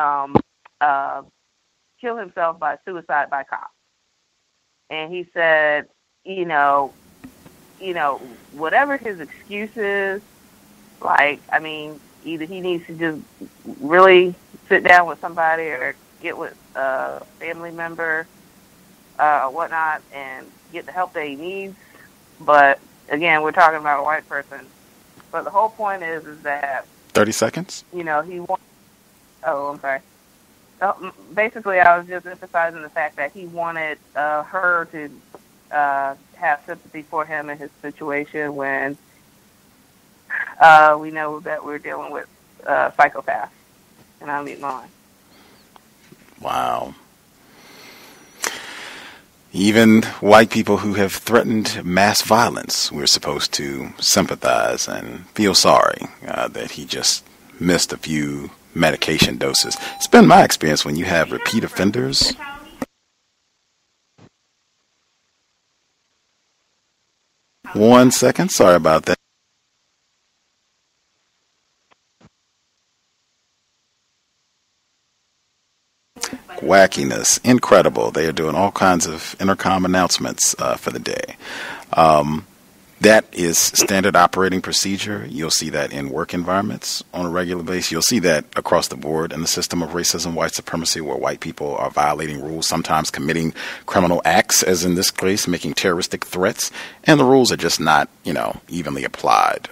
kill himself by suicide by cop. And he said, whatever his excuse is, either he needs to just really sit down with somebody or get with a family member or whatnot and get the help that he needs. But again, we're talking about a white person. But the whole point is that
30 seconds.
He wants. Oh, I'm sorry. Basically, I was just emphasizing the fact that he wanted her to have sympathy for him in his situation when we know that we're dealing with psychopaths. And I'll meet mine.
Wow. Even white people who have threatened mass violence, we're supposed to sympathize and feel sorry that he just missed a few medication doses. It's been my experience when you have repeat offenders. One second. Sorry about that. Wackiness. Incredible. They are doing all kinds of intercom announcements for the day. That is standard operating procedure. You'll see that in work environments on a regular basis. You'll see that across the board in the system of racism, white supremacy, where white people are violating rules, sometimes committing criminal acts, as in this case, making terroristic threats, and the rules are just not, evenly applied.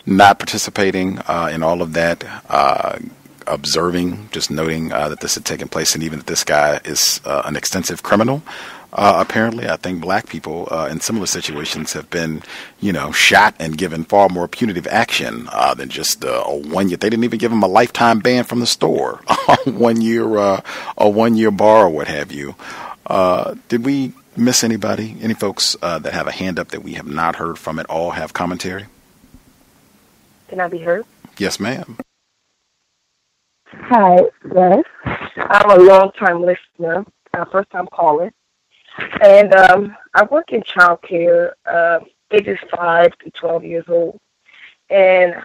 Not participating in all of that, observing, just noting that this had taken place, and even that this guy is an extensive criminal. Apparently, I think black people in similar situations have been, shot and given far more punitive action than just a 1 year. They didn't even give him a lifetime ban from the store, a 1 year bar or what have you. Did we miss anybody? Any folks that have a hand up that we have not heard from at all have commentary?
Can I be heard?
Yes, ma'am.
Hi, yes. I'm a long-time listener, first-time caller. And I work in childcare, ages 5 to 12 years old. And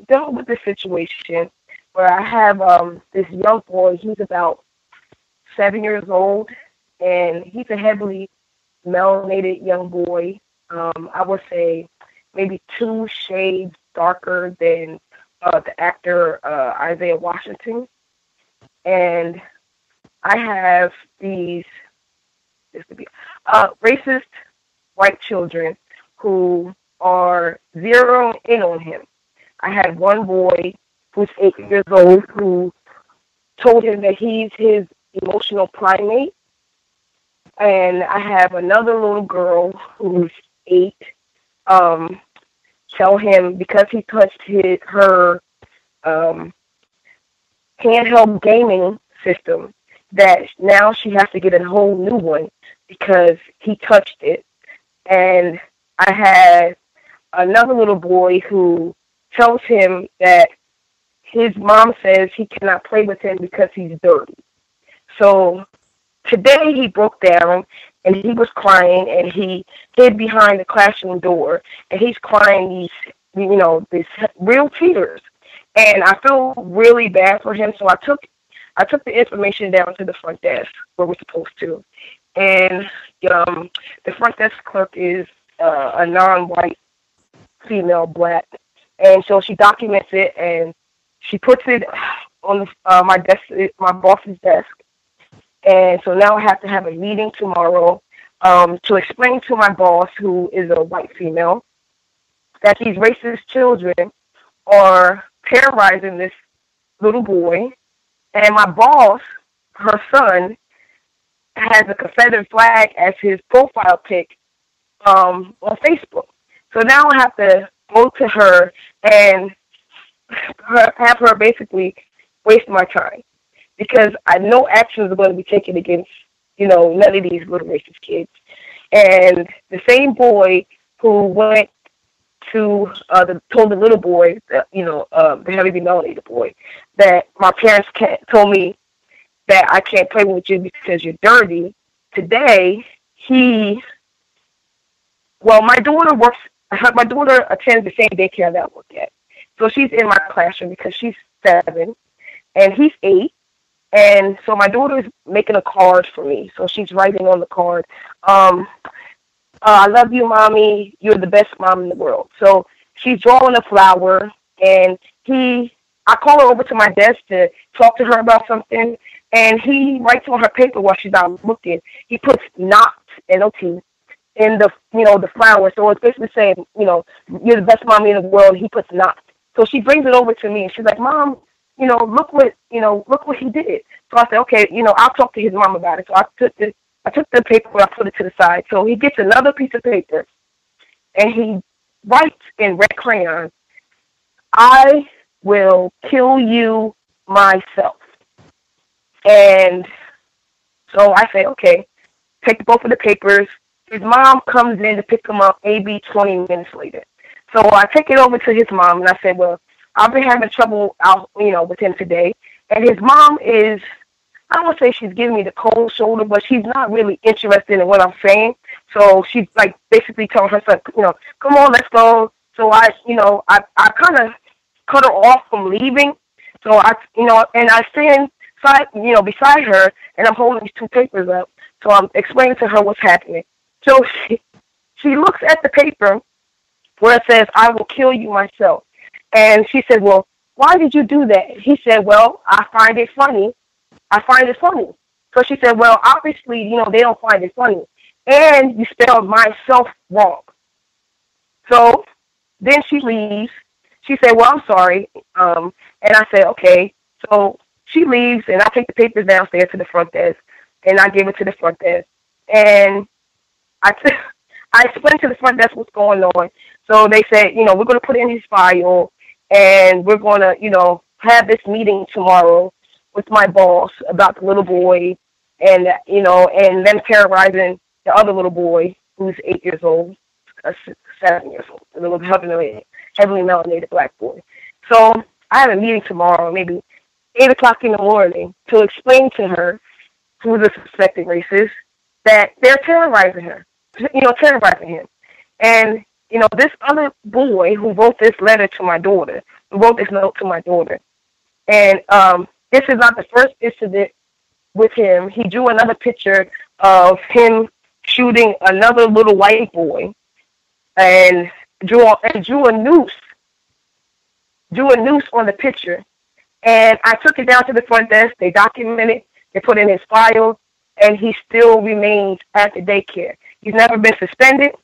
dealt with this situation where I have this young boy. He's about 7 years old, and he's a heavily melanated young boy. I would say maybe 2 shades darker than the actor Isaiah Washington. And I have these racist white children who are zeroing in on him. I had one boy who's 8 years old who told him that he's his emotional primate. And I have another little girl who's 8 tell him because he touched her handheld gaming system that now she has to get a whole new one because he touched it. And I had another little boy who tells him that his mom says he cannot play with him because he's dirty. So today he broke down and he was crying and he hid behind the classroom door and he's crying these real tears. And I feel really bad for him, so I took the information down to the front desk where we're supposed to. And the front desk clerk is a non-white female black. And so she documents it and she puts it on my desk, my boss's desk. And so now I have to have a meeting tomorrow to explain to my boss, who is a white female, that these racist children are terrorizing this little boy. And my boss, her son, has a Confederate flag as his profile pic on Facebook. So now I have to go to her and have her basically waste my time because I know actions are going to be taken against, none of these little racist kids. And the same boy who went to told the little boy, the heavily melanated boy, that my parents told me that I can't play with you because you're dirty. Today, my daughter attends the same daycare that I work at. So she's in my classroom because she's 7 and he's 8. And so my daughter is making a card for me. So she's writing on the card, I love you, Mommy. You're the best mom in the world. So she's drawing a flower, and I call her over to my desk to talk to her about something, and he writes on her paper while she's out looking. He puts not, N-O-T, in the flower. So it's basically saying, you're the best mommy in the world, and he puts not. So she brings it over to me, and she's like, Mom, look what he did. So I said, okay, I'll talk to his mom about it. So I took the paper and I put it to the side. So he gets another piece of paper and he writes in red crayon, I will kill you myself. And so I say, okay, take both of the papers. His mom comes in to pick him up maybe 20 minutes later. So I take it over to his mom and I said, well, I've been having trouble out, with him today. And his mom is, I don't want to say she's giving me the cold shoulder, but she's not really interested in what I'm saying. So she's like basically telling her son, come on, let's go. So I kind of cut her off from leaving. So and I stand beside her, and I'm holding these 2 papers up. So I'm explaining to her what's happening. So she looks at the paper where it says, I will kill you myself. And she said, well, why did you do that? He said, well, I find it funny. So she said, well, obviously, they don't find it funny. And you spelled myself wrong. So then she leaves. She said, well, I'm sorry. And I said, okay. So she leaves, and I take the papers downstairs to the front desk, and I give it to the front desk. And I explained to the front desk what's going on. So they said, we're going to put it in his file, and we're going to, have this meeting tomorrow with my boss about the little boy and, and them terrorizing the other little boy who's 8 years old, 7 years old, the little heavily melanated black boy. So I have a meeting tomorrow, maybe 8 o'clock in the morning, to explain to her, who's a suspected racist, that they're terrorizing her, terrorizing him. And, this other boy who wrote this letter to my daughter, wrote this note to my daughter. And this is not the first incident with him. He drew another picture of him shooting another little white boy, and drew a noose on the picture. And I took it down to the front desk. They documented, they put in his file, and he still remains at the daycare. He's never been suspended.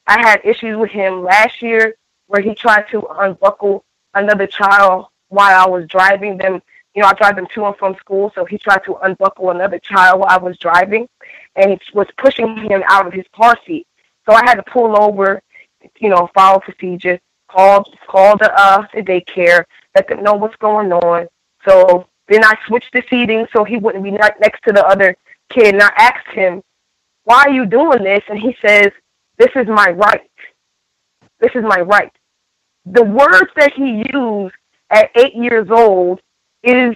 I had issues with him last year where he tried to unbuckle another child while I was driving them. I drive them to and from school, so he tried to unbuckle another child while I was driving, and he was pushing him out of his car seat. So I had to pull over, follow procedure, call the daycare, let them know what's going on. So then I switched the seating so he wouldn't be right next to the other kid, and I asked him, why are you doing this? And he says, this is my right. This is my right. The words that he used at 8 years old is,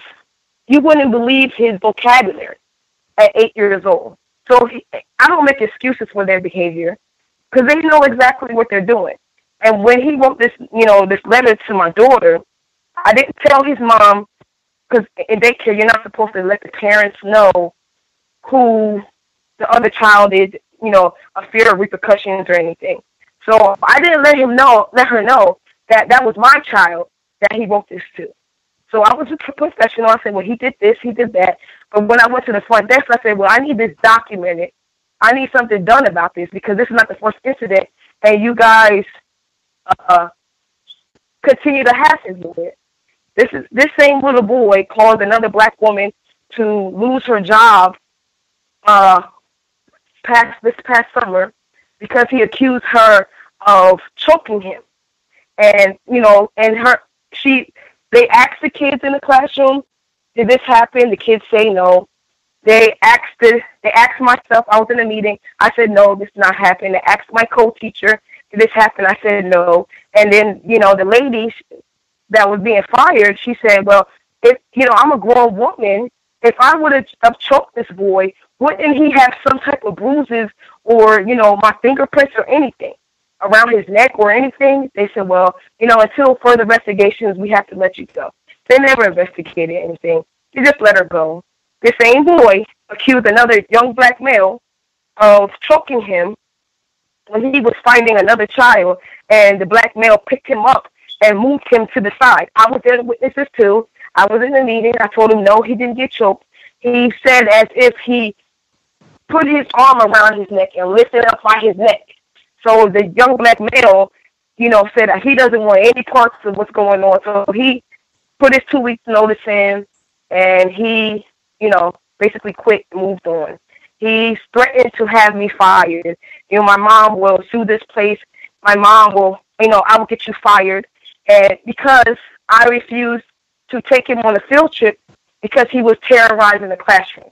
you wouldn't believe his vocabulary at 8 years old. So I don't make excuses for their behavior because they know exactly what they're doing. And when he wrote this, this letter to my daughter, I didn't tell his mom, because in daycare, you're not supposed to let the parents know who the other child is, a fear of repercussions or anything. So I didn't let her know that that was my child that he wrote this to. So I was a professional. I said, well, he did this, he did that. But when I went to the front desk, I said, well, I need this documented. I need something done about this because this is not the first incident, and you guys continue to hassle with it. This same little boy caused another black woman to lose her job this past summer because he accused her of choking him. And they asked the kids in the classroom, did this happen? The kids say no. They asked myself, I was in a meeting, I said no, this did not happen. They asked my co-teacher, did this happen? I said no. And then, the lady that was being fired, she said, well, I'm a grown woman. If I would have choked this boy, wouldn't he have some type of bruises or, my fingerprints or anything around his neck or anything? They said, well, until further investigations, we have to let you go. They never investigated anything. They just let her go. The same boy accused another young black male of choking him when he was finding another child, and the black male picked him up and moved him to the side. I was there to witness this too. I was in the meeting. I told him, no, he didn't get choked. He said as if he put his arm around his neck and lifted up by his neck. So the young black male, said that he doesn't want any parts of what's going on. So he put his 2 weeks notice in, and he, basically quit and moved on. He threatened to have me fired. My mom will sue this place. My mom will, I will get you fired. And because I refused to take him on a field trip because he was terrorizing the classroom.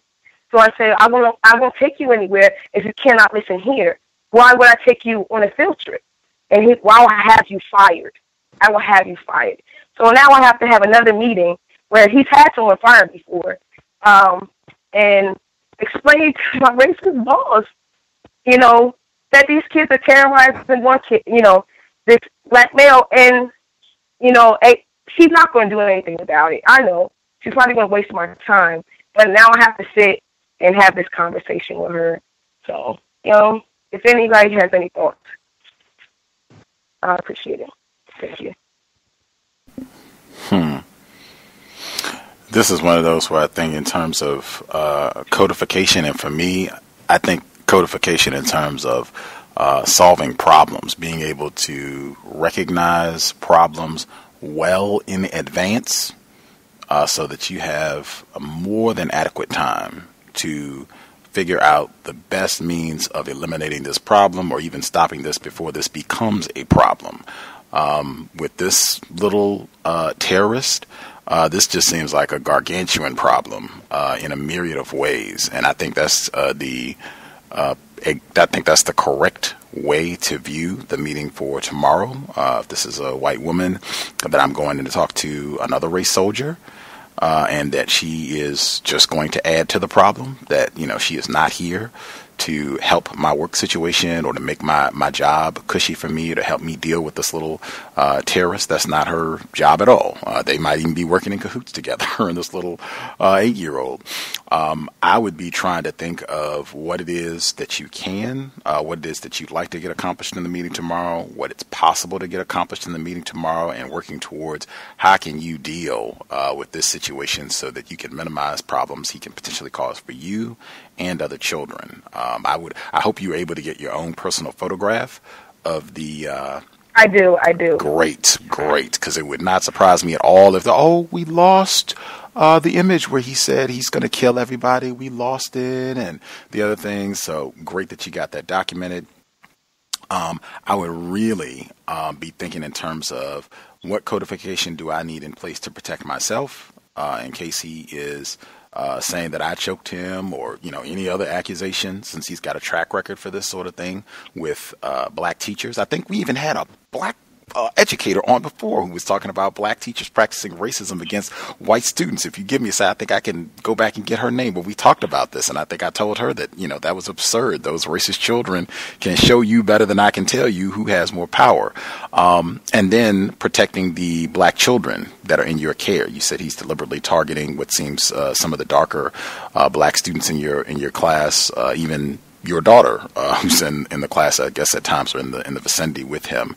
So I said, I won't take you anywhere if you cannot listen here. Why would I take you on a field trip? And why will I have you fired? I will have you fired. So now I have to have another meeting where he's had someone fired before, and explain to my racist boss, that these kids are terrorizing one kid, this black male, and, she's not going to do anything about it. I know. She's probably going to waste my time. But now I have to sit and have this conversation with her. So, if anybody has any thoughts, I appreciate it. Thank you.
This is one of those where I think in terms of codification, and for me, I think codification in terms of solving problems, being able to recognize problems well in advance so that you have more than adequate time to figure out the best means of eliminating this problem or even stopping this before this becomes a problem. With this little terrorist, this just seems like a gargantuan problem in a myriad of ways, and I think that's the correct way to view the meeting for tomorrow. This is a white woman that I'm going to talk to another race soldier, and that she is just going to add to the problem, that she is not here to help my work situation or to make my job cushy for me or to help me deal with this little terrorist. That's not her job at all. They might even be working in cahoots together, her and this little 8-year-old. I would be trying to think of what it is that you can, what it is that you'd like to get accomplished in the meeting tomorrow, what it's possible to get accomplished in the meeting tomorrow, and working towards how can you deal with this situation so that you can minimize problems he can potentially cause for you and other children. I hope you were able to get your own personal photograph of the.
I do.
Great, because it would not surprise me at all if we lost the image where he said he's going to kill everybody. We lost it, and the other things. So great that you got that documented. I would really be thinking in terms of what codification do I need in place to protect myself in case he is saying that I choked him or, any other accusation, since he's got a track record for this sort of thing with black teachers. I think we even had a black educator on before who was talking about black teachers practicing racism against white students. If you give me a second, I think I can go back and get her name, but we talked about this, and I think I told her that, that was absurd. Those racist children can show you better than I can tell you who has more power. And then protecting the black children that are in your care. You said he's deliberately targeting what seems some of the darker black students in your class, even your daughter, who's in the class, I guess at times, or in the vicinity with him.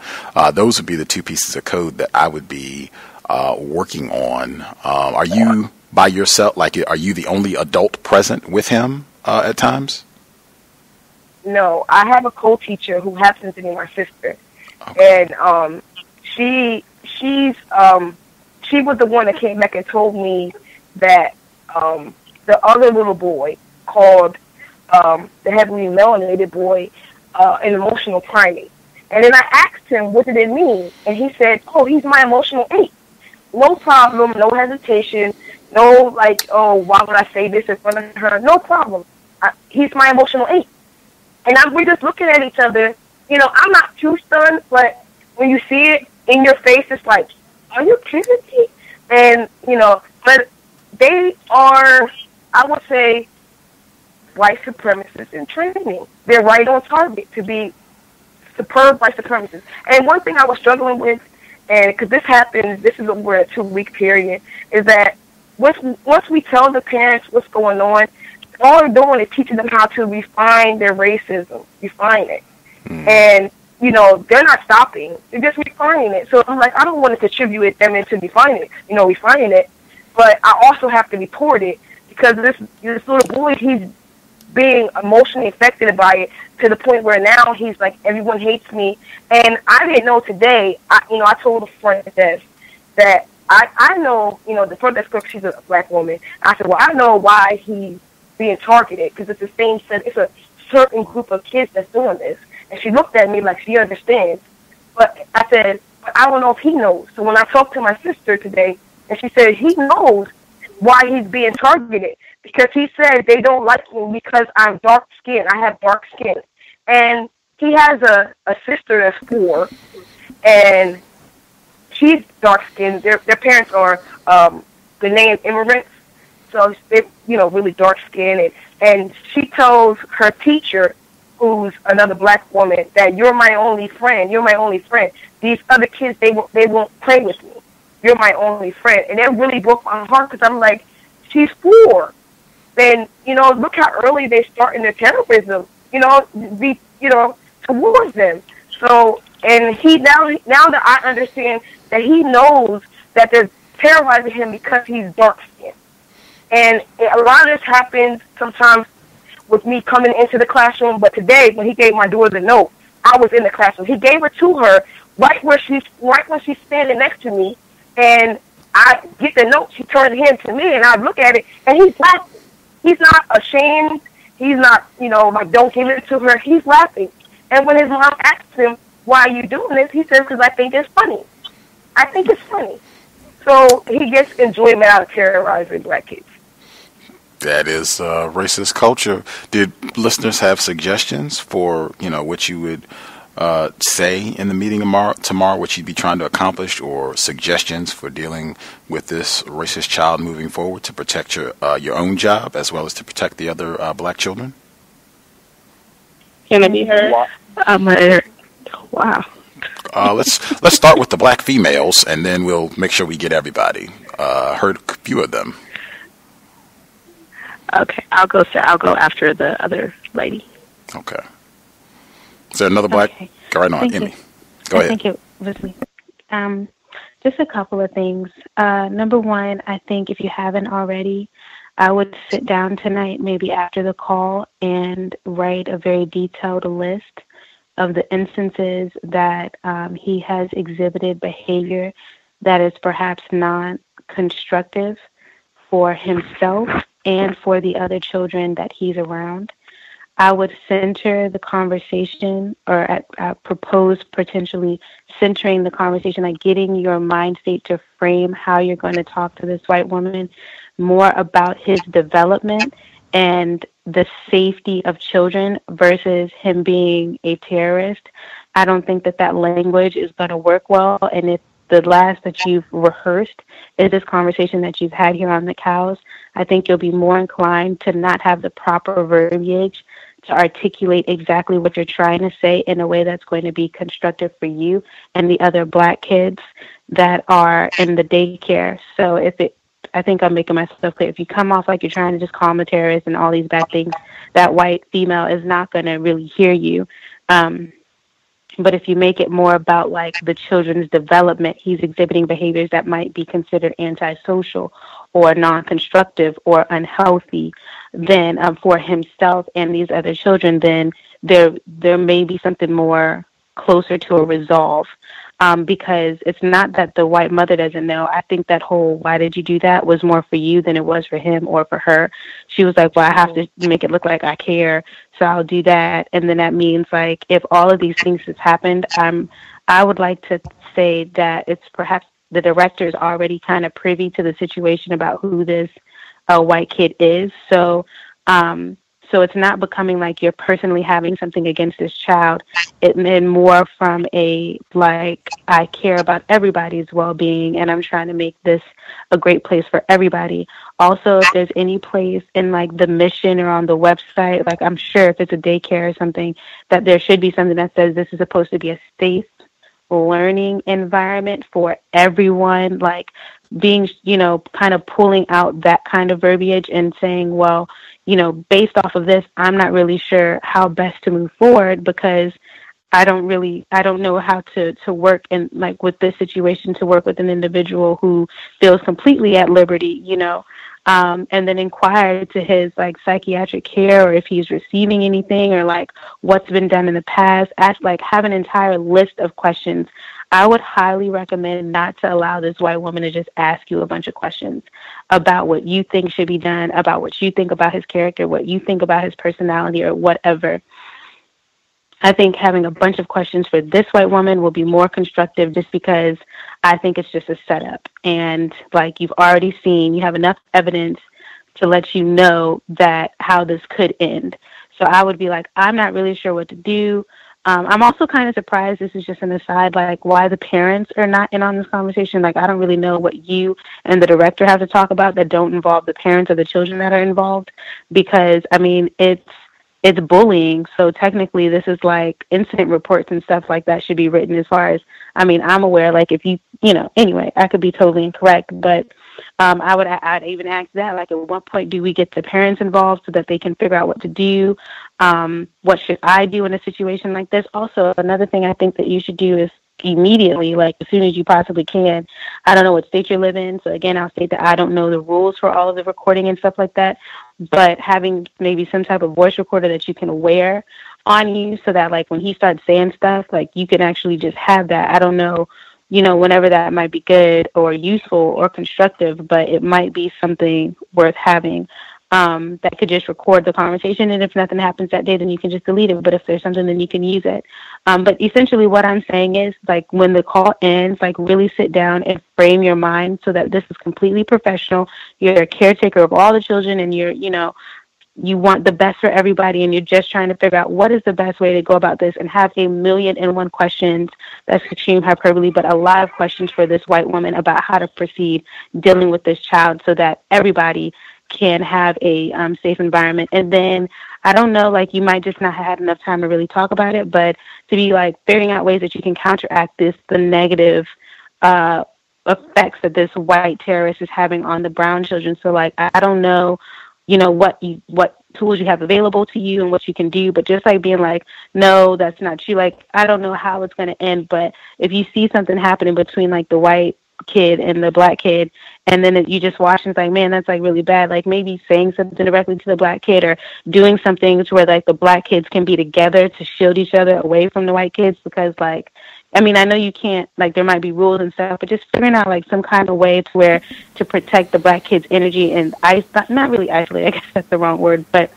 Those would be the two pieces of code that I would be working on. Are you by yourself? Are you the only adult present with him at times?
No, I have a co-teacher who happens to be my sister, and she was the one that came back and told me that the other little boy called the heavily melanated boy an emotional primate. And then I asked him, what did it mean? And he said, he's my emotional ape. No problem, no hesitation, no why would I say this in front of her? No problem. He's my emotional ape. And we're just looking at each other. I'm not too stunned, but when you see it in your face, it's like, are you kidding me? And, but they are, I would say, white supremacists in training. They're right on target to be superb white supremacists. And one thing I was struggling with, and because this happens, this is over a 2-week period, is that once we tell the parents what's going on, all they're doing is teaching them how to refine their racism, refine it. And, they're not stopping. They're just refining it. So I'm like, I don't want to contribute them into refining it, but I also have to report it because this little boy, he's being emotionally affected by it to the point where now he's like, everyone hates me. And I didn't know today, I told a front desk that I know, the front desk clerk, she's a black woman. I said, well, I know why he's being targeted because it's the same set, it's a certain group of kids that's doing this. And she looked at me like she understands. But I said, but I don't know if he knows. So when I talked to my sister today, and she said he knows why he's being targeted. Because he said they don't like me because I'm dark-skinned. I have dark skin. And he has a sister that's 4, and she's dark-skinned. Their parents are Ghanaian immigrants, so they're, really dark-skinned. And she tells her teacher, who's another black woman, that you're my only friend. You're my only friend. These other kids, they won't play with me. You're my only friend. And that really broke my heart because I'm like, she's 4. Then, look how early they start in their terrorism, towards them. So, and he now that I understand that he knows that they're terrorizing him because he's dark-skinned. And a lot of this happens sometimes with me coming into the classroom, but today, when he gave my daughter the note, I was in the classroom. He gave it to her right when she's standing next to me, and I get the note, she turns the hand to me, and I look at it, and he's laughing. He's not ashamed. He's not, don't give it to her. He's laughing. And when his mom asks him, why are you doing this? He says, because I think it's funny. I think it's funny. So he gets enjoyment out of terrorizing black kids.
That is racist culture. Did listeners have suggestions for, what you would say in the meeting tomorrow, what you'd be trying to accomplish, or suggestions for dealing with this racist child moving forward to protect your own job as well as to protect the other black children?
Can it be heard? Wow.
Let's start with the black females, and then we'll make sure we get everybody. Heard a few of them.
Okay, I'll go after the other lady.
Okay. Is there another black?
Okay.
Go right on, Emmy. Go ahead.
Thank you, Leslie. Just a couple of things. Number one, I think if you haven't already, I would sit down tonight, maybe after the call, and write a very detailed list of the instances that he has exhibited behavior that is perhaps not constructive for himself and for the other children that he's around. I would center the conversation, or propose potentially centering the conversation, like getting your mind state to frame how you're going to talk to this white woman more about his development and the safety of children versus him being a terrorist. I don't think that language is going to work well. And if the last that you've rehearsed is this conversation that you've had here on the cows, I think you'll be more inclined to not have the proper verbiage to articulate exactly what you're trying to say in a way that's going to be constructive for you and the other black kids that are in the daycare. So I think I'm making myself clear. If you come off like you're trying to just call him a terrorist and all these bad things, that white female is not going to really hear you. But if you make it more about like the children's development, he's exhibiting behaviors that might be considered antisocial or non-constructive or unhealthy, then for himself and these other children, then there may be something more closer to a resolve. Because it's not that the white mother doesn't know. I think that whole "why did you do that" was more for you than it was for him or for her. She was like, well, I have to make it look like I care, so I'll do that. And then that means like if all of these things has happened, I would like to say that it's perhaps the director is already kind of privy to the situation about who this white kid is. So it's not becoming like you're personally having something against this child. It meant more from a, like, I care about everybody's well-being and I'm trying to make this a great place for everybody. Also, if there's any place in like the mission or on the website, like I'm sure if it's a daycare or something, that there should be something that says this is supposed to be a safe learning environment for everyone, like being, kind of pulling out that kind of verbiage and saying, well, based off of this, I'm not really sure how best to move forward because I don't know how to work in like with this situation, to work with an individual who feels completely at liberty, and then inquire to his like psychiatric care or if he's receiving anything or like what's been done in the past. Have an entire list of questions. I would highly recommend not to allow this white woman to just ask you a bunch of questions about what you think should be done, about what you think about his character, what you think about his personality or whatever. I think having a bunch of questions for this white woman will be more constructive just because I think it's just a setup. And like you've already seen, you have enough evidence to let you know that how this could end. So I would be like, I'm not really sure what to do. I'm also kind of surprised, this is just an aside, like why the parents are not in on this conversation. Like I don't really know what you and the director have to talk about that don't involve the parents or the children that are involved. Because, I mean, it's bullying. So technically this is like incident reports and stuff like that should be written as far as, I mean, I'm aware, like if anyway, I could be totally incorrect, but I'd even ask that, like at what point do we get the parents involved so that they can figure out what to do? What should I do in a situation like this? Also, another thing I think that you should do is immediately, like as soon as you possibly can. I don't know what state you live in, so again, I'll state that I don't know the rules for all of the recording and stuff like that, but having maybe some type of voice recorder that you can wear on you so that like when he starts saying stuff, like you can actually just have that. I don't know, whenever that might be good or useful or constructive, but it might be something worth having. That could just record the conversation, and if nothing happens that day, then you can just delete it. But if there's something, then you can use it. But essentially what I'm saying is, like, when the call ends, like, really sit down and frame your mind so that this is completely professional. You're a caretaker of all the children, and you want the best for everybody, and you're just trying to figure out what is the best way to go about this, and have 1,000,001 questions. That's extreme hyperbole, but a lot of questions for this white woman about how to proceed dealing with this child so that everybody can have a safe environment. And then I don't know, like, you might just not have had enough time to really talk about it, but to be, like, figuring out ways that you can counteract the negative effects that this white terrorist is having on the brown children. So, like, I don't know, what tools you have available to you and what you can do, but just, like, being like, no, that's not true. Like, I don't know how it's going to end, but if you see something happening between, like, the white kid and the black kid, and then you just watch and it's like, man, that's like really bad, like maybe saying something directly to the black kid or doing something to where like the black kids can be together to shield each other away from the white kids, because like, I mean, I know you can't, like, there might be rules and stuff, but just figuring out like some kind of way to where to protect the black kids' energy and not really isolate, I guess that's the wrong word, but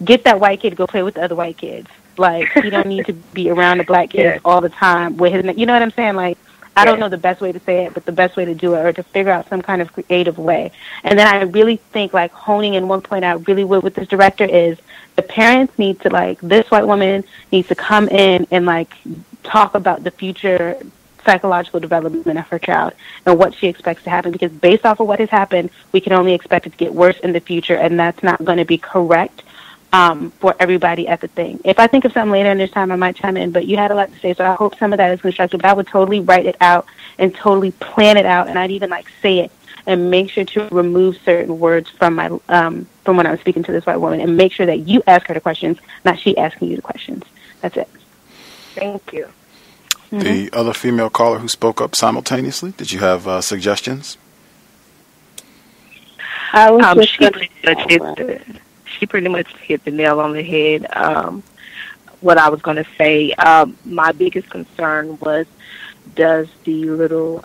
get that white kid to go play with the other white kids. Like, you don't need to be around the black kids all the time with his, you know what I'm saying? Like, I don't know the best way to say it, but the best way to do it, or to figure out some kind of creative way. And then I really think, like, honing in one point out really with this director is the parents need to, like, this white woman needs to come in and, like, talk about the future psychological development of her child and what she expects to happen, because based off of what has happened, we can only expect it to get worse in the future, and that's not going to be correct for everybody at the thing. If I think of something later in this time, I might chime in, but you had a lot to say, so I hope some of that is constructive. But I would totally write it out and totally plan it out, and I'd even like say it and make sure to remove certain words from my from when I was speaking to this white woman, and make sure that you ask her the questions, not she asking you the questions. That's it.
Thank you.
The other female caller who spoke up simultaneously, did you have suggestions?
I was she pretty much hit the nail on the head. What I was going to say, my biggest concern was, does the little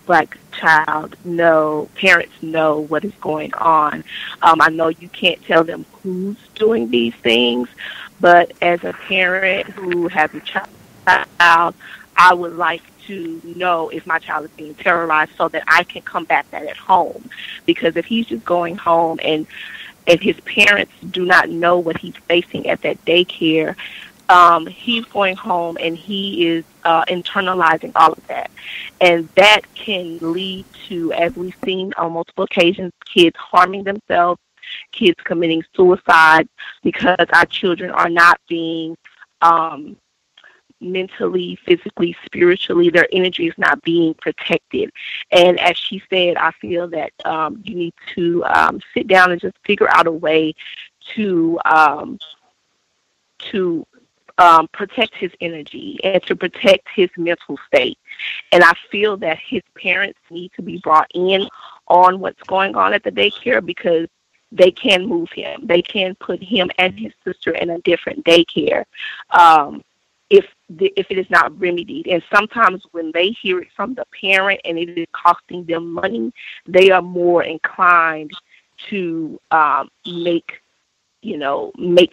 black child parents know what is going on? I know you can't tell them who's doing these things, but as a parent who has a child, I would like to know if my child is being terrorized so that I can combat that at home. Because if he's just going home and his parents do not know what he's facing at that daycare, he's going home and he is internalizing all of that. And that can lead to, as we've seen on multiple occasions, kids harming themselves, kids committing suicide, because our children are not being mentally, physically, spiritually, their energy is not being protected. And as she said, I feel that you need to sit down and just figure out a way to protect his energy and to protect his mental state. And I feel that his parents need to be brought in on what's going on at the daycare, because they can move him. They can put him and his sister in a different daycare if it is not remedied. And sometimes when they hear it from the parent and it is costing them money, they are more inclined to make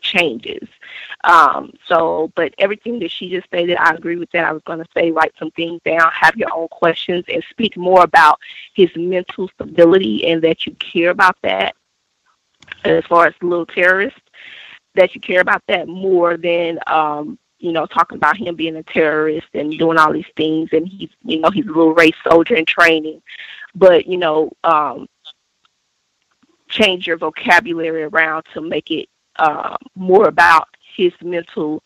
changes. But everything that she just stated, I agree with that. I was going to say, write some things down, have your own questions, and speak more about his mental stability, and that you care about that. As far as little terrorists, that you care about that more than talking about him being a terrorist and doing all these things, and he's a little race soldier in training. But change your vocabulary around to make it more about his mental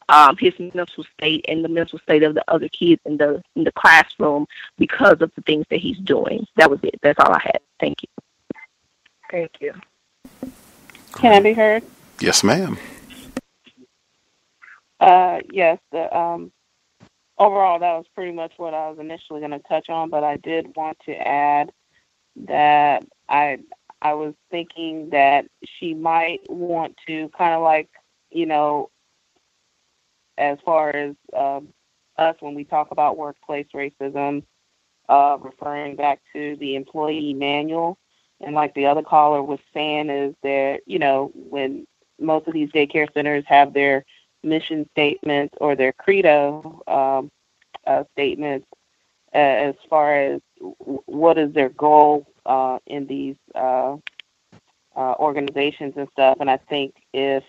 state and the mental state of the other kids in the classroom because of the things that he's doing. That was it. That's all I had. Thank you.
Thank you.
Can I be heard?
Yes, ma'am.
Yes. Overall, that was pretty much what I was initially going to touch on, but I did want to add that I was thinking that she might want to kind of like, as far as us when we talk about workplace racism, referring back to the employee manual. And like the other caller was saying, is that, when most of these daycare centers have their mission statements or their credo statements, as far as what is their goal in these organizations and stuff. And I think if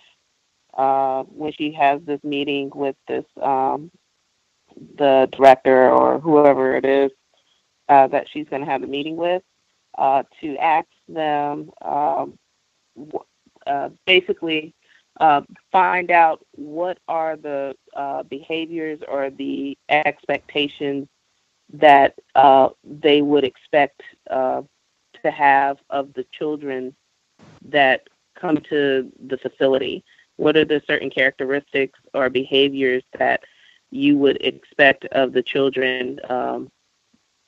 when she has this meeting with this the director or whoever it is that she's going to have the meeting with, to ask them basically find out what are the behaviors or the expectations that they would expect to have of the children that come to the facility. What are the certain characteristics or behaviors that you would expect of the children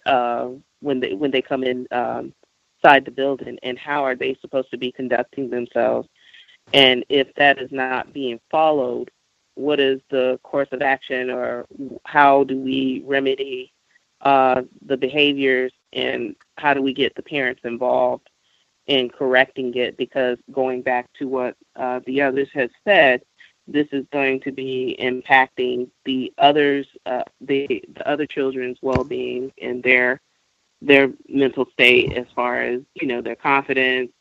when they come in inside the building, and how are they supposed to be conducting themselves? And if that is not being followed, what is the course of action, or how do we remedy the behaviors, and how do we get the parents involved in correcting it? Because going back to what the others have said, this is going to be impacting the others, the other children's well-being and their mental state, as far as, their confidence,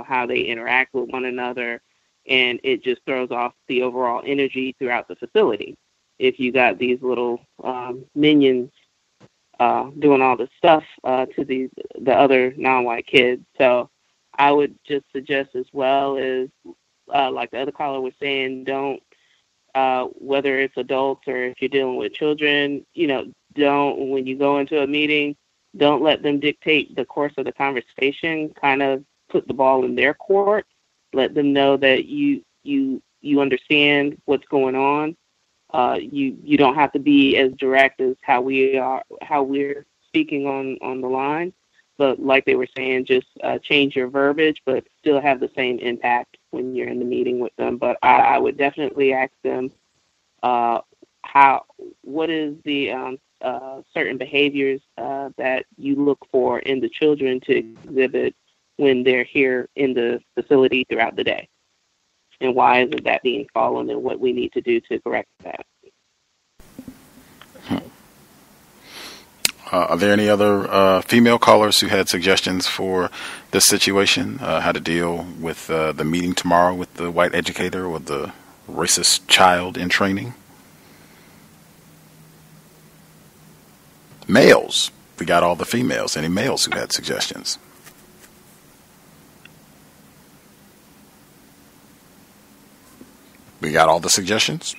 how they interact with one another, and it just throws off the overall energy throughout the facility. If you got these little minions doing all this stuff to the other non-white kids. So I would just suggest, as well as like the other caller was saying, don't, whether it's adults or if you're dealing with children, don't, when you go into a meeting, don't let them dictate the course of the conversation. Kind of put the ball in their court. Let them know that you understand what's going on. You don't have to be as direct as how we're speaking on the line. But like they were saying, just change your verbiage, but still have the same impact when you're in the meeting with them. But I would definitely ask them what is the certain behaviors that you look for in the children to exhibit when they're here in the facility throughout the day, and why isn't that being followed, and what we need to do to correct that.
Are there any other female callers who had suggestions for this situation, how to deal with the meeting tomorrow with the white educator or the racist child in training? Males. We got all the females. Any males who had suggestions? We got all the suggestions?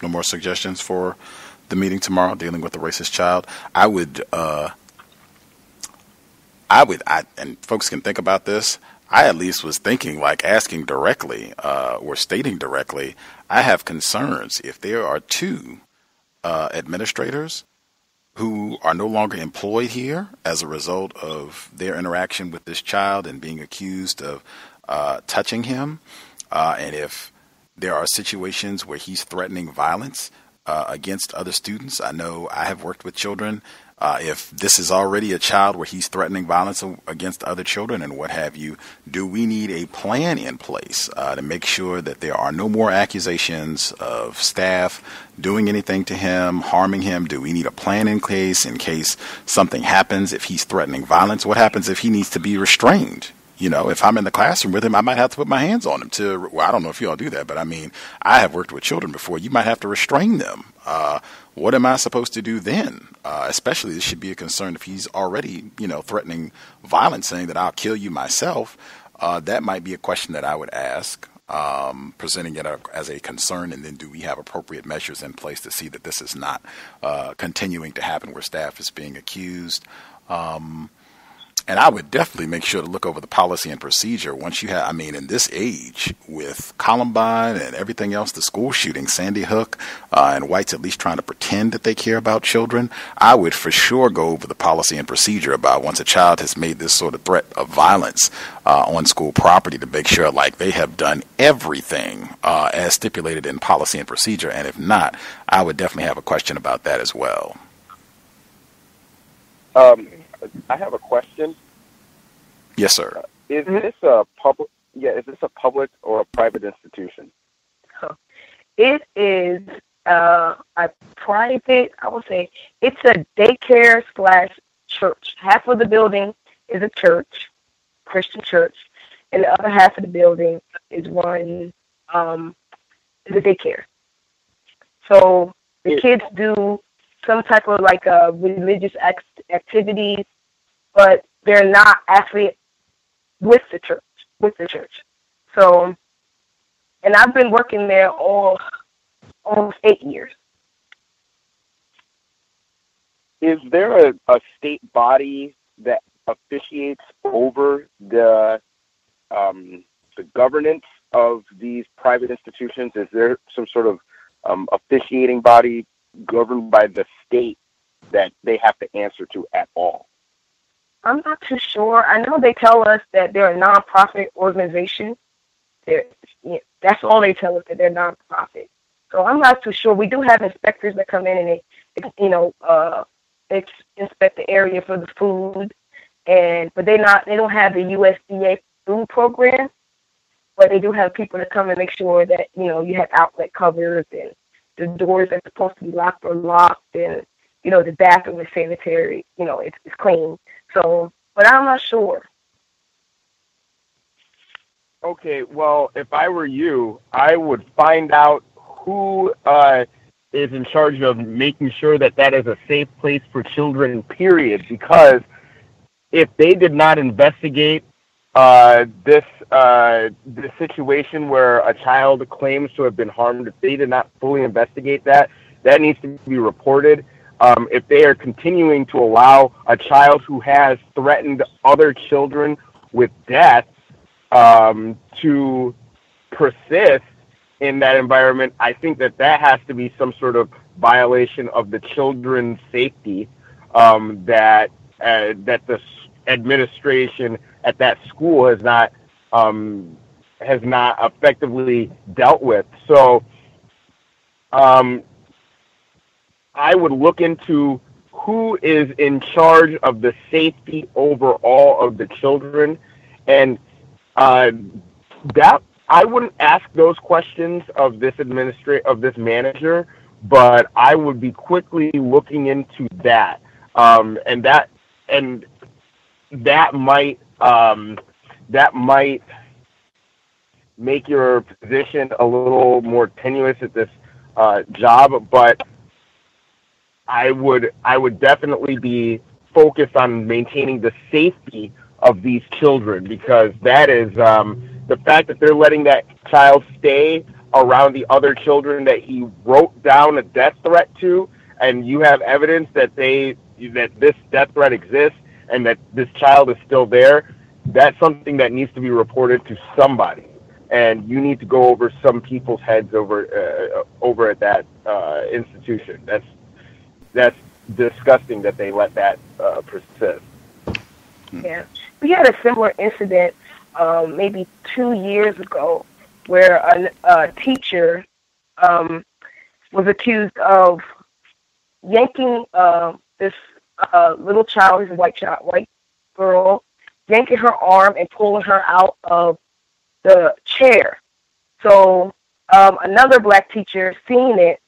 No more suggestions for the meeting tomorrow dealing with the racist child? And folks can think about this. I at least was thinking, like, asking directly or stating directly, I have concerns if there are two administrators who are no longer employed here as a result of their interaction with this child and being accused of touching him, and if there are situations where he's threatening violence against other students. I know I have worked with children. If this is already a child where he's threatening violence against other children and what have you, do we need a plan in place to make sure that there are no more accusations of staff doing anything to him, harming him? Do we need a plan in case something happens? If he's threatening violence, what happens if he needs to be restrained? If I'm in the classroom with him, I might have to put my hands on him I don't know if you all do that, but I mean, I have worked with children before. You might have to restrain them. What am I supposed to do then? Especially this should be a concern if he's already, threatening violence, saying that I'll kill you myself. That might be a question that I would ask, presenting it as a concern. And then do we have appropriate measures in place to see that this is not continuing to happen where staff is being accused? And I would definitely make sure to look over the policy and procedure once you have, in this age with Columbine and everything else, the school shooting, Sandy Hook, and whites at least trying to pretend that they care about children, I would for sure go over the policy and procedure about once a child has made this sort of threat of violence on school property to make sure like they have done everything as stipulated in policy and procedure. And if not, I would definitely have a question about that as well.
I have a question.
Yes, sir.
Is this a public? Yeah, is this a public or a private institution?
It is a private. I would say it's a daycare / church. Half of the building is a church, Christian church, and the other half of the building is is a daycare. So the kids do some type of like religious activities, but they're not actually with the church. So And I've been working there almost 8 years.
Is there a state body that officiates over the governance of these private institutions? Is there some sort of officiating body governed by the state that they have to answer to at all?
I'm not too sure. I know they tell us that they're a nonprofit organization. That's all they tell us, that they're nonprofit. So I'm not too sure. We do have inspectors that come in and they inspect the area for the food, but they don't have the USDA food program. But they do have people that come and make sure that you have outlet covers and the doors that are supposed to be locked are locked, and the bathroom is sanitary. It's clean. So, but I'm not sure.
Okay, well, if I were you, I would find out who is in charge of making sure that that is a safe place for children, period. Because if they did not investigate this situation where a child claims to have been harmed, if they did not fully investigate that needs to be reported. If they are continuing to allow a child who has threatened other children with death to persist in that environment, I think that has to be some sort of violation of the children's safety that the administration at that school has not effectively dealt with. So I would look into who is in charge of the safety overall of the children, and that I wouldn't ask those questions of this manager, but I would be quickly looking into that, and that might make your position a little more tenuous at this job, but I would definitely be focused on maintaining the safety of these children, because that is the fact that they're letting that child stay around the other children that he wrote down a death threat to, and you have evidence that this death threat exists and that this child is still there. That's something that needs to be reported to somebody, and you need to go over some people's heads over at that institution. That's disgusting that they let that persist.
Yeah, we had a similar incident maybe 2 years ago where a teacher was accused of yanking this little child, this white girl, yanking her arm and pulling her out of the chair. So another black teacher seen it,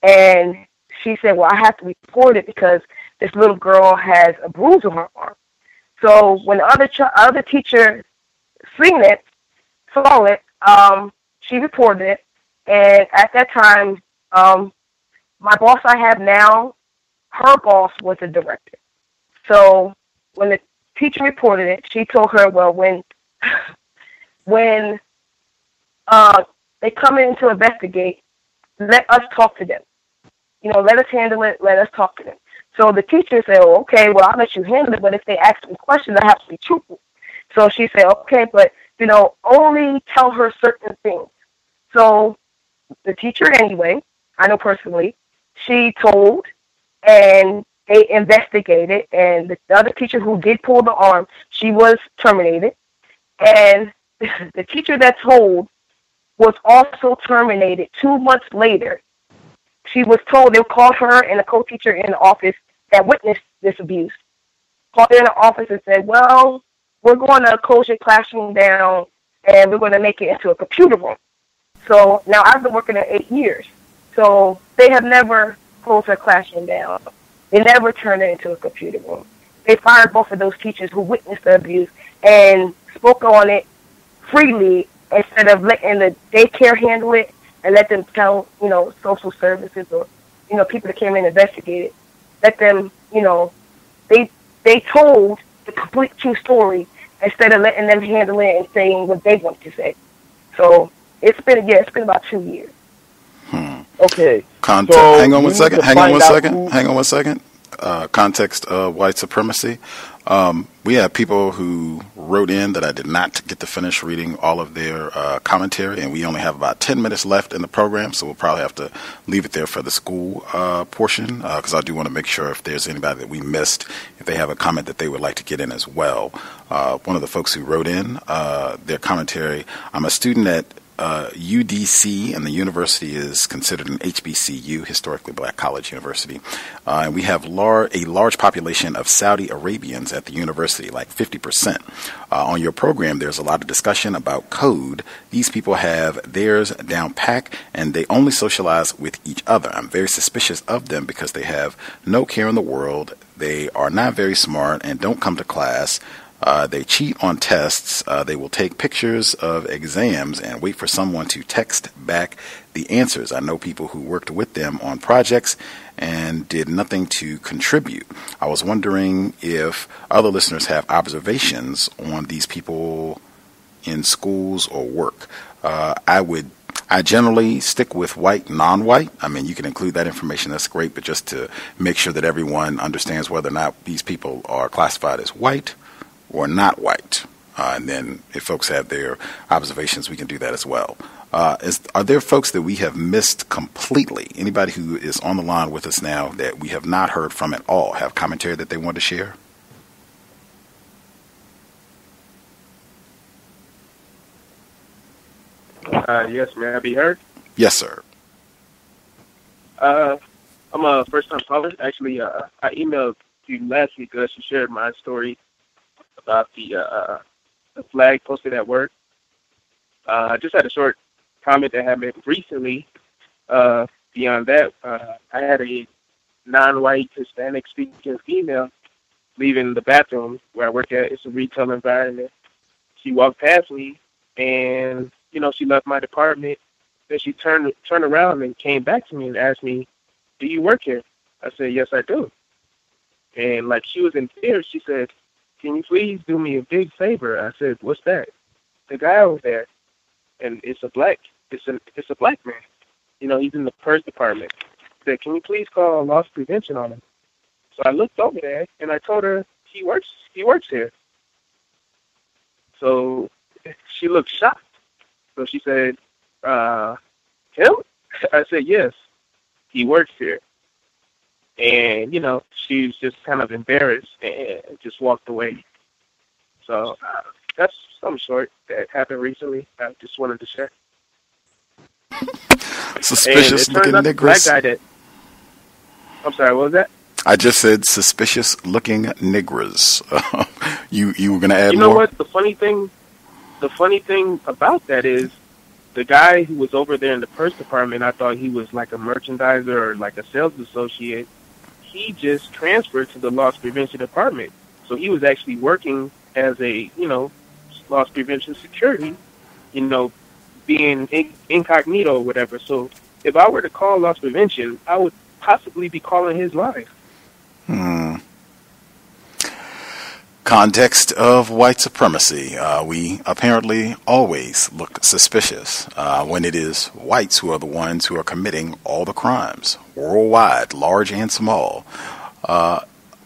and she said, well, I have to report it because this little girl has a bruise on her arm. So when the other teacher saw it, she reported it. And at that time, my boss I have now, her boss was the director. So when the teacher reported it, she told her, well, when they come in to investigate, let us talk to them. Let us handle it. Let us talk to them. So the teacher said, oh, okay, well, I'll let you handle it, but if they ask me questions, I have to be truthful. So she said, okay, but, only tell her certain things. So the teacher, anyway, I know personally, she told, and they investigated, and the other teacher who did pull the arm, she was terminated. And the teacher that told was also terminated 2 months later. She was told, they called her and a co-teacher in the office that witnessed this abuse. Called her in the office and said, well, we're going to close your classroom down and we're going to make it into a computer room. So now I've been working there 8 years. So they have never closed her classroom down. They never turned it into a computer room. They fired both of those teachers who witnessed the abuse and spoke on it freely instead of letting the daycare handle it and let them tell, social services or, people that came in and investigated. Let them, they told the complete true story instead of letting them handle it and saying what they want to say. So It's been about 2 years.
Okay.
Hang on one second. Context of white supremacy. We have people who wrote in that I did not get to finish reading all of their commentary, and we only have about 10 minutes left in the program, so we'll probably have to leave it there for the school portion, because I do want to make sure if there's anybody that we missed, if they have a comment that they would like to get in as well. One of the folks who wrote in their commentary, I'm a student at UDC, and the university is considered an HBCU, historically black college university. And we have a large population of Saudi Arabians at the university, like 50%. On your program, there's a lot of discussion about code. These people have theirs down pat, and they only socialize with each other. I'm very suspicious of them because they have no care in the world. They are not very smart and don't come to class. They cheat on tests. They will take pictures of exams and wait for someone to text back the answers. I know people who worked with them on projects and did nothing to contribute. I was wondering if other listeners have observations on these people in schools or work. I generally stick with white, non-white. I mean, you can include that information. That's great. But just to make sure that everyone understands whether or not these people are classified as white or not white. And then if folks have their observations, we can do that as well. Are there folks that we have missed completely? Anybody who is on the line with us now that we have not heard from at all have commentary that they want to share?
Yes, may I be heard?
Yes, sir.
I'm a first-time caller. Actually, I emailed you last week, Gus. You shared my story about the flag posted at work. I just had a short comment that happened recently. Beyond that, I had a non-white Hispanic speaking female leaving the bathroom where I work at. It's a retail environment. She walked past me, and she left my department. Then she turned around and came back to me and asked me, "Do you work here?" I said, "Yes, I do." And like she was in tears, she said, "Can you please do me a big favor?" I said, "What's that?" "The guy over there, and it's a black man. He's in the purse department." I said, "Can you please call loss prevention on him?" So I looked over there and I told her he works here. So she looked shocked. So she said, "Him?" I said, "Yes, he works here." And, she was just kind of embarrassed and just walked away. So that's something short that happened recently. I just wanted to share.
Suspicious looking niggers.
I'm sorry, what was that?
I just said suspicious looking niggers. You were going to add more?
You know what? The funny thing about that is the guy who was over there in the purse department, I thought he was like a merchandiser or like a sales associate. He just transferred to the loss prevention department. So he was actually working as a, loss prevention security, being incognito or whatever. So if I were to call loss prevention, I would possibly be calling his line.
Context of white supremacy. We apparently always look suspicious when it is whites who are the ones who are committing all the crimes, worldwide, large and small.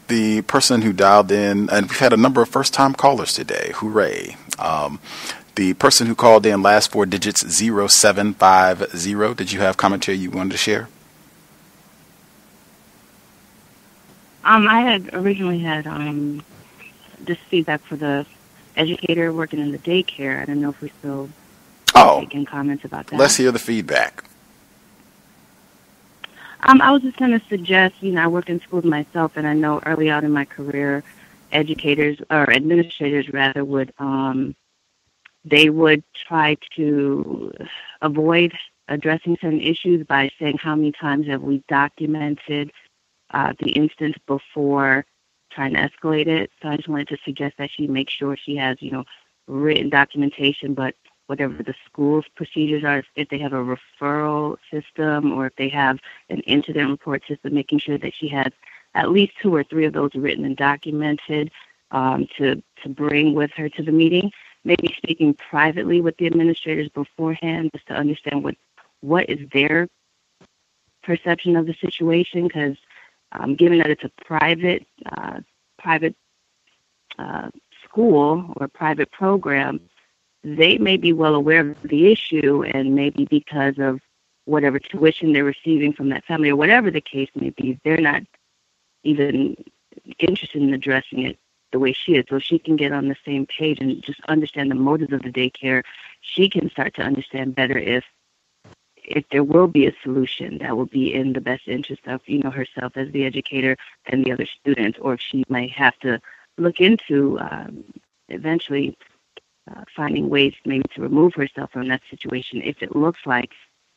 The person who dialed in, and we've had a number of first-time callers today, hooray. The person who called in, last four digits, 0750. Did you have commentary you wanted to share?
I had originally had just feedback for the educator working in the daycare. I don't know if we're still taking comments about that.
Let's hear the feedback.
I was just going to suggest, I work in schools myself, and I know early on in my career, educators, or administrators rather, would try to avoid addressing certain issues by saying how many times have we documented the instance before trying to escalate it. So I just wanted to suggest that she make sure she has, written documentation, but whatever the school's procedures are, if they have a referral system or if they have an incident report system, making sure that she has at least 2 or 3 of those written and documented to bring with her to the meeting. maybe speaking privately with the administrators beforehand just to understand what is their perception of the situation, because given that it's a private school or private program, they may be well aware of the issue, and maybe because of whatever tuition they're receiving from that family or whatever the case may be, they're not even interested in addressing it the way she is. So she can get on the same page and just understand the motives of the daycare. She can start to understand better if there will be a solution that will be in the best interest of, herself as the educator and the other students, or if she might have to look into eventually finding ways maybe to remove herself from that situation if it looks like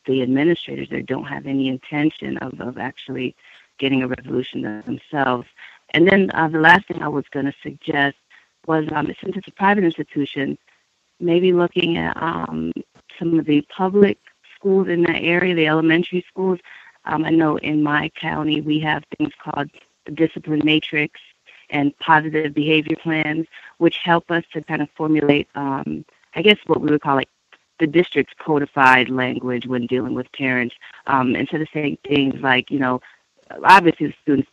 the administrators there don't have any intention of actually getting a resolution themselves. And then the last thing I was going to suggest was, since it's a private institution, maybe looking at some of the public schools in that area, the elementary schools. I know in my county we have things called the discipline matrix and positive behavior plans, which help us to kind of formulate, I guess what we would call like the district's codified language when dealing with parents. Instead of saying things like, obviously the students,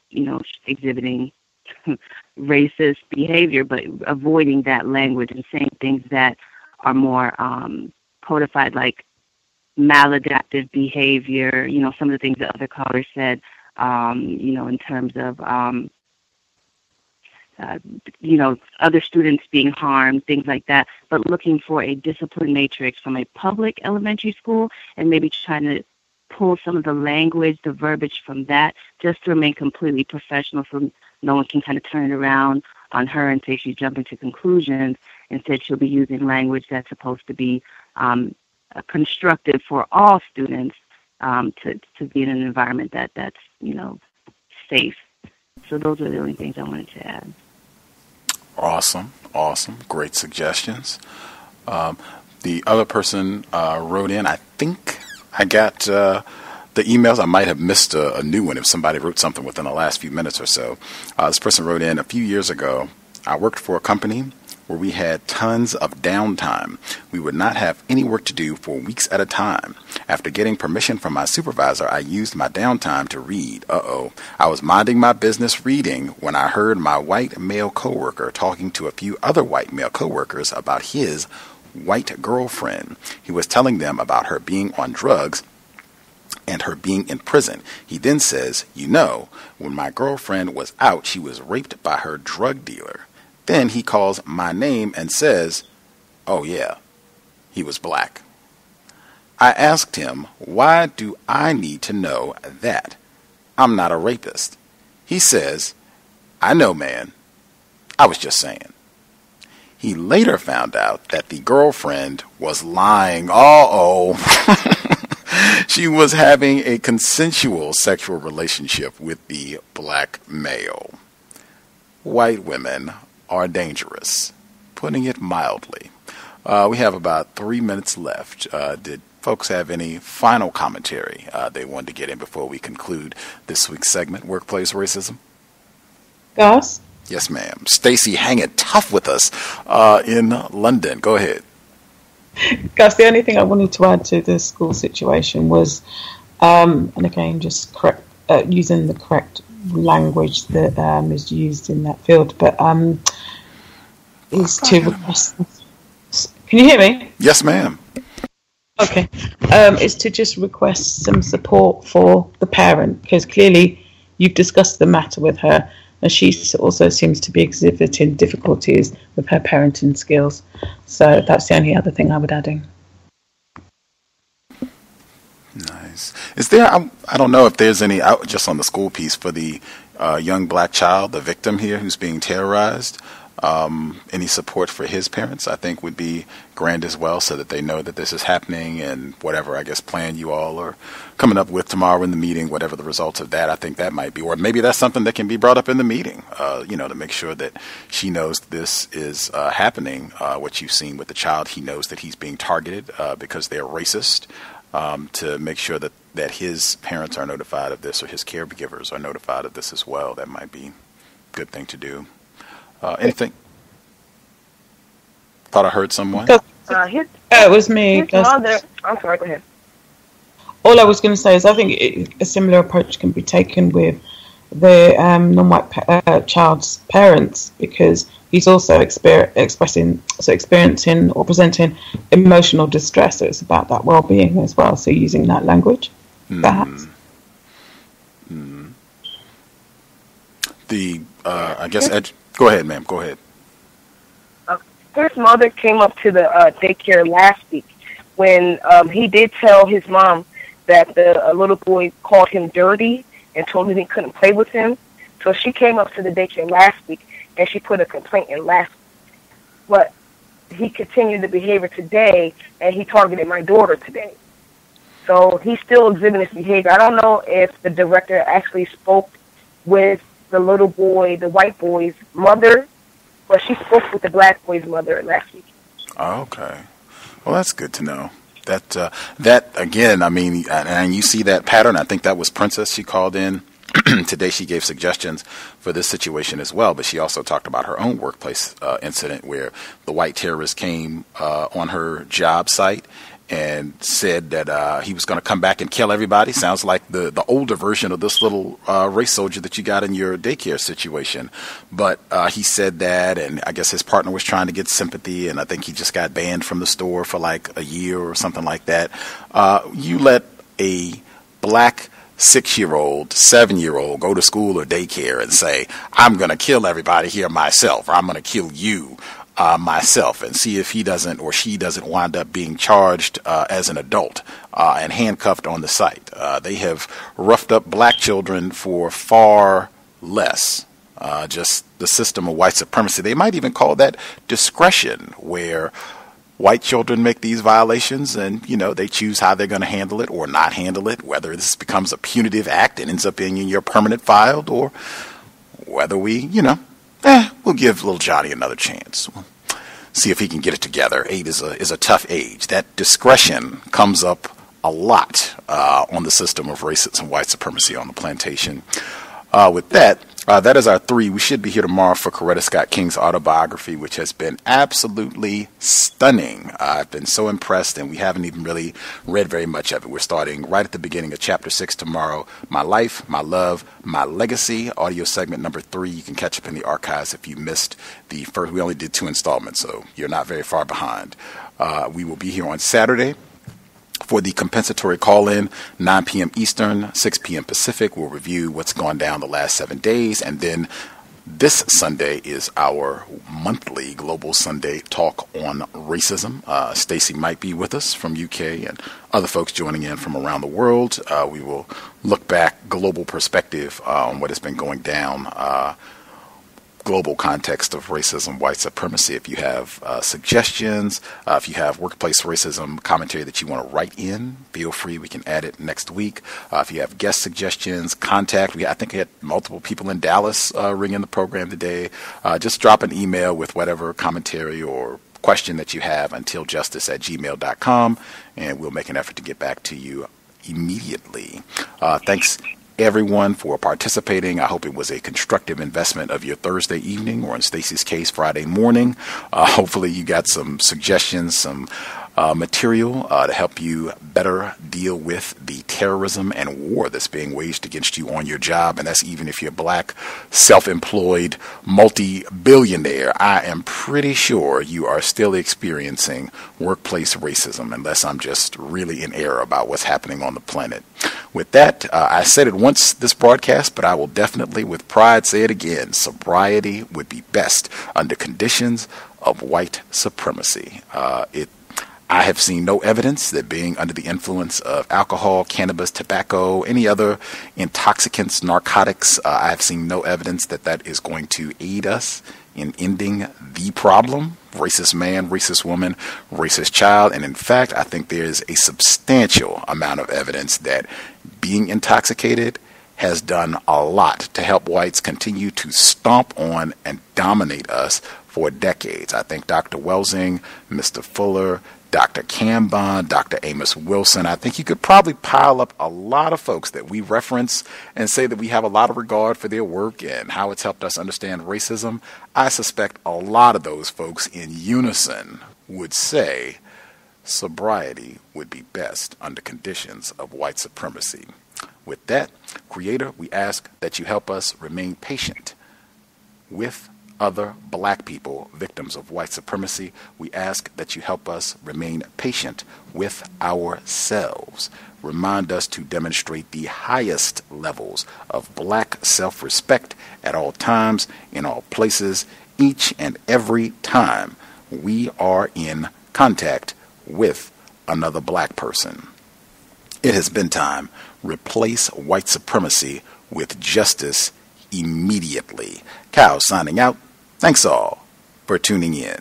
exhibiting racist behavior, but avoiding that language and saying things that are more codified, like maladaptive behavior, some of the things that other callers said, in terms of, other students being harmed, things like that, but looking for a discipline matrix from a public elementary school and maybe trying to pull some of the language, the verbiage from that, just to remain completely professional so no one can kind of turn it around on her and say she's jumping to conclusions. Instead, she'll be using language that's supposed to be constructive for all students to be in an environment that's safe. So those are the only things I wanted to add.
Awesome. Great suggestions. The other person wrote in, I think I got the emails. I might have missed a new one if somebody wrote something within the last few minutes or so. This person wrote in, a few years ago, I worked for a company where we had tons of downtime. We would not have any work to do for weeks at a time. After getting permission from my supervisor, I used my downtime to read. I was minding my business reading when I heard my white male coworker talking to a few other white male coworkers about his white girlfriend. He was telling them about her being on drugs and her being in prison. He then says, when my girlfriend was out, she was raped by her drug dealer. Then he calls my name and says, oh yeah, he was black. I asked him, why do I need to know that? I'm not a rapist. He says, I know, man. I was just saying. He later found out that the girlfriend was lying. She was having a consensual sexual relationship with the black male. White women are dangerous, putting it mildly. We have about 3 minutes left. Did folks have any final commentary they wanted to get in before we conclude this week's segment, Workplace Racism?
Gus?
Yes, ma'am. Stacy hanging tough with us in London. Go ahead.
Gus, the only thing I wanted to add to the school situation was, and again, just using the correct language that is used in that field, but is to request. Can you hear me?
Yes, ma'am.
Okay. Is to just request some support for the parent, because clearly you've discussed the matter with her, and she also seems to be exhibiting difficulties with her parenting skills. So that's the only other thing I would add in.
Nice. Is there, I don't know if there's any, just on the school piece, for the young black child, the victim here who's being terrorized, any support for his parents, I think would be grand as well, so that they know that this is happening, and whatever, I guess, plan you all are coming up with tomorrow in the meeting, whatever the results of that, I think that might be, or maybe that's something that can be brought up in the meeting, to make sure that she knows this is happening, what you've seen with the child. He knows that he's being targeted because they're racist, to make sure that his parents are notified of this, or his caregivers are notified of this as well. That might be a good thing to do. Anything? Thought I heard someone.
It was me.
His mother. I'm sorry. Go ahead.
All I was going to say is I think a similar approach can be taken with the non-white child's parents, because he's also experiencing or presenting emotional distress. So it's about that well-being as well. So using that language, perhaps.
I guess. Go ahead, ma'am. Go ahead.
His mother came up to the daycare last week when he did tell his mom that the little boy called him dirty and told him he couldn't play with him. So she came up to the daycare last week and she put a complaint in last week. But he continued the behavior today, and he targeted my daughter today. So he's still exhibiting this behavior. I don't know if the director actually spoke with the little boy, the white boy's mother, but she spoke with the black boy's mother last week.
Okay. Well, that's good to know. That again, I mean, and you see that pattern. I think that was Princess. She called in today. She gave suggestions for this situation as well, but she also talked about her own workplace incident where the white terrorist came on her job site and said that he was going to come back and kill everybody. Sounds like the older version of this little race soldier that you got in your daycare situation. But he said that, and I guess his partner was trying to get sympathy, and I think he just got banned from the store for like a year or something like that. You let a black 6-year-old, 7-year-old go to school or daycare and say, I'm going to kill everybody here myself, or I'm going to kill you myself, and see if he doesn't or she doesn't wind up being charged as an adult and handcuffed on the site. They have roughed up black children for far less. Just the system of white supremacy. They might even call that discretion, where white children make these violations and, you know, they choose how they're going to handle it or not handle it, whether this becomes a punitive act and ends up being in your permanent file, or whether we, you know, we'll give little Johnny another chance. We'll see if he can get it together. 8 is a tough age. That discretion comes up a lot on the system of racism and white supremacy on the plantation. With that, that is our 3. We should be here tomorrow for Coretta Scott King's autobiography, which has been absolutely stunning. I've been so impressed, and we haven't even really read very much of it. We're starting right at the beginning of Chapter 6 tomorrow. My Life, My Love, My Legacy, audio segment number 3. You can catch up in the archives if you missed the first. We only did 2 installments, so you're not very far behind. We will be here on Saturday for the compensatory call-in, 9 p.m. Eastern, 6 p.m. Pacific. We'll review what's gone down the last 7 days. And then this Sunday is our monthly Global Sunday Talk on Racism. Stacey might be with us from UK and other folks joining in from around the world. We will look back, global perspective on what has been going down, global context of racism, white supremacy. If you have suggestions, if you have workplace racism commentary that you want to write in, feel free. We can add it next week. If you have guest suggestions, contact. I think we had multiple people in Dallas ring in the program today. Just drop an email with whatever commentary or question that you have, untiljustice@gmail.com, and we'll make an effort to get back to you immediately. Thanks everyone for participating. I hope it was a constructive investment of your Thursday evening, or in Stacey's case, Friday morning. Hopefully you got some suggestions, some material to help you better deal with the terrorism and war that's being waged against you on your job. And that's even if you're black, self-employed, multi-billionaire. I am pretty sure you are still experiencing workplace racism, unless I'm just really in error about what's happening on the planet. With that, I said it once this broadcast, but I will definitely with pride say it again. Sobriety would be best under conditions of white supremacy. I have seen no evidence that being under the influence of alcohol, cannabis, tobacco, any other intoxicants, narcotics, I have seen no evidence that that is going to aid us in ending the problem. Racist man, racist woman, racist child. And in fact, I think there is a substantial amount of evidence that being intoxicated has done a lot to help whites continue to stomp on and dominate us for decades. I think Dr. Welsing, Mr. Fuller, Dr. Cambon, Dr. Amos Wilson, I think you could probably pile up a lot of folks that we reference and say that we have a lot of regard for their work and how it's helped us understand racism. I suspect a lot of those folks in unison would say sobriety would be best under conditions of white supremacy. With that, Creator, we ask that you help us remain patient with other black people, victims of white supremacy. We ask that you help us remain patient with ourselves. Remind us to demonstrate the highest levels of black self-respect at all times, in all places, each and every time we are in contact with another black person. It has been time. Replace white supremacy with justice immediately. Cal signing out. Thanks all for tuning in.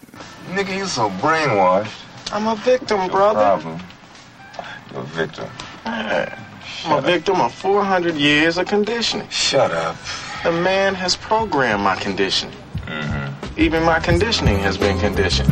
Nigga, you so brainwashed. I'm a victim, brother. Problem. You're a victim. I'm a victim of 400 years of conditioning. Shut up. The man has programmed my conditioning. Mm-hmm. Even my conditioning has been conditioned.